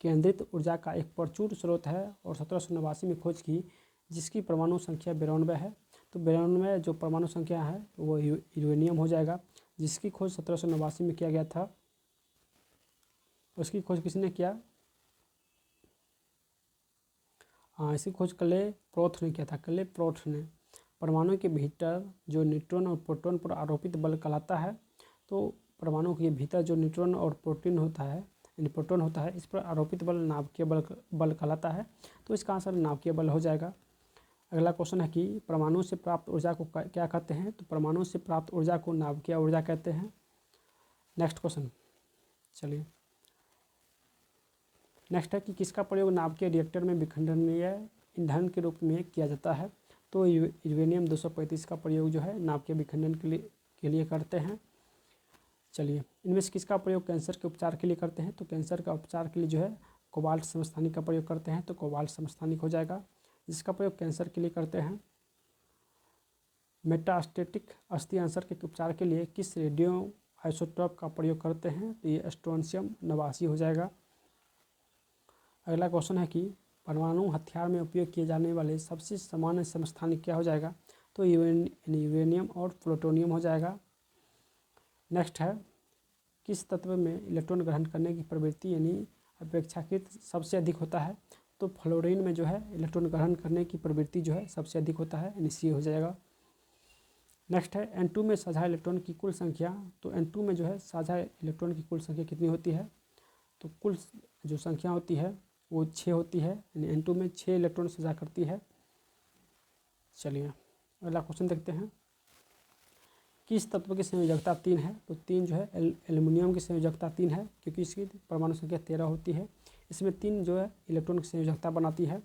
केंद्रित ऊर्जा का एक प्रचुर स्रोत है और 1789 में खोज की, जिसकी परमाणु संख्या 92 है, तो 92 जो परमाणु संख्या है वो यूरेनियम हो जाएगा, जिसकी खोज 1789 में किया गया था। उसकी खोज किसने किया, इसकी खोज क्ले प्रोथ ने किया था। परमाणु के भीतर जो न्यूट्रॉन और प्रोटॉन पर आरोपित बल कहलाता है, तो परमाणु के भीतर जो न्यूट्रॉन और प्रोटॉन होता है इस पर आरोपित बल नाभिकीय बल कहलाता है, तो इसका आंसर नाभिकीय बल हो जाएगा। अगला क्वेश्चन है कि परमाणु से प्राप्त ऊर्जा को क्या कहते हैं, तो परमाणु से प्राप्त ऊर्जा को नाभिकीय ऊर्जा कहते हैं। नेक्स्ट क्वेश्चन, चलिए नेक्स्ट है कि किसका प्रयोग नाभिकीय रिएक्टर में विखंडनीय ईंधन के रूप में किया जाता है, तो यूरेनियम 235 का प्रयोग जो है नाभिकीय विखंडन के लिए करते हैं। चलिए इनमें से किसका प्रयोग कैंसर के उपचार के लिए करते हैं, तो कैंसर का उपचार के लिए जो है कोबाल्ट समस्थानिक का प्रयोग करते हैं, तो कोबाल्ट समस्थानिक हो जाएगा, जिसका प्रयोग कैंसर के लिए करते हैं। मेटास्टेटिक अस्थि कैंसर के उपचार के लिए किस रेडियो आइसोटोप का प्रयोग करते हैं, तो ये स्ट्रोंशियम 89 हो जाएगा। अगला क्वेश्चन है कि परमाणु हथियार में उपयोग किए जाने वाले सबसे सामान्य समस्थानिक क्या हो जाएगा, तो यूरेनियम और प्लूटोनियम हो जाएगा। नेक्स्ट है किस तत्व में इलेक्ट्रॉन ग्रहण करने की प्रवृत्ति अपेक्षाकृत सबसे अधिक होता है, तो फ्लोरीन में जो है इलेक्ट्रॉन ग्रहण करने की प्रवृत्ति जो है सबसे अधिक होता है, सी हो जाएगा। नेक्स्ट है N2 में साझा इलेक्ट्रॉन की कुल संख्या, तो N2 में जो है साझा इलेक्ट्रॉन की कुल संख्या कितनी होती है, तो कुल जो संख्या होती है वो 6 होती है, N2 में 6 इलेक्ट्रॉन साझा करती है। चलिए अगला क्वेश्चन देखते हैं, किस तत्व की संयोजकता 3 है, तो 3 जो है एल्युमिनियम की संयोजकता 3 है, क्योंकि इसकी परमाणु संख्या 13 होती है, इसमें 3 जो है इलेक्ट्रॉन की संयोजकता बनाती है।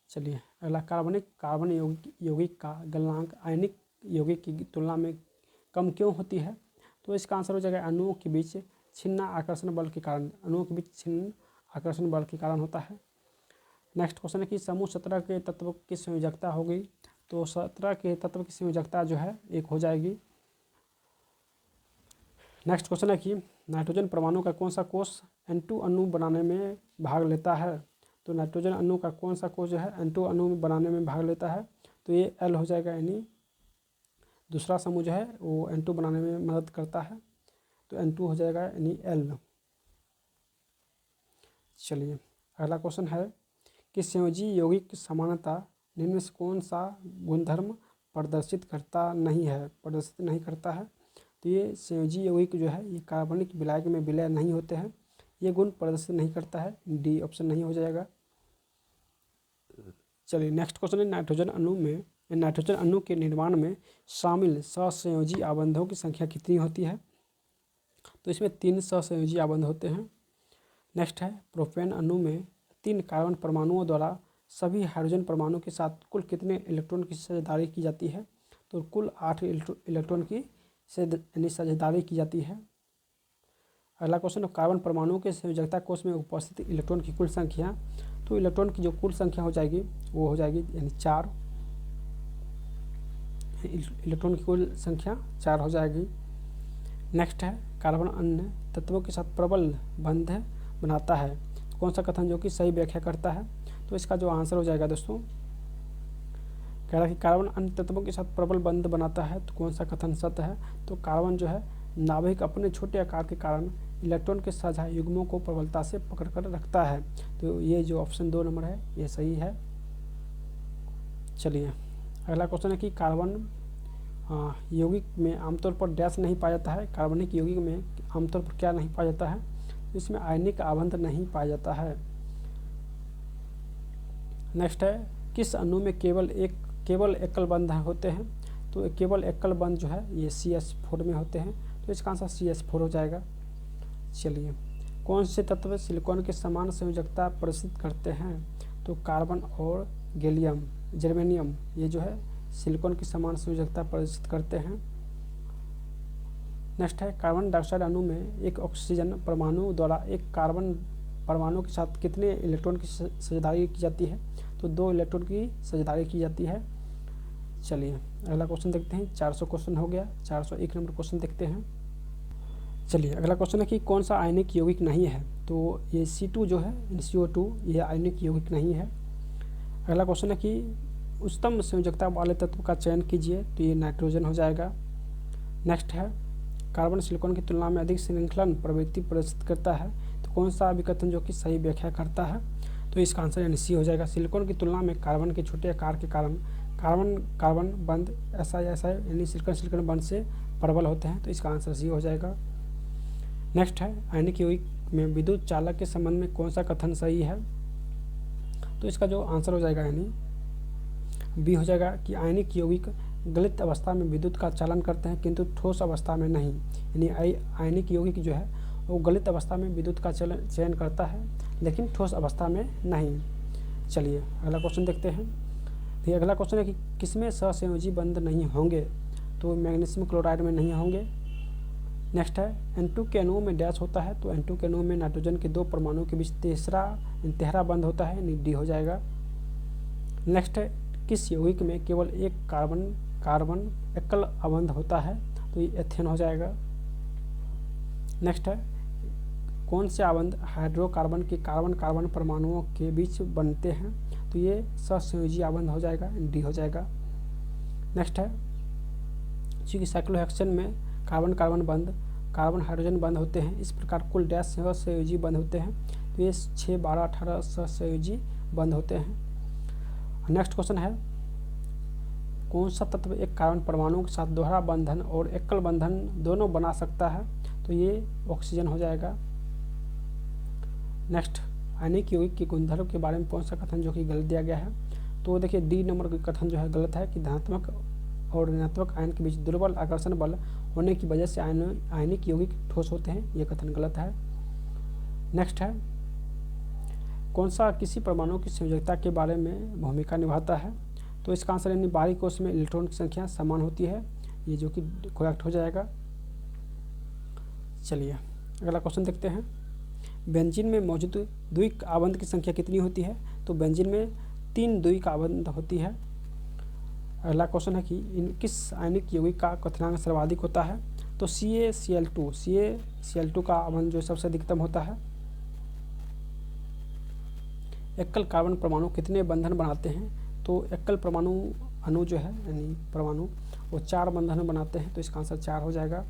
चलिए अगला कार्बन यौगिक का गलनांक आयनिक यौगिक की तुलना में कम क्यों होती है, तो इसका आंसर हो जाएगा अणुओं के बीच छिन्न आकर्षण बल के कारण होता है। नेक्स्ट क्वेश्चन है कि समूह 17 के तत्व की संयोजकता होगी, तो 17 के तत्व की संयोजकता जो है 1 हो जाएगी। नेक्स्ट क्वेश्चन है कि नाइट्रोजन परमाणु का कौन सा कोष N2 अणु बनाने में भाग लेता है, तो नाइट्रोजन अणु का कौन सा कोष जो है N2 अणु बनाने में भाग लेता है, तो ये L हो जाएगा, यानी दूसरा समूह जो है वो N2 बनाने में मदद करता है, तो N2 हो जाएगा यानी L। चलिए अगला क्वेश्चन है कि संयोजी यौगिक समानता निम्न में से कौन सा गुणधर्म प्रदर्शित नहीं करता है, तो ये संयोजी यौगिक जो है ये कार्बनिक विलायक में विलय नहीं होते हैं, ये गुण प्रदर्शित नहीं करता है, डी ऑप्शन नहीं हो जाएगा। चलिए नेक्स्ट क्वेश्चन है नाइट्रोजन अणु के निर्माण में शामिल सहसंयोजी आबंधों की संख्या कितनी होती है, तो इसमें 3 सहसंयोजी आबंध होते हैं। नेक्स्ट है प्रोपेन अणु में 3 कार्बन परमाणुओं द्वारा सभी हाइड्रोजन परमाणु के साथ कुल कितने इलेक्ट्रॉन की साझेदारी की जाती है, तो कुल 8 इलेक्ट्रॉन की से यानी साझेदारी की जाती है। अगला क्वेश्चन, कार्बन परमाणु के संयोजकता कोष में उपस्थित इलेक्ट्रॉन की कुल संख्या। तो इलेक्ट्रॉन की जो कुल संख्या हो जाएगी वो हो जाएगी यानी 4। इलेक्ट्रॉन की कुल संख्या 4 हो जाएगी। नेक्स्ट है, कार्बन अन्य तत्वों के साथ प्रबल बंध बनाता है। कौन सा कथन जो कि सही व्याख्या करता है? तो इसका जो आंसर हो जाएगा दोस्तों, कह रहा है कि कार्बन अन्य तत्वों के साथ प्रबल बंध बनाता है। तो कौन सा कथन सत्य है? तो कार्बन जो है नाभिक अपने छोटे आकार के कारण इलेक्ट्रॉन के साझा युग्मों को प्रबलता से पकड़कर रखता है। तो ये जो ऑप्शन 2 नंबर है ये सही है। चलिए अगला क्वेश्चन है कि कार्बन यौगिक में आमतौर पर डैश नहीं पाया जाता है। कार्बनिक यौगिक में आमतौर पर क्या नहीं पाया जाता है? इसमें आयनिक आबंध नहीं पाया जाता है। नेक्स्ट है, किस अणु में केवल एकल बंध होते हैं? तो केवल एकल बंध जो है ये CH4 में होते हैं। तो इसका आंसर CH4 हो जाएगा। चलिए, कौन से तत्व सिलिकॉन के समान संयोजकता प्रदर्शित करते हैं? तो कार्बन और गैलियम जर्मेनियम ये जो है सिलिकॉन की समान संयोजकता प्रदर्शित करते हैं। नेक्स्ट है, कार्बन डाइऑक्साइड अणु में एक ऑक्सीजन परमाणु द्वारा एक कार्बन परमाणु के साथ कितने इलेक्ट्रॉन की साझेदारी की जाती है? तो 2 इलेक्ट्रॉन की साझेदारी की जाती है। चलिए अगला क्वेश्चन देखते हैं। 400 क्वेश्चन हो गया। 401 नंबर क्वेश्चन देखते हैं। चलिए अगला क्वेश्चन है कि कौन सा आयनिक यौगिक नहीं है? तो ये C2 जो है CO2 ये आयनिक यौगिक नहीं है। अगला क्वेश्चन है कि उच्चतम संयोजकता वाले तत्व का चयन कीजिए। तो ये नाइट्रोजन हो जाएगा। नेक्स्ट है, कार्बन सिलिकॉन की तुलना में अधिक श्रृंखलन प्रवृत्ति प्रदर्शित करता है। तो कौन सा अभिकथन जो कि सही व्याख्या करता है? तो इसका आंसर यानी C हो जाएगा। सिलिकॉन की तुलना में कार्बन के छोटे आकार के कारण कार्बन बंध ऐसा यानी सिलिकॉन बंध से प्रबल होते हैं। तो इसका आंसर C हो जाएगा। नेक्स्ट है, आयनिक यौगिक में विद्युत चालक के संबंध में कौन सा कथन सही है? तो इसका जो आंसर हो जाएगा यानी B हो जाएगा कि आयनिक यौगिक गलित अवस्था में विद्युत का चालन करते हैं किंतु ठोस अवस्था में नहीं। यानी आयनिक यौगिक जो है वो गलित अवस्था में विद्युत का चयन करता है लेकिन ठोस अवस्था में नहीं। चलिए अगला क्वेश्चन देखते हैं। तो अगला क्वेश्चन है कि किसमें सहसंयोजी बंध नहीं होंगे? तो मैग्नीशियम क्लोराइड में नहीं होंगे। नेक्स्ट है, N2 के अणुओं में डैश होता है। तो N2 के अणुओं में नाइट्रोजन के 2 परमाणुओं के बीच तिहरा बंध होता है, यानी D हो जाएगा। नेक्स्ट है, किस यौगिक में केवल एक कार्बन एकल अबंध होता है? तो ये एथेन हो जाएगा। नेक्स्ट है, कौन से अबंध हाइड्रोकार्बन के कार्बन परमाणुओं के बीच बनते हैं? तो ये सहसंयोजी अबंध हो जाएगा, D हो जाएगा। नेक्स्ट है, चूँकि साइक्लोहेक्सेन में कार्बन बंध कार्बन हाइड्रोजन बंध होते हैं, इस प्रकार कुल डैश सहसंयोजी बंध होते हैं। तो ये 6, 12, 18 सहसंयोजी बंध होते हैं। नेक्स्ट क्वेश्चन है, कौन सा तत्व एक कार्बन परमाणु के साथ दोहरा बंधन और एकल बंधन दोनों बना सकता है? तो ये ऑक्सीजन हो जाएगा। नेक्स्ट, आयनिक यौगिक के गुणधर्म के बारे में कौन सा कथन जो कि गलत दिया गया है? तो देखिए D नंबर का कथन जो है गलत है कि धनात्मक और ऋणात्मक आयन के बीच दुर्बल आकर्षण बल होने की वजह से आयनिक यौगिक ठोस होते हैं। यह कथन गलत है। नेक्स्ट है, कौन सा किसी परमाणु की संयोजकता के बारे में भूमिका निभाता है? तो इसका आंसर यानी बाहरी कोश में इलेक्ट्रॉन की संख्या समान होती है, ये जो कि करेक्ट हो जाएगा। चलिए अगला क्वेश्चन देखते हैं। बेंजीन में मौजूद द्विक आबंध की संख्या कितनी होती है? तो बेंजीन में 3 द्विक आबंध होती है। अगला क्वेश्चन है कि किस आयनिक यौगिक का क्वथनांक सर्वाधिक होता है? तो CaCl2 का आबंध जो सबसे अधिकतम होता है। एकल कार्बन परमाणु कितने बंधन बनाते हैं? तो एकल परमाणु अणु जो है यानी परमाणु वो 4 बंधन बनाते हैं। तो इसका आंसर 4 हो जाएगा।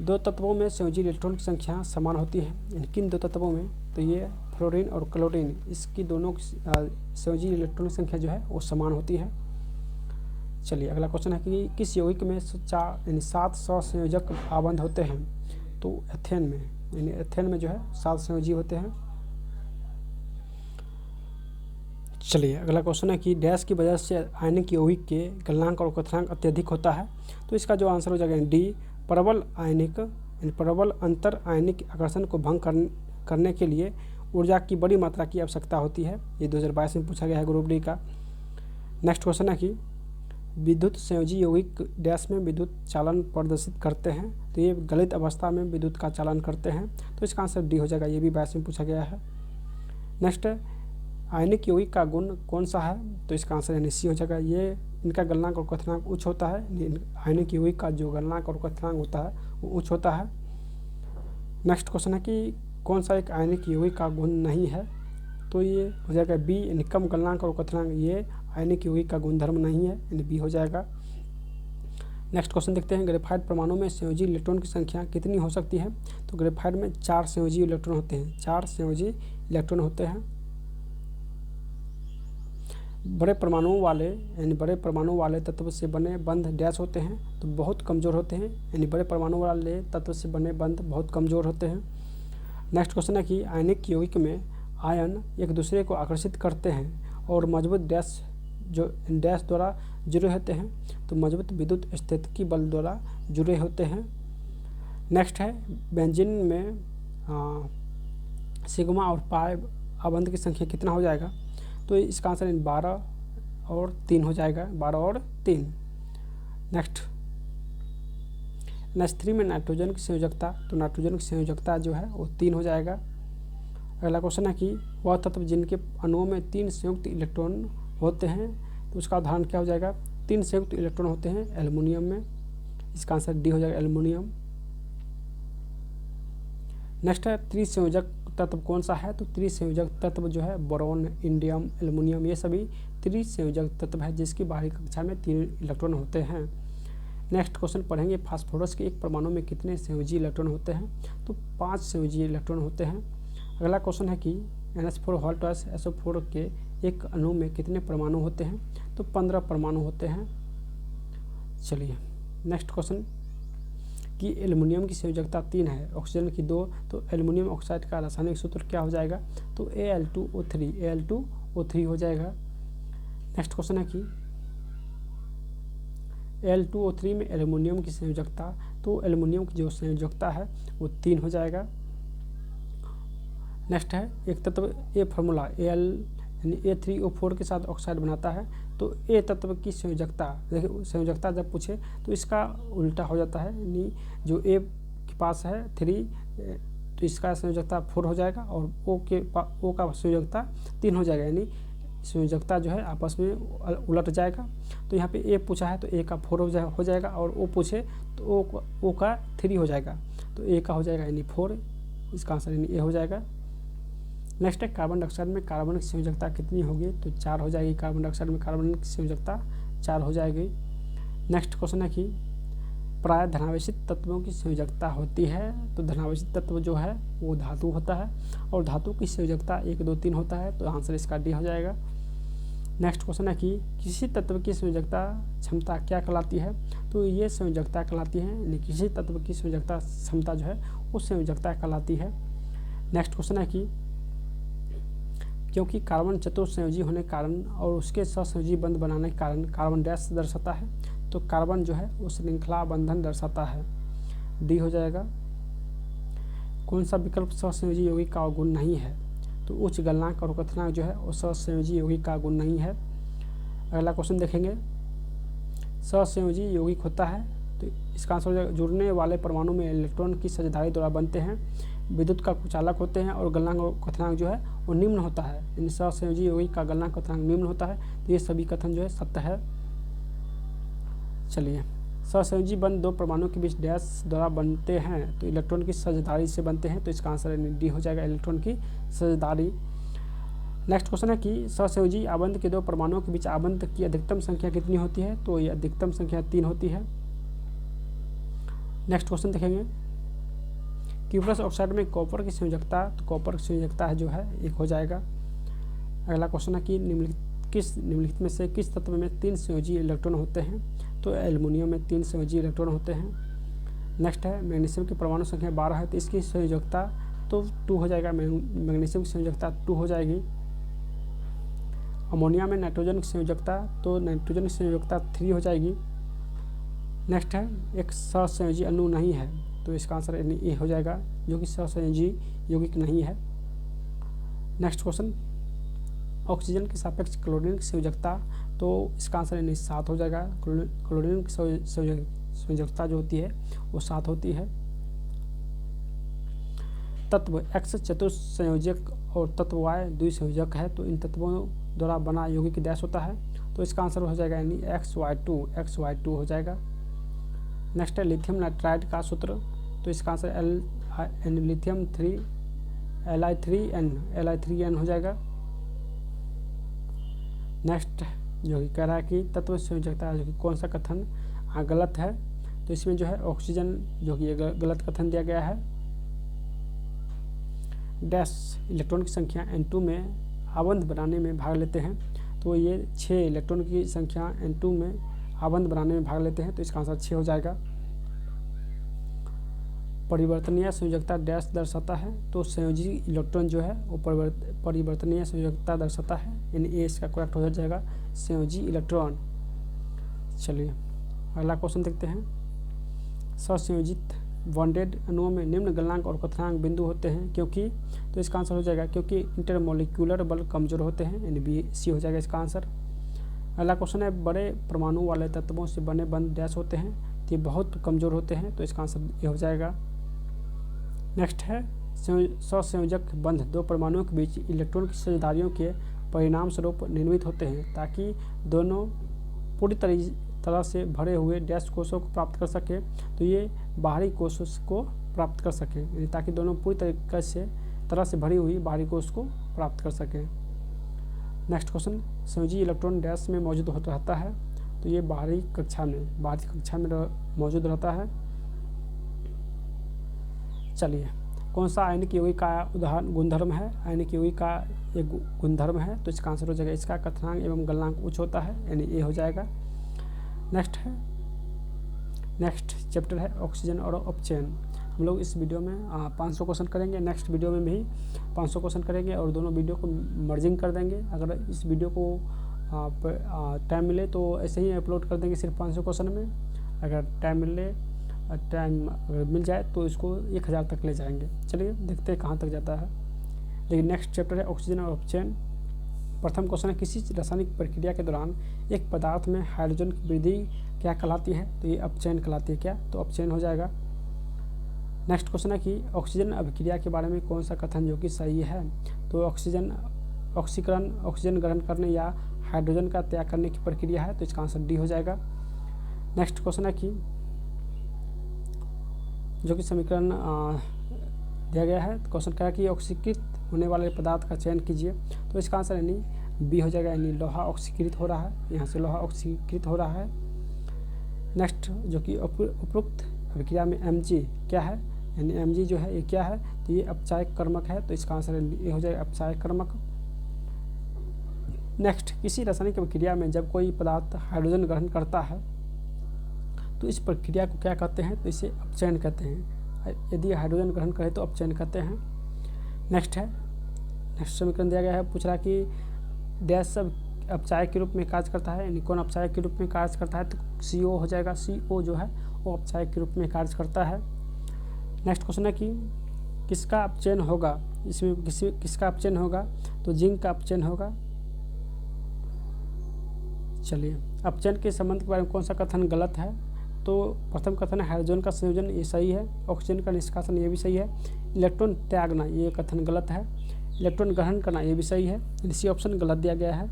2 तत्वों में संयोजी इलेक्ट्रॉन की संख्या समान होती है। किन 2 तत्वों में? तो ये फ्लोरीन और क्लोरीन, इसकी दोनों संयोजी इलेक्ट्रॉन की संख्या जो है वो समान होती है। चलिए अगला क्वेश्चन है कि किस यौगिक में 7 सहसंयोजक आबंध होते हैं? तो एथेन में, यानी एथेन में जो है 7 संयोजी होते हैं। चलिए अगला क्वेश्चन है कि डैश की वजह से आयनिक यौगिक के गलनांक और क्वथनांक अत्यधिक होता है। तो इसका जो आंसर हो जाएगा D, प्रबल अंतर आयनिक आकर्षण को भंग करने के लिए ऊर्जा की बड़ी मात्रा की आवश्यकता होती है। ये 2022 में पूछा गया है ग्रुप D का। नेक्स्ट क्वेश्चन है कि विद्युत संयोजी यौगिक डैश में विद्युत चालन प्रदर्शित करते हैं, तो ये गलित अवस्था में विद्युत का चालन करते हैं, तो इसका आंसर डी हो जाएगा। ये भी 22 में पूछा गया है। नेक्स्ट, आयनिक यौगिक का गुण कौन सा है, तो इसका आंसर सी हो जाएगा। ये इनका गलनांक और क्वथनांक उच्च होता है। आयनिक यौगिक का जो गलनांक और क्वथनांक होता है वो उच्च होता है। नेक्स्ट क्वेश्चन है कि कौन सा एक आयनिक यौगिक का गुण नहीं है, तो ये हो जाएगा बी, यानी कम गलनांक और क्वथनांक ये आयनिक यौगिक का गुणधर्म नहीं है, यानी बी हो जाएगा। नेक्स्ट क्वेश्चन देखते हैं, ग्रेफाइट परमाणु में संयोजी इलेक्ट्रॉन की संख्या कितनी हो सकती है, तो ग्रेफाइट में 4 संयोजी इलेक्ट्रॉन होते हैं। 4 संयोजी इलेक्ट्रॉन होते हैं। बड़े परमाणुओं वाले यानी बड़े परमाणु वाले तत्व से बने बंध डैश होते हैं, तो बहुत कमज़ोर होते हैं, यानी बड़े परमाणु वाले तत्व से बने बंध बहुत कमज़ोर होते हैं। नेक्स्ट क्वेश्चन है कि आयनिक यौगिक में आयन एक दूसरे को आकर्षित करते हैं और मजबूत डैश जो डैश द्वारा जुड़े होते हैं, तो मजबूत विद्युत स्थितिकी बल द्वारा जुड़े होते हैं। नेक्स्ट है, बेंजीन में सिग्मा और पाई अबंध की संख्या कितना हो जाएगा, तो इसका आंसर 12 और 3 हो जाएगा, 12 और 3। नेक्स्ट, NH3 में नाइट्रोजन की संयोजकता, तो नाइट्रोजन की संयोजकता जो है वो 3 हो जाएगा। अगला क्वेश्चन है कि वह तत्व जिनके अणुओं में 3 संयुक्त इलेक्ट्रॉन होते हैं, तो उसका उदाहरण क्या हो जाएगा। 3 संयुक्त इलेक्ट्रॉन होते हैं एल्युमिनियम में, इसका आंसर डी हो जाएगा, एल्युमिनियम। नेक्स्ट है, त्रिसंयोजक तत्व कौन सा है, तो त्रिसंयोजक तत्व जो है बोरॉन, इंडियम, एल्युमिनियम ये सभी त्रिसंयोजक तत्व है जिसकी बाहरी कक्षा में 3 इलेक्ट्रॉन होते हैं। नेक्स्ट क्वेश्चन पढ़ेंगे, फास्फोरस के एक परमाणु में कितने संयोजी इलेक्ट्रॉन होते हैं, तो 5 संयोजी इलेक्ट्रॉन होते हैं। अगला क्वेश्चन है कि NH4 के एक अणु में कितने परमाणु होते हैं, तो 15 परमाणु होते हैं। चलिए नेक्स्ट क्वेश्चन कि एल्युमिनियम की संयोजकता 3 है, ऑक्सीजन की 2, तो एल्युमिनियम ऑक्साइड का रासायनिक सूत्र क्या हो जाएगा, तो Al2O3 हो जाएगा। नेक्स्ट क्वेश्चन है कि Al2O3 में एल्युमिनियम की संयोजकता, तो एल्युमिनियम की जो संयोजकता है वो 3 हो जाएगा। नेक्स्ट है, एक तत्व ए फार्मूला यानी A3O4 के साथ ऑक्साइड बनाता है, तो ए तत्व की संयोजकता, देखिए संयोजकता जब पूछे तो इसका उल्टा हो जाता है, यानी जो ए के पास है 3 तो इसका संयोजकता 4 हो जाएगा और ओ का संयोजकता 3 हो जाएगा, यानी संयोजकता जो है आपस में उलट जाएगा। तो यहाँ पे ए पूछा है तो ए का 4 हो जाएगा और ओ पूछे तो ओ का 3 हो जाएगा, तो ए का हो जाएगा यानी 4, इसका आंसर यानी ए हो जाएगा। नेक्स्ट है, कार्बन डाइऑक्साइड में कार्बन की संयोजकता कितनी होगी, तो 4 हो जाएगी। कार्बन डाइऑक्साइड में कार्बन की संयोजकता 4 हो जाएगी। नेक्स्ट क्वेश्चन है कि प्राय धनावेशित तत्वों की संयोजकता होती है, तो धनावेशित तत्व जो है वो धातु होता है और धातु की संयोजकता 1, 2, 3 होता है, तो आंसर इसका डी हो जाएगा। नेक्स्ट क्वेश्चन है कि किसी तत्व की संयोजकता क्षमता क्या कहलाती है, तो ये संयोजकता कहलाती है, यानी किसी तत्व की संयोजकता क्षमता जो है वो संयोजकता कहलाती है। नेक्स्ट क्वेश्चन है कि क्योंकि कार्बन चतुर्संयोजी होने के कारण और उसके सहसंयोजी बंध बनाने के कारण कार्बन डैश दर्शाता है, तो कार्बन जो है वो श्रृंखला बंधन दर्शाता है, डी हो जाएगा। कौन सा विकल्प सहसंयोजी यौगिक का गुण नहीं है, तो उच्च गलनांक और क्वथनांक जो है वो सहसंयोजी यौगिक का गुण नहीं है। अगला क्वेश्चन देखेंगे, सहसंयोजी यौगिक होता है, तो इसका आंसर हो जाएगा जुड़ने वाले परमाणु में इलेक्ट्रॉन की साझेदारी द्वारा बनते हैं, विद्युत का कुचालक होते हैं और गलनांक और क्वथनांक जो है वो निम्न होता है, इन सहसंयोजी यौगिक का गलनांक क्वथनांक निम्न होता है, तो ये सभी कथन जो है सत्य है। चलिए, सहसंयोजी बंध 2 परमाणु के बीच डैश द्वारा बनते हैं, तो इलेक्ट्रॉन की साझेदारी से बनते हैं, तो इसका आंसर डी हो जाएगा, इलेक्ट्रॉन की साझेदारी। नेक्स्ट क्वेश्चन है कि सहसंयोजी आबंध के 2 परमाणुओं के बीच आबंध की अधिकतम संख्या कितनी होती है, तो ये अधिकतम संख्या 3 होती है। नेक्स्ट क्वेश्चन देखेंगे, क्यूप्रस ऑक्साइड में कॉपर की संयोजकता, तो कॉपर की संयोजकता है जो है 1 हो जाएगा। अगला क्वेश्चन है कि निम्नलिखित में से किस तत्व में 3 संयोजी इलेक्ट्रॉन होते हैं, तो एल्युमिनियम में 3 संयोजी इलेक्ट्रॉन होते हैं। नेक्स्ट है, मैग्नीशियम की परमाणु संख्या 12 है, तो इसकी संयोजकता तो 2 हो जाएगा, मैग्नीशियम की संयोजकता 2 हो जाएगी। अमोनिया में नाइट्रोजन की संयोजकता, तो नाइट्रोजन की संयोजकता 3 हो जाएगी। नेक्स्ट है, एक सहसंयोजी अणु नहीं है, तो इसका आंसर ए हो जाएगा, जो कि सहसंयोजी यौगिक नहीं है। नेक्स्ट क्वेश्चन, ऑक्सीजन के सापेक्ष क्लोरीन की संयोजकता तो इसका आंसर यानी 7 हो जाएगा। क्लोरीन की संयोजकता जो होती है वो 7 होती है। तत्व X चतुर्संयोजक और तत्व Y द्विसंयोजक है, तो इन तत्वों द्वारा बना यौगिक डैश होता है, तो इसका आंसर हो जाएगा यानी XY2 हो जाएगा। नेक्स्ट है लिथियम नाइट्राइड का सूत्र, तो इसका आंसर लिथियम 3 Li3n हो जाएगा। नेक्स्ट जो कि कह रहा है कि तत्व संयोजकता जो कि कौन सा कथन गलत है, तो इसमें जो है ऑक्सीजन जो कि गलत कथन दिया गया है। डैश इलेक्ट्रॉन की संख्या N2 में आबंध बनाने में भाग लेते हैं, तो ये 6 इलेक्ट्रॉन की संख्या N2 में आबंध बनाने में भाग लेते हैं, तो इसका आंसर 6 हो जाएगा। परिवर्तनीय संयोजकता डैश दर्शाता है, तो संयोजी इलेक्ट्रॉन जो है वो परिवर्तनीय संयोजकता दर्शाता है, यानी ए इसका करेक्ट हो जाएगा, संयोजी इलेक्ट्रॉन। चलिए अगला क्वेश्चन देखते हैं। ससंयोजित बॉन्डेड अणुओं में निम्न गलनांक और क्वथनांक बिंदु होते हैं क्योंकि, तो इसका आंसर हो जाएगा क्योंकि इंटरमोलिक्यूलर बल कमजोर होते हैं, यानी BC हो जाएगा इसका आंसर। अगला क्वेश्चन है बड़े परमाणु वाले तत्वों से बने बंध डैश होते हैं, तो ये बहुत कमजोर होते हैं, तो इसका आंसर ये हो जाएगा। नेक्स्ट है ससंयोजक बंध दो परमाणुओं के बीच इलेक्ट्रॉन की साझेदारियों के परिणाम स्वरूप निर्मित होते हैं ताकि दोनों पूरी तरह से भरे हुए डैश कोषों को प्राप्त कर सके, तो ये बाहरी कोषों को प्राप्त कर सकें, ताकि दोनों पूरी तरह से भरी हुई बाहरी कोष को प्राप्त कर सकें। नेक्स्ट क्वेश्चन, संयोजी इलेक्ट्रॉन डैश में मौजूद रहता है, तो ये बाहरी कक्षा में मौजूद रहता है। चलिए कौन सा आयनिक यौगिक का उदाहरण गुणधर्म है, आयनिक यौगिक का एक गुणधर्म है, तो इसका आंसर हो जाएगा इसका कथनांक एवं गलनांक उच्च होता है, यानी ए हो जाएगा। नेक्स्ट चैप्टर है ऑक्सीजन और अपचयन। हम लोग इस वीडियो में 500 क्वेश्चन करेंगे, नेक्स्ट वीडियो में भी 500 क्वेश्चन करेंगे और दोनों वीडियो को मर्जिंग कर देंगे। अगर इस वीडियो को टाइम मिले तो ऐसे ही अपलोड कर देंगे सिर्फ 500 क्वेश्चन में, अगर टाइम मिल जाए तो इसको 1000 तक ले जाएंगे। चलिए देखते हैं कहाँ तक जाता है। लेकिन नेक्स्ट चैप्टर है ऑक्सीजन और अपचयन। प्रथम क्वेश्चन है किसी रासायनिक प्रक्रिया के दौरान एक पदार्थ में हाइड्रोजन की वृद्धि क्या कहलाती है, तो ये अपचयन कहलाती है क्या, तो अपचयन हो जाएगा। नेक्स्ट क्वेश्चन है कि ऑक्सीजन अभिक्रिया के बारे में कौन सा कथन जो कि सही है, तो ऑक्सीजन ग्रहण करने या हाइड्रोजन का त्याग करने की प्रक्रिया है, तो इसका आंसर डी हो जाएगा। नेक्स्ट क्वेश्चन है कि जो कि समीकरण दिया गया है, क्वेश्चन कह रहा है कि ऑक्सीकृत होने वाले पदार्थ का चयन कीजिए, तो इसका आंसर यानी बी हो जाएगा, यानी लोहा ऑक्सीकृत हो रहा है, यहाँ से लोहा ऑक्सीकृत हो रहा है। नेक्स्ट जो कि उपरोक्त अभिक्रिया में Mg क्या है, यानी Mg जो है ये क्या है, तो ये अपचायक कर्मक है, तो इसका आंसर ये हो जाएगा अपचायक कर्मक। नेक्स्ट किसी रासायनिक अभिक्रिया में जब कोई पदार्थ हाइड्रोजन ग्रहण करता है तो इस प्रक्रिया को क्या कहते हैं, तो इसे अपचयन कहते हैं। यदि हाइड्रोजन ग्रहण करे तो अपचयन कहते हैं। नेक्स्ट समीकरण दिया गया है, पूछ रहा कि डैश सब अपचायक के रूप में कार्य करता है, यानी कौन अपचायक के रूप में कार्य करता है, तो CO हो जाएगा, CO जो है वो अपचायक के रूप में कार्य करता है। नेक्स्ट क्वेश्चन है कि किसका अपचयन होगा, इसमें किसका अपचयन होगा, तो जिंक का अपचयन होगा। चलिए अपचयन के संबंध के बारे में कौन सा कथन गलत है, तो प्रथम कथन है हाइड्रोजन का संयोजन, ये सही है। ऑक्सीजन का निष्कासन, ये भी सही है। इलेक्ट्रॉन त्यागना, ये कथन गलत है। इलेक्ट्रॉन ग्रहण करना, ये भी सही है, इसी ऑप्शन गलत दिया गया है।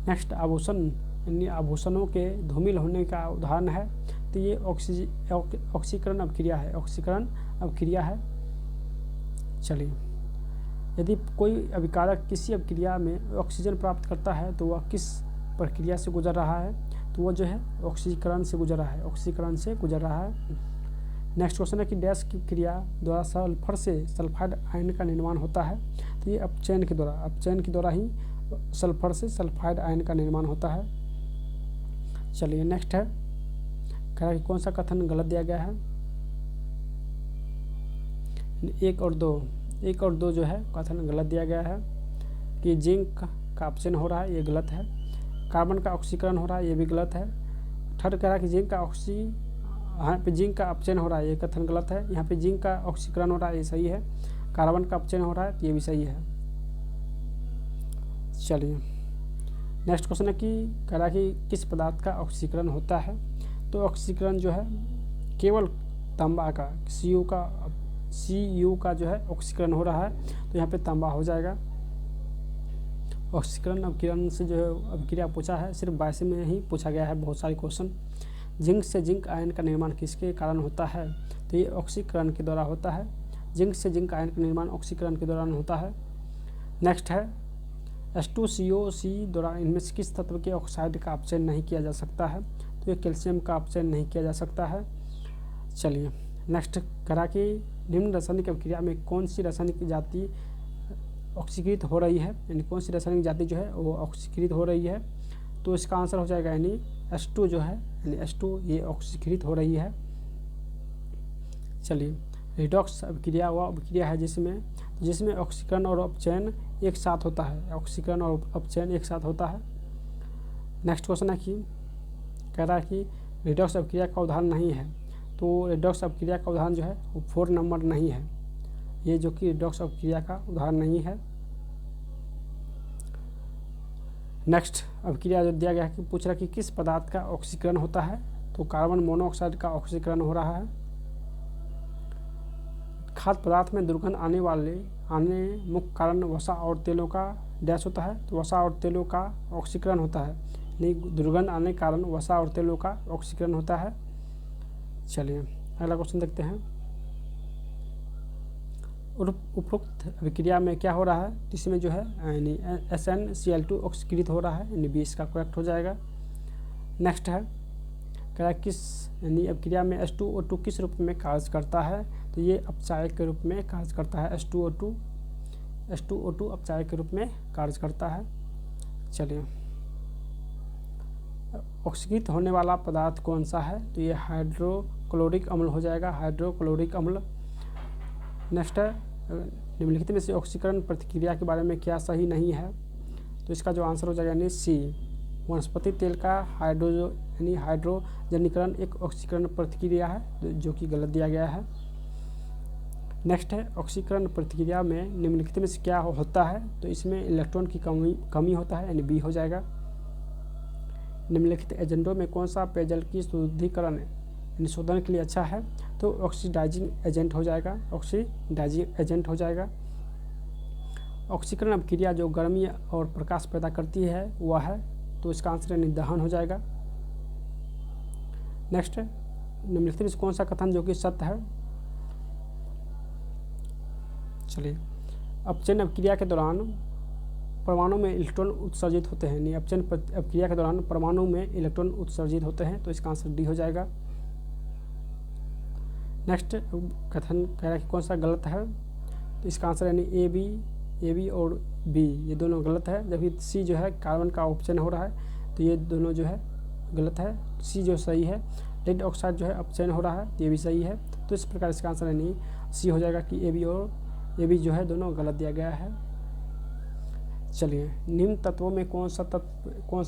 नेक्स्ट आभूषण, यानी आभूषणों के धूमिल होने का उदाहरण है, तो ये ऑक्सीकरण अभिक्रिया है। चलिए यदि कोई अभिकारक किसी अभिक्रिया में ऑक्सीजन प्राप्त करता है तो वह किस प्रक्रिया से गुजर रहा है, तो वो जो है ऑक्सीकरण से गुजर रहा है। नेक्स्ट क्वेश्चन है कि डैश की क्रिया द्वारा सल्फर से सल्फाइड आयन का निर्माण होता है, तो ये अपचयन के द्वारा ही सल्फर से सल्फाइड आयन का निर्माण होता है। चलिए नेक्स्ट है, कह रहा है कि कौन सा कथन गलत दिया गया है, 1 और 2 जो है कथन गलत दिया गया है कि जिंक का अपचयन हो रहा है, ये गलत है। कार्बन का ऑक्सीकरण हो रहा है, ये भी गलत है। थर्ड कह रहा है कि यहाँ पे जिंक का अपचयन हो रहा है, ये कथन गलत है। यहाँ पे जिंक का ऑक्सीकरण हो रहा है, ये सही है। कार्बन का अपचयन हो रहा है, ये भी सही है। चलिए नेक्स्ट क्वेश्चन है कि कह रहा है कि किस पदार्थ का ऑक्सीकरण होता है। तो ऑक्सीकरण जो है केवल तांबा का Cu का जो है ऑक्सीकरण हो रहा है, तो यहाँ पे तांबा हो जाएगा। ऑक्सीकरण अपकिरण से जो है अभिक्रिया पूछा है, सिर्फ 22 में ही पूछा गया है बहुत सारे क्वेश्चन। जिंक से जिंक आयन का निर्माण किसके कारण होता है। तो ये ऑक्सीकरण के द्वारा होता है। जिंक से जिंक आयन का निर्माण ऑक्सीकरण के दौरान होता है। नेक्स्ट है H2COC द्वारा इनमें से किस तत्व के ऑक्साइड का अपचयन नहीं किया जा सकता है। तो ये कैल्शियम का अपचयन नहीं किया जा सकता है। चलिए नेक्स्ट करा कि निम्न रासायनिक अभिक्रिया में कौन सी रासायनिक जाति ऑक्सीकृत हो रही है, यानी कौन सी रासायनिक जाति जो है वो ऑक्सीकृत हो रही है। तो इसका आंसर हो जाएगा यानी H2 जो है, यानी H2 ये ऑक्सीकृत हो रही है। चलिए रिडॉक्स अभिक्रिया वह अभिक्रिया है जिसमें ऑक्सीकरण और अपचयन एक साथ होता है। ऑक्सीकरण और अपचयन एक साथ होता है। नेक्स्ट क्वेश्चन है कि कह रहा है कि रिडॉक्स अभिक्रिया का उदाहरण नहीं है। तो रिडॉक्स अभिक्रिया का उदाहरण जो है वो 4 नंबर नहीं है, ये जो कि रिडॉक्स अभिक्रिया का उदाहरण नहीं है। नेक्स्ट अभिक्रिया जो दिया गया है कि पूछ रहा है कि किस पदार्थ का ऑक्सीकरण होता है। तो कार्बन मोनोऑक्साइड का ऑक्सीकरण हो रहा है। खाद्य पदार्थ में दुर्गंध आने मुख्य कारण वसा और तेलों का डैश होता है। तो वसा और तेलों का ऑक्सीकरण होता है, नहीं दुर्गंध आने के कारण वसा और तेलों का ऑक्सीकरण होता है। चलिए अगला क्वेश्चन देखते हैं। उपरोक्त अभिक्रिया में क्या हो रहा है, इसमें जो है यानी SnCl2 ऑक्सीकृत हो रहा है, यानी 20 का करेक्ट हो जाएगा। नेक्स्ट है क्या किस यानी अभिक्रिया में H2O2 किस रूप में कार्य करता है। तो ये अपचायक के रूप में कार्य करता है। H2O2 अपचायक के रूप में कार्य करता है। चलिए ऑक्सीकृत होने वाला पदार्थ कौन सा है। तो ये हाइड्रोक्लोरिक अम्ल हो जाएगा, हाइड्रोक्लोरिक अम्ल। नेक्स्ट है निम्नलिखित में से ऑक्सीकरण प्रतिक्रिया के बारे में क्या सही नहीं है। तो इसका जो आंसर हो जाएगा यानी C, वनस्पति तेल का हाइड्रोजनीकरण एक ऑक्सीकरण प्रतिक्रिया है, जो कि गलत दिया गया है। नेक्स्ट है ऑक्सीकरण प्रतिक्रिया में निम्नलिखित में से क्या होता है। तो इसमें इलेक्ट्रॉन की कमी होता है, यानी B हो जाएगा। निम्नलिखित एजेंटों में कौन सा पेयजल की शुद्धिकरण यानी शोधन के लिए अच्छा है। तो ऑक्सीडाइजिंग एजेंट हो जाएगा, ऑक्सीडाइजिंग एजेंट हो जाएगा। ऑक्सीकरण अभिक्रिया जो गर्मी और प्रकाश पैदा करती है वह है, तो इसका आंसर यानी दहन हो जाएगा। नेक्स्ट निम्नलिखित में कौन सा कथन जो कि सत्य है। चलिए अपचयन अभिक्रिया के दौरान परमाणु में इलेक्ट्रॉन उत्सर्जित होते हैं, यानी अपचयन अभिक्रिया के दौरान परमाणु में इलेक्ट्रॉन उत्सर्जित होते हैं, तो इसका आंसर D हो जाएगा। नेक्स्ट कथन कह रहा है कि कौन सा गलत है। तो इसका आंसर यानी ए बी और B ये दोनों गलत है, जबकि C जो है कार्बन का अपचयन हो रहा है, तो ये दोनों जो है गलत है। C जो सही है, लेड ऑक्साइड जो है अपचयन हो रहा है, तो ये भी सही है। तो इस प्रकार इसका आंसर यानी C हो जाएगा कि ए बी जो है दोनों गलत दिया गया है। चलिए निम्न तत्वों में कौन सा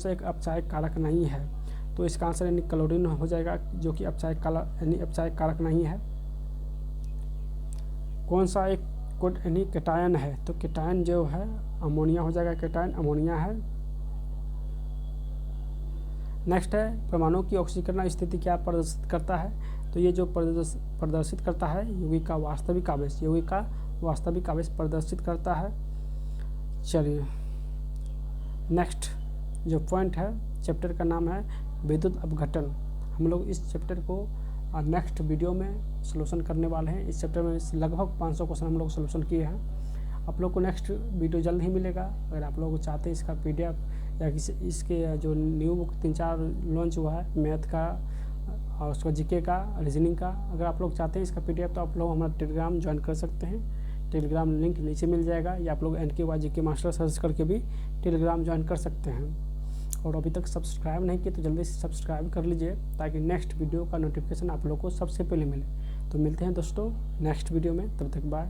एक अपचायक कारक नहीं है। तो इसका आंसर यानी क्लोरीन हो जाएगा, जो कि अपचायक कारक नहीं है। कौन सा एक यानी कैटायन है। तो कैटायन जो है अमोनिया हो जाएगा, कैटायन अमोनिया है। नेक्स्ट है परमाणु की ऑक्सीकरण स्थिति क्या प्रदर्शित करता है। तो ये जो प्रदर्शित करता है यौगिक का वास्तविक आवेश प्रदर्शित करता है। चलिए नेक्स्ट जो पॉइंट है, चैप्टर का नाम है विद्युत अपघटन। हम लोग इस चैप्टर को नेक्स्ट वीडियो में सलूशन करने वाले हैं। इस चैप्टर में लगभग 500 क्वेश्चन हम लोग सलूशन किए हैं। आप लोग को नेक्स्ट वीडियो जल्द ही मिलेगा। अगर आप लोग चाहते हैं इसका PDF या इसके जो न्यू बुक 3-4 लॉन्च हुआ है मैथ का और उसका GK का, रीजनिंग का, अगर आप लोग चाहते हैं इसका PDF तो आप लोग हमारा टेलीग्राम ज्वाइन कर सकते हैं। टेलीग्राम लिंक नीचे मिल जाएगा, या आप लोग NKY GK मास्टर सर्च करके भी टेलीग्राम ज्वाइन कर सकते हैं। और अभी तक सब्सक्राइब नहीं किए तो जल्दी से सब्सक्राइब कर लीजिए, ताकि नेक्स्ट वीडियो का नोटिफिकेशन आप लोग को सबसे पहले मिले। तो मिलते हैं दोस्तों नेक्स्ट वीडियो में, तब तक बाय।